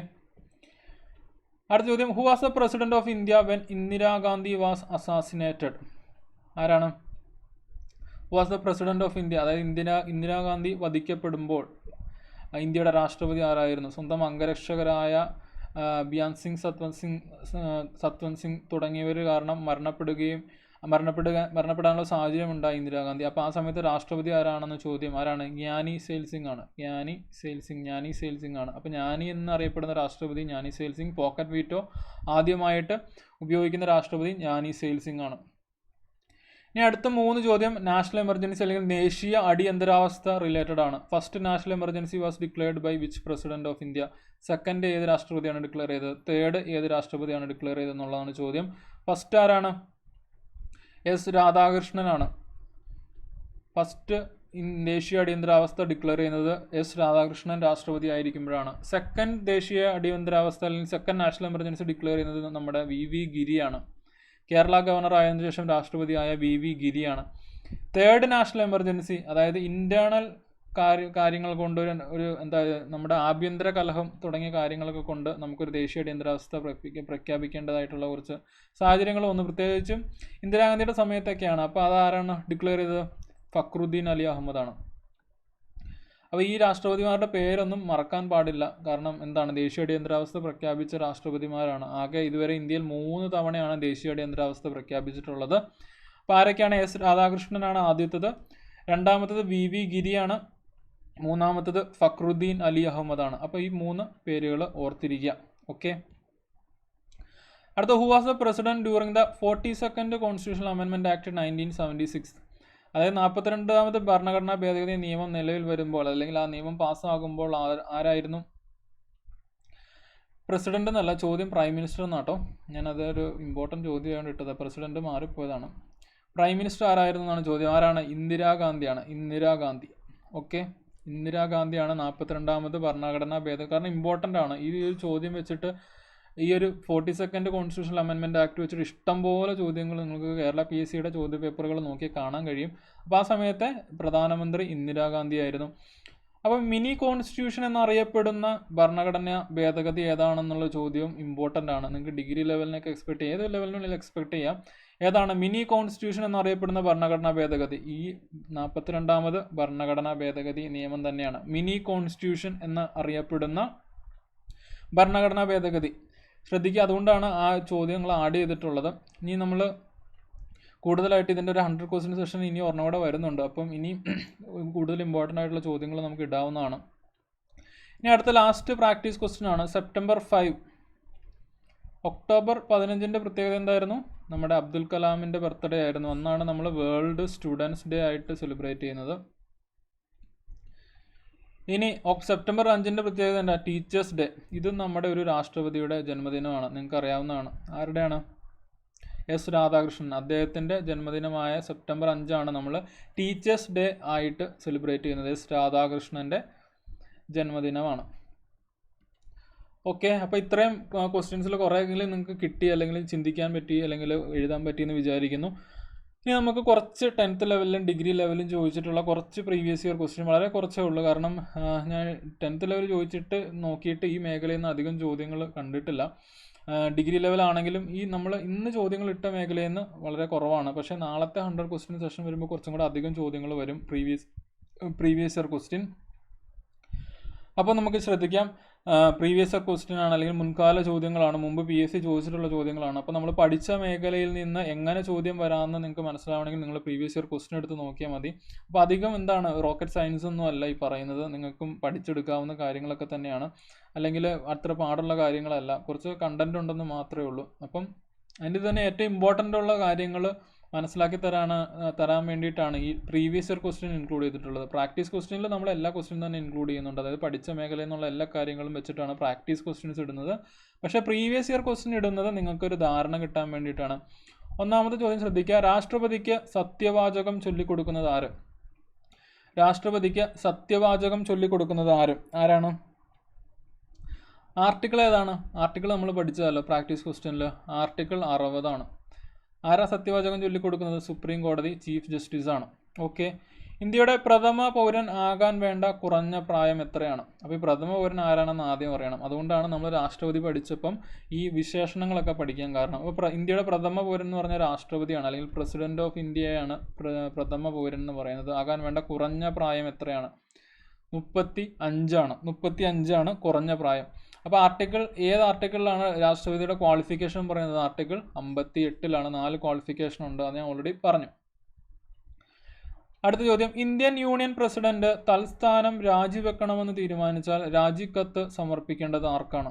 അടുത്ത ചോദ്യം, who was the president of India when Indira Gandhi was assassinated? ആരാണ്? Who was the president of India, അതായത് ഇന്ദിരാഗാന്ധി വധിക്കപ്പെടുമ്പോൾ ഇന്ത്യയുടെ രാഷ്ട്രപതി ആരായിരുന്നു? സ്വന്തം അംഗരക്ഷകരായ ബിയാൻ സിംഗ്, സത്വന്ത് സിംഗ് തുടങ്ങിയവർ കാരണം മരണപ്പെടാനുള്ള സാഹചര്യം ഉണ്ടായി ഇന്ദിരാഗാന്ധി. അപ്പോൾ ആ സമയത്ത് രാഷ്ട്രപതി ആരാണെന്ന ചോദ്യം, ആരാണ്? ജ്ഞാനി സെയിൽ സിംഗ് ആണ്. ജ്ഞാനി സെയിൽ സിംഗ് ആണ്. അപ്പോൾ ജ്ഞാനി എന്നറിയപ്പെടുന്ന രാഷ്ട്രപതി ജ്ഞാനി സെയിൽ സിംഗ്. പോക്കറ്റ് വീറ്റോ ആദ്യമായിട്ട് ഉപയോഗിക്കുന്ന രാഷ്ട്രപതി ജ്ഞാനി സെയിൽ സിംഗ് ആണ്. ഇനി അടുത്ത 3 ചോദ്യം നാഷണൽ എമർജൻസി അല്ലെങ്കിൽ ദേശീയ അടിയന്തരാവസ്ഥ റിലേറ്റഡ് ആണ്. First national emergency was declared by which president of India? Second ഏത് രാഷ്ട്രപതിയാണ് ഡിക്ലെയർ ചെയ്തത്? തേർഡ് ഏത് രാഷ്ട്രപതിയാണ് ഡിക്ലെയർ ചെയ്തത് എന്നുള്ളതാണ് ചോദ്യം. ഫസ്റ്റ് ആരാണ്? എസ് രാധാകൃഷ്ണനാണ്. ഫസ്റ്റ് ദേശീയ അടിയന്തരാവസ്ഥ ഡിക്ലെയർ ചെയ്യുന്നത് എസ് രാധാകൃഷ്ണൻ രാഷ്ട്രപതി ആയിരിക്കുമ്പോഴാണ്. സെക്കൻഡ് ദേശീയ അടിയന്തരാവസ്ഥ അല്ലെങ്കിൽ സെക്കൻഡ് നാഷണൽ എമർജൻസി ഡിക്ലെയർ ചെയ്യുന്നത് നമ്മുടെ വി ഗിരിയാണ്. കേരള ഗവർണർ ആയതിനു ശേഷം രാഷ്ട്രപതിയായ വി ഗിരിയാണ്. തേർഡ് നാഷണൽ എമർജൻസി, അതായത് ഇന്റേണൽ കാര്യങ്ങൾ കൊണ്ട് ഒരു എന്താ നമ്മുടെ ആഭ്യന്തര കലഹം തുടങ്ങിയ കാര്യങ്ങളൊക്കെ കൊണ്ട് നമുക്കൊരു ദേശീയ അടിയന്തരാവസ്ഥ പ്രഖ്യാപിക്കേണ്ടതായിട്ടുള്ള കുറച്ച് സാഹചര്യങ്ങൾ വന്നു. പ്രത്യേകിച്ചും ഇന്ദിരാഗാന്ധിയുടെ സമയത്തൊക്കെയാണ്. അപ്പോൾ അതാരാണ് ഡിക്ലെയർ ചെയ്തത്? ഫക്രുദ്ദീൻ അലി അഹമ്മദാണ്. അപ്പോൾ ഈ രാഷ്ട്രപതിമാരുടെ പേരൊന്നും മറക്കാൻ പാടില്ല. കാരണം എന്താണ്? ദേശീയ അടിയന്തരാവസ്ഥ പ്രഖ്യാപിച്ച രാഷ്ട്രപതിമാരാണ്. ആകെ ഇതുവരെ ഇന്ത്യയിൽ 3 തവണയാണ് ദേശീയ അടിയന്തരാവസ്ഥ പ്രഖ്യാപിച്ചിട്ടുള്ളത്. അപ്പോൾ ആരൊക്കെയാണ്? എസ് രാധാകൃഷ്ണനാണ് ആദ്യത്തേത്, രണ്ടാമത്തത് വി ഗിരിയാണ്, മൂന്നാമത്തത് ഫക്രുദ്ദീൻ അലി അഹമ്മദാണ്. അപ്പോൾ ഈ 3 പേരുകൾ ഓർത്തിരിക്കുക. ഓക്കെ. അടുത്ത, who was the president during the 42nd constitutional അമെൻമെന്റ് ആക്ട് 1976? അതായത് 42ാമത് ഭരണഘടനാ ഭേദഗതി നിയമം നിലവിൽ വരുമ്പോൾ അല്ലെങ്കിൽ ആ നിയമം പാസ്സാകുമ്പോൾ ആരായിരുന്നു പ്രസിഡന്റ് എന്നല്ല ചോദ്യം, പ്രൈം മിനിസ്റ്റർ എന്നാട്ടോ. ഞാനതൊരു ഇമ്പോർട്ടൻറ്റ് ചോദ്യമാണ് ഇട്ടത്, പ്രസിഡന്റ് മാറിപ്പോയതാണ്. പ്രൈം മിനിസ്റ്റർ ആരായിരുന്നു എന്നാണ് ചോദ്യം. ആരാണ്? ഇന്ദിരാഗാന്ധിയാണ്. ഇന്ദിരാഗാന്ധി. ഓക്കെ, ഇന്ദിരാഗാന്ധിയാണ് 42ാമത് ഭരണഘടനാ ഭേദഗതി. കാരണം ഇമ്പോർട്ടൻ്റ് ആണ് ഈ ഒരു ചോദ്യം വെച്ചിട്ട്. ഈ ഒരു 42nd കോൺസ്റ്റിറ്റ്യൂഷണൽ അമെൻമെൻറ്റ് ആക്ട് വെച്ചിട്ട് ഇഷ്ടംപോലെ ചോദ്യങ്ങൾ നിങ്ങൾക്ക് കേരള PSCയുടെ ചോദ്യ പേപ്പറുകൾ നോക്കി കാണാൻ കഴിയും. അപ്പോൾ ആ സമയത്തെ പ്രധാനമന്ത്രി ഇന്ദിരാഗാന്ധി ആയിരുന്നു. അപ്പം മിനി കോൺസ്റ്റിറ്റ്യൂഷൻ എന്നറിയപ്പെടുന്ന ഭരണഘടനാ ഭേദഗതി ഏതാണെന്നുള്ള ചോദ്യവും ഇമ്പോർട്ടൻ്റ് ആണ്. നിങ്ങൾക്ക് ഡിഗ്രി ലെവലിനൊക്കെ എക്സ്പെക്ട് ചെയ്യാം, ഏത് ലെവലിനുള്ളിൽ എക്സ്പെക്ട് ചെയ്യാം. ഏതാണ് മിനി കോൺസ്റ്റിറ്റ്യൂഷൻ എന്നറിയപ്പെടുന്ന ഭരണഘടനാ ഭേദഗതി? ഈ 42ാമത് ഭരണഘടനാ ഭേദഗതി നിയമം തന്നെയാണ് മിനി കോൺസ്റ്റിറ്റ്യൂഷൻ എന്ന് അറിയപ്പെടുന്ന ഭരണഘടനാ ഭേദഗതി. ശ്രദ്ധിക്കുക, അതുകൊണ്ടാണ് ആ ചോദ്യങ്ങൾ ആഡ് ചെയ്തിട്ടുള്ളത്. ഇനി നമ്മൾ കൂടുതലായിട്ട് ഇതിൻ്റെ ഒരു 100 ക്വസ്റ്റ്യൻ സെഷൻ ഇനി ഒരെണ്ണം കൂടെ വരുന്നുണ്ട്. അപ്പം ഇനി കൂടുതൽ ഇമ്പോർട്ടൻ്റ് ആയിട്ടുള്ള ചോദ്യങ്ങൾ നമുക്ക് ഇടാവുന്നതാണ്. ഇനി അടുത്ത ലാസ്റ്റ് പ്രാക്ടീസ് ക്വസ്റ്റ്യൻ ആണ്. സെപ്റ്റംബർ 5 ഒക്ടോബർ 15ൻ്റെ പ്രത്യേകത എന്തായിരുന്നു? നമ്മുടെ അബ്ദുൽ കലാമിൻ്റെ ബർത്ത്ഡേ ആയിരുന്നു. അന്നാണ് നമ്മൾ വേൾഡ് സ്റ്റുഡൻസ് ഡേ ആയിട്ട് സെലിബ്രേറ്റ് ചെയ്യുന്നത്. ഇനി സെപ്റ്റംബർ 5ൻ്റെ പ്രത്യേകത എന്താ? Teachers day. ഇത് നമ്മുടെ ഒരു രാഷ്ട്രപതിയുടെ ജന്മദിനമാണ്, നിങ്ങൾക്ക് അറിയാവുന്നതാണ്. ആരുടെയാണ്? എസ് രാധാകൃഷ്ണൻ. അദ്ദേഹത്തിൻ്റെ ജന്മദിനമായ സെപ്റ്റംബർ 5 നമ്മൾ ടീച്ചേഴ്സ് ഡേ ആയിട്ട് സെലിബ്രേറ്റ് ചെയ്യുന്നത്. എസ് രാധാകൃഷ്ണൻ്റെ ജന്മദിനമാണ്. ഓക്കെ, അപ്പോൾ ഇത്രയും ക്വസ്റ്റ്യൻസിൽ കുറേയെങ്കിലും നിങ്ങൾക്ക് കിട്ടി, അല്ലെങ്കിൽ ചിന്തിക്കാൻ പറ്റി, അല്ലെങ്കിൽ എഴുതാൻ പറ്റിയെന്ന് വിചാരിക്കുന്നു. ഇനി നമുക്ക് കുറച്ച് 10th ലെവലിലും ഡിഗ്രി ലെവലിലും ചോദിച്ചിട്ടുള്ള കുറച്ച് പ്രീവിയസ് ഇയർ ക്വസ്റ്റ്യൻ, വളരെ കുറച്ചേ ഉള്ളൂ. കാരണം ഞാൻ 10th ലെവൽ ചോദിച്ചിട്ട് നോക്കിയിട്ട് ഈ മേഖലയിൽ നിന്ന് അധികം ചോദ്യങ്ങൾ കണ്ടിട്ടില്ല. ഡിഗ്രി ലെവലാണെങ്കിലും നമ്മൾ ഇന്ന് ചോദ്യങ്ങൾ ഇട്ട മേഖലയിൽ നിന്ന് വളരെ കുറവാണ്. പക്ഷേ നാളത്തെ 100 ക്വസ്റ്റ്യൻ സെഷൻ വരുമ്പോൾ കുറച്ചും കൂടെ അധികം ചോദ്യങ്ങൾ വരും, പ്രീവിയസ് ഇയർ ക്വസ്റ്റ്യൻ. അപ്പോൾ നമുക്ക് ശ്രദ്ധിക്കാം, പ്രീവിയസ് ഇയർ ക്വസ്റ്റ്യൻ ആണ്, അല്ലെങ്കിൽ മുൻകാല ചോദ്യങ്ങളാണ്, മുമ്പ് PSC ചോദിച്ചിട്ടുള്ള ചോദ്യങ്ങളാണ്. അപ്പോൾ നമ്മൾ പഠിച്ച മേഖലയിൽ നിന്ന് എങ്ങനെ ചോദ്യം വരാമെന്ന് നിങ്ങൾക്ക് മനസ്സിലാവണമെങ്കിൽ നിങ്ങൾ പ്രീവിയസ് ഇയർ ക്വസ്റ്റ്യൻ എടുത്ത് നോക്കിയാൽ മതി. അപ്പോൾ അധികം എന്താണ് റോക്കറ്റ് സയൻസ് ഒന്നും അല്ല ഈ പറയുന്നത്, നിങ്ങൾക്കും പഠിച്ചെടുക്കാവുന്ന കാര്യങ്ങളൊക്കെ തന്നെയാണ്. അല്ലെങ്കിൽ അത്ര പാടുള്ള കാര്യങ്ങളല്ല, കുറച്ച് കണ്ടന്റ് ഉണ്ടെന്ന് മാത്രമേ ഉള്ളൂ. അപ്പം അതിൻ്റെ തന്നെ ഏറ്റവും ഇമ്പോർട്ടൻ്റ് ഉള്ള കാര്യങ്ങൾ മനസ്സിലാക്കി തരാൻ വേണ്ടിയിട്ടാണ് ഈ പ്രീവിയസ് ഇയർ ക്വസ്റ്റ്യൻ ഇൻക്ലൂഡ് ചെയ്തിട്ടുള്ളത്. പ്രാക്ടീസ് ക്വസ്റ്റ്യനിൽ നമ്മൾ എല്ലാ ക്വസ്റ്റ്യനും തന്നെ ഇൻക്ലൂഡ് ചെയ്യുന്നുണ്ട്. അതായത് പഠിച്ച മേഖലയിൽ നിന്നുള്ള എല്ലാ കാര്യങ്ങളും വെച്ചിട്ടാണ് പ്രാക്ടീസ് ക്വസ്റ്റ്യൻസ് ഇടുന്നത്. പക്ഷേ പ്രീവിയസ് ഇയർ ക്വസ്റ്റ്യൻ ഇടുന്നത് നിങ്ങൾക്കൊരു ധാരണ കിട്ടാൻ വേണ്ടിയിട്ടാണ്. ഒന്നാമത്തെ ചോദ്യം ശ്രദ്ധിക്കുക, രാഷ്ട്രപതിക്ക് സത്യവാചകം ചൊല്ലിക്കൊടുക്കുന്നത് ആര്? രാഷ്ട്രപതിക്ക് സത്യവാചകം ചൊല്ലിക്കൊടുക്കുന്നത് ആരാണ്? ആർട്ടിക്കിൾ ഏതാണ്? ആർട്ടിക്കിൾ നമ്മൾ പഠിച്ചതല്ലോ പ്രാക്ടീസ് ക്വസ്റ്റ്യനിൽ. ആർട്ടിക്കിൾ 60 ആണ്. ആരാ സത്യവാചകം ചൊല്ലിക്കൊടുക്കുന്നത്? സുപ്രീം കോടതി ചീഫ് ജസ്റ്റിസ് ആണ്. ഓക്കെ, ഇന്ത്യയുടെ പ്രഥമ പൗരൻ ആകാൻ വേണ്ട കുറഞ്ഞ പ്രായം എത്രയാണ്? അപ്പോൾ ഈ പ്രഥമ പൗരൻ ആരാണെന്ന് ആദ്യം അറിയണം. അതുകൊണ്ടാണ് നമ്മൾ രാഷ്ട്രപതി പഠിച്ചപ്പം ഈ വിശേഷണങ്ങളൊക്കെ പഠിക്കാൻ കാരണം. അപ്പോൾ ഇന്ത്യയുടെ പ്രഥമ പൗരൻ എന്ന് പറഞ്ഞാൽ രാഷ്ട്രപതിയാണ്, അല്ലെങ്കിൽ പ്രസിഡന്റ് ഓഫ് ഇന്ത്യയാണ് പ്രഥമ പൗരൻ എന്ന് പറയുന്നത്. ആകാൻ വേണ്ട കുറഞ്ഞ പ്രായം എത്രയാണ്? 35 ആണ്. 35 ആണ് കുറഞ്ഞ പ്രായം. അപ്പോൾ ഏത് ആർട്ടിക്കിളിലാണ് രാഷ്ട്രപതിയുടെ ക്വാളിഫിക്കേഷൻ പറയുന്നത്? ആർട്ടിക്കിൾ 58-ലാണ്. 4 ക്വാളിഫിക്കേഷൻ ഉണ്ട്, അത് ഞാൻ ഓൾറെഡി പറഞ്ഞു. അടുത്ത ചോദ്യം, ഇന്ത്യൻ യൂണിയൻ പ്രസിഡന്റ് തൽസ്ഥാനം രാജിവെക്കണമെന്ന് തീരുമാനിച്ചാൽ രാജിക്കത്ത് സമർപ്പിക്കേണ്ടത് ആർക്കാണ്?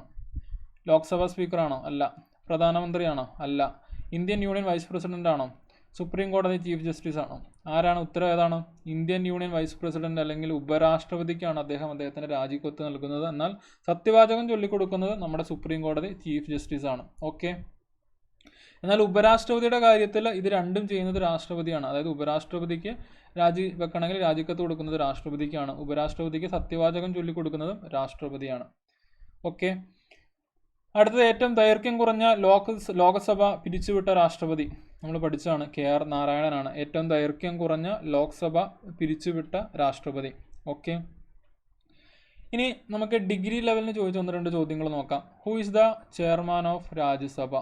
ലോക്സഭാ സ്പീക്കറാണോ? അല്ല. പ്രധാനമന്ത്രിയാണോ? അല്ല. ഇന്ത്യൻ യൂണിയൻ വൈസ് പ്രസിഡന്റ് ആണോ? സുപ്രീം കോടതി ചീഫ് ജസ്റ്റിസ് ആണോ? ആരാണ്? ഉത്തരം ഏതാണ്? ഇന്ത്യൻ യൂണിയൻ വൈസ് പ്രസിഡന്റ് അല്ലെങ്കിൽ ഉപരാഷ്ട്രപതിക്കാണ് അദ്ദേഹത്തിന്റെ രാജിക്കത്ത് നൽകുന്നത്. എന്നാൽ സത്യവാചകം ചൊല്ലിക്കൊടുക്കുന്നത് നമ്മുടെ സുപ്രീം കോടതി ചീഫ് ജസ്റ്റിസ് ആണ്. ഓക്കെ. എന്നാൽ ഉപരാഷ്ട്രപതിയുടെ കാര്യത്തിൽ ഇത് രണ്ടും ചെയ്യുന്നത് രാഷ്ട്രപതിയാണ്. അതായത് ഉപരാഷ്ട്രപതിക്ക് രാജിവെക്കണമെങ്കിൽ രാജിക്കത്ത് കൊടുക്കുന്നത് രാഷ്ട്രപതിക്കാണ്. ഉപരാഷ്ട്രപതിക്ക് സത്യവാചകം ചൊല്ലിക്കൊടുക്കുന്നതും രാഷ്ട്രപതിയാണ്. ഓക്കെ. അടുത്തത്, ഏറ്റവും ദൈർഘ്യം കുറഞ്ഞ ലോകസഭ പിരിച്ചുവിട്ട രാഷ്ട്രപതി. നമ്മൾ പഠിച്ചതാണ്, KR നാരായണനാണ് ഏറ്റവും ദൈർഘ്യം കുറഞ്ഞ ലോക്സഭ പിരിച്ചുവിട്ട രാഷ്ട്രപതി. ഓക്കെ. ഇനി നമുക്ക് ഡിഗ്രി ലെവലിന് ചോദിച്ച 1-2 ചോദ്യങ്ങൾ നോക്കാം. Who is the chairman of Rajya Sabha?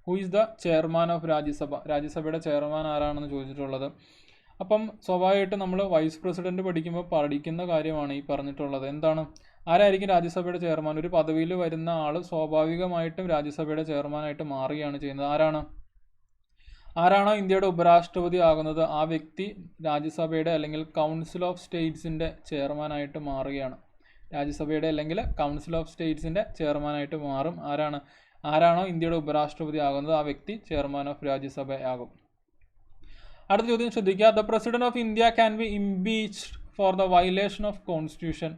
Who is the chairman of Rajya Sabha? രാജ്യസഭയുടെ ചെയർമാൻ ആരാണെന്ന് ചോദിച്ചിട്ടുള്ളത്. അപ്പം സ്വാഭാവികമായിട്ട് നമ്മൾ വൈസ് പ്രസിഡന്റ് പഠിക്കുമ്പോൾ പഠിക്കുന്ന കാര്യമാണ് ഈ പറഞ്ഞിട്ടുള്ളത്. എന്താണ്? ആരായിരിക്കും രാജ്യസഭയുടെ ചെയർമാൻ? ഒരു പദവിയിൽ വരുന്ന ആൾ സ്വാഭാവികമായിട്ടും രാജ്യസഭയുടെ ചെയർമാനായിട്ട് മാറുകയാണ് ചെയ്യുന്നത്. ആരാണോ ഇന്ത്യയുടെ ഉപരാഷ്ട്രപതി ആകുന്നത് ആ വ്യക്തി രാജ്യസഭയുടെ അല്ലെങ്കിൽ കൗൺസിൽ ഓഫ് സ്റ്റേറ്റ്സിൻ്റെ ചെയർമാനായിട്ട് മാറുകയാണ്. രാജ്യസഭയുടെ അല്ലെങ്കിൽ കൗൺസിൽ ഓഫ് സ്റ്റേറ്റ്സിൻ്റെ ചെയർമാനായിട്ട് മാറും. ആരാണോ ഇന്ത്യയുടെ ഉപരാഷ്ട്രപതി ആകുന്നത് ആ വ്യക്തി ചെയർമാൻ ഓഫ് രാജ്യസഭ ആകും. അടുത്ത ചോദ്യം ശ്രദ്ധിക്കുക. The president of India can be impeached for the violation of constitution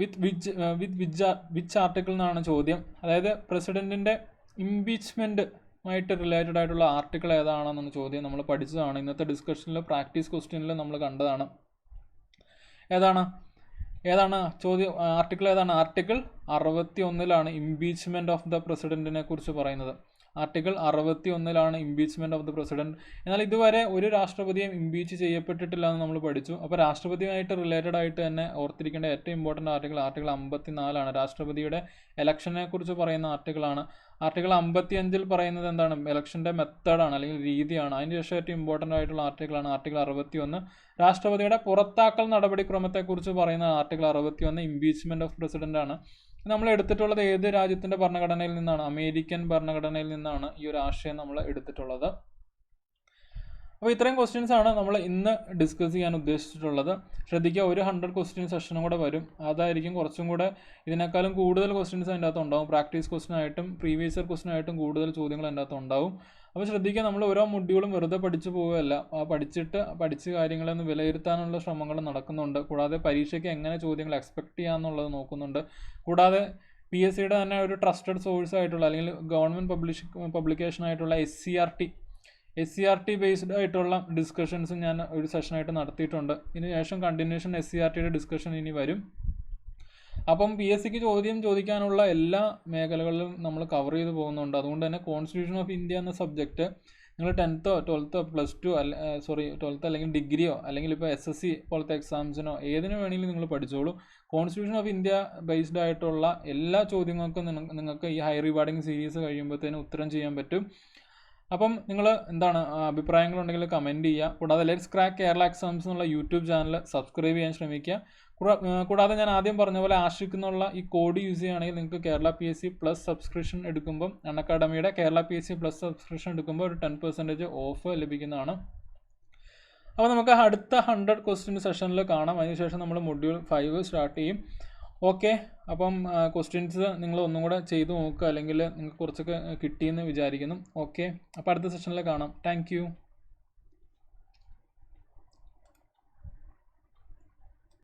which article എന്നാണ് ചോദ്യം. അതായത് പ്രസിഡന്റിന്റെ ഇംപീച്ച്മെന്റുമായിട്ട് റിലേറ്റഡ് ആയിട്ടുള്ള ആർട്ടിക്കിൾ ഏതാണെന്നാണ് ചോദ്യം. നമ്മൾ പഠിച്ചതാണ്, ഇന്നത്തെ ഡിസ്കഷനിൽ പ്രാക്ടീസ് ക്വസ്റ്റ്യനിൽ നമ്മൾ കണ്ടതാണ്. ഏതാണ് ചോദ്യം? ആർട്ടിക്കിൾ ഏതാണ്? ആർട്ടിക്കിൾ 61-ലാണ് ഇംപീച്ച്മെന്റ് ഓഫ് ദ പ്രസിഡന്റിനെ കുറിച്ച് പറയുന്നത്. ആർട്ടിക്കിൾ 61-ലാണ് ഇംപീച്ച്മെന്റ് ഓഫ് ദ പ്രസിഡന്റ്. എന്നാൽ ഇതുവരെ ഒരു രാഷ്ട്രപതിയും ഇംപീച്ച് ചെയ്യപ്പെട്ടിട്ടില്ല എന്ന് നമ്മൾ പഠിച്ചു. അപ്പോൾ രാഷ്ട്രപതിയുമായിട്ട് റിലേറ്റഡ് ആയിട്ട് തന്നെ ഓർത്തിരിക്കേണ്ട ഏറ്റവും ഇമ്പോർട്ടൻ്റ് ആർട്ടിക്കിൾ 54-ലാണ്. രാഷ്ട്രപതിയുടെ ഇലക്ഷനെ കുറിച്ച് പറയുന്ന ആർട്ടിക്കിളാണ്. ആർട്ടിക്കിൾ 55-ൽ പറയുന്നത് എന്താണ്? ഇലക്ഷൻ്റെ മെത്തേഡാണ് അല്ലെങ്കിൽ രീതിയാണ്. അതിന് ശേഷം ഏറ്റവും ഇമ്പോർട്ടൻ്റ് ആയിട്ടുള്ള ആർട്ടിക്കിളാണ് ആർട്ടിക്കിൾ 61. രാഷ്ട്രപതിയുടെ പുറത്താക്കൽ നടപടിക്രമത്തെക്കുറിച്ച് പറയുന്ന ആർട്ടിക്കിൾ 61 ഇംപീച്ച്മെന്റ് ഓഫ് പ്രസിഡന്റ് ആണ്. നമ്മൾ എടുത്തിട്ടുള്ളത് ഏത് രാജ്യത്തിൻ്റെ ഭരണഘടനയിൽ നിന്നാണ്? അമേരിക്കൻ ഭരണഘടനയിൽ നിന്നാണ് ഈ ഒരു ആശയം നമ്മൾ എടുത്തിട്ടുള്ളത്. അപ്പോൾ ഇത്രയും ക്വസ്റ്റ്യൻസ് ആണ് നമ്മൾ ഇന്ന് ഡിസ്കസ് ചെയ്യാൻ ഉദ്ദേശിച്ചിട്ടുള്ളത്. ശ്രദ്ധിക്കുക, ഒരു 100 ക്വസ്റ്റ്യൻ സെഷനും കൂടെ വരും. അതായിരിക്കും കുറച്ചും കൂടെ, ഇതിനേക്കാളും കൂടുതൽ ക്വസ്റ്റ്യൻസ് അതിൻ്റെ അകത്ത് ഉണ്ടാവും. പ്രാക്ടീസ് ക്വസ്റ്റ്യൻ ആയിട്ടും പ്രീവിയസ് ഇയർ ക്വസ്റ്റ്യൻ ആയിട്ടും കൂടുതൽ ചോദ്യങ്ങൾ അതിൻ്റെ അകത്ത് ഉണ്ടാവും. അപ്പോൾ ശ്രദ്ധിക്കുക, നമ്മൾ ഓരോ മൊഡ്യൂളും വെറുതെ പഠിച്ചു പോവുകയല്ല, പഠിച്ച കാര്യങ്ങളൊന്ന് വിലയിരുത്താനുള്ള ശ്രമങ്ങൾ നടക്കുന്നുണ്ട്. കൂടാതെ പരീക്ഷയ്ക്ക് എങ്ങനെ ചോദ്യങ്ങൾ എക്സ്പെക്ട് ചെയ്യാമെന്നുള്ളത് നോക്കുന്നുണ്ട്. കൂടാതെ PSCയുടെ തന്നെ ഒരു ട്രസ്റ്റഡ് സോഴ്സ് ആയിട്ടുള്ള അല്ലെങ്കിൽ ഗവൺമെൻറ് പബ്ലിക്കേഷൻ ആയിട്ടുള്ള SCRT ബേസ്ഡ് ആയിട്ടുള്ള ഡിസ്കഷൻസും ഞാൻ ഒരു സെഷനായിട്ട് നടത്തിയിട്ടുണ്ട്. ഇതിന് ശേഷം കണ്ടിന്യൂഷൻ SCRTയുടെ ഡിസ്കഷൻ ഇനി വരും. അപ്പം PSCക്ക് ചോദ്യം ചോദിക്കാനുള്ള എല്ലാ മേഖലകളിലും നമ്മൾ കവർ ചെയ്ത് പോകുന്നുണ്ട്. അതുകൊണ്ട് തന്നെ കോൺസ്റ്റിറ്റ്യൂഷൻ ഓഫ് ഇന്ത്യ എന്ന സബ്ജക്റ്റ് നിങ്ങൾ 10th 12th +2 അല്ലെങ്കിൽ ഡിഗ്രിയോ അല്ലെങ്കിൽ ഇപ്പോൾ SSC പോലത്തെ എക്സാംസിനോ ഏതിനു വേണമെങ്കിലും നിങ്ങൾ പഠിച്ചോളൂ. കോൺസ്റ്റിറ്റ്യൂഷൻ ഓഫ് ഇന്ത്യ ബേസ്ഡ് ആയിട്ടുള്ള എല്ലാ ചോദ്യങ്ങൾക്കും നിങ്ങൾക്ക് ഈ ഹൈ റിവാർഡിങ് സീരീസ് കഴിയുമ്പോഴത്തേനും ഉത്തരം ചെയ്യാൻ പറ്റും. അപ്പം നിങ്ങൾ എന്താണ് അഭിപ്രായങ്ങളുണ്ടെങ്കിൽ കമൻറ്റ് ചെയ്യുക. കൂടാതെ ലെറ്റ്സ് ക്രാക്ക് കേരള എക്സാംസ് എന്നുള്ള യൂട്യൂബ് ചാനൽ സബ്സ്ക്രൈബ് ചെയ്യാൻ ശ്രമിക്കുക. കൂടാതെ ഞാൻ ആദ്യം പറഞ്ഞ പോലെ ആഷിക്കുന്നുള്ള ഈ കോഡ് യൂസ് ചെയ്യുകയാണെങ്കിൽ നിങ്ങൾക്ക് കേരള PSC പ്ലസ് സബ്സ്ക്രിപ്ഷൻ എടുക്കുമ്പം അക്കാഡമിയുടെ കേരള PSC പ്ലസ് സബ്സ്ക്രിപ്ഷൻ എടുക്കുമ്പോൾ ഒരു 10% ഓഫ് ലഭിക്കുന്നതാണ്. അപ്പോൾ നമുക്ക് അടുത്ത 100 ക്വസ്റ്റ്യൻ സെഷനിൽ കാണാം. അതിനുശേഷം നമ്മൾ മൊഡ്യൂൾ 5 സ്റ്റാർട്ട് ചെയ്യും. ഓക്കെ, അപ്പം ക്വസ്റ്റ്യൻസ് നിങ്ങൾ ഒന്നും കൂടെ ചെയ്ത് നോക്കുക, അല്ലെങ്കിൽ നിങ്ങൾക്ക് കുറച്ചൊക്കെ കിട്ടിയെന്ന് വിചാരിക്കുന്നു. ഓക്കെ, അപ്പോൾ അടുത്ത സെഷനിൽ കാണാം. താങ്ക്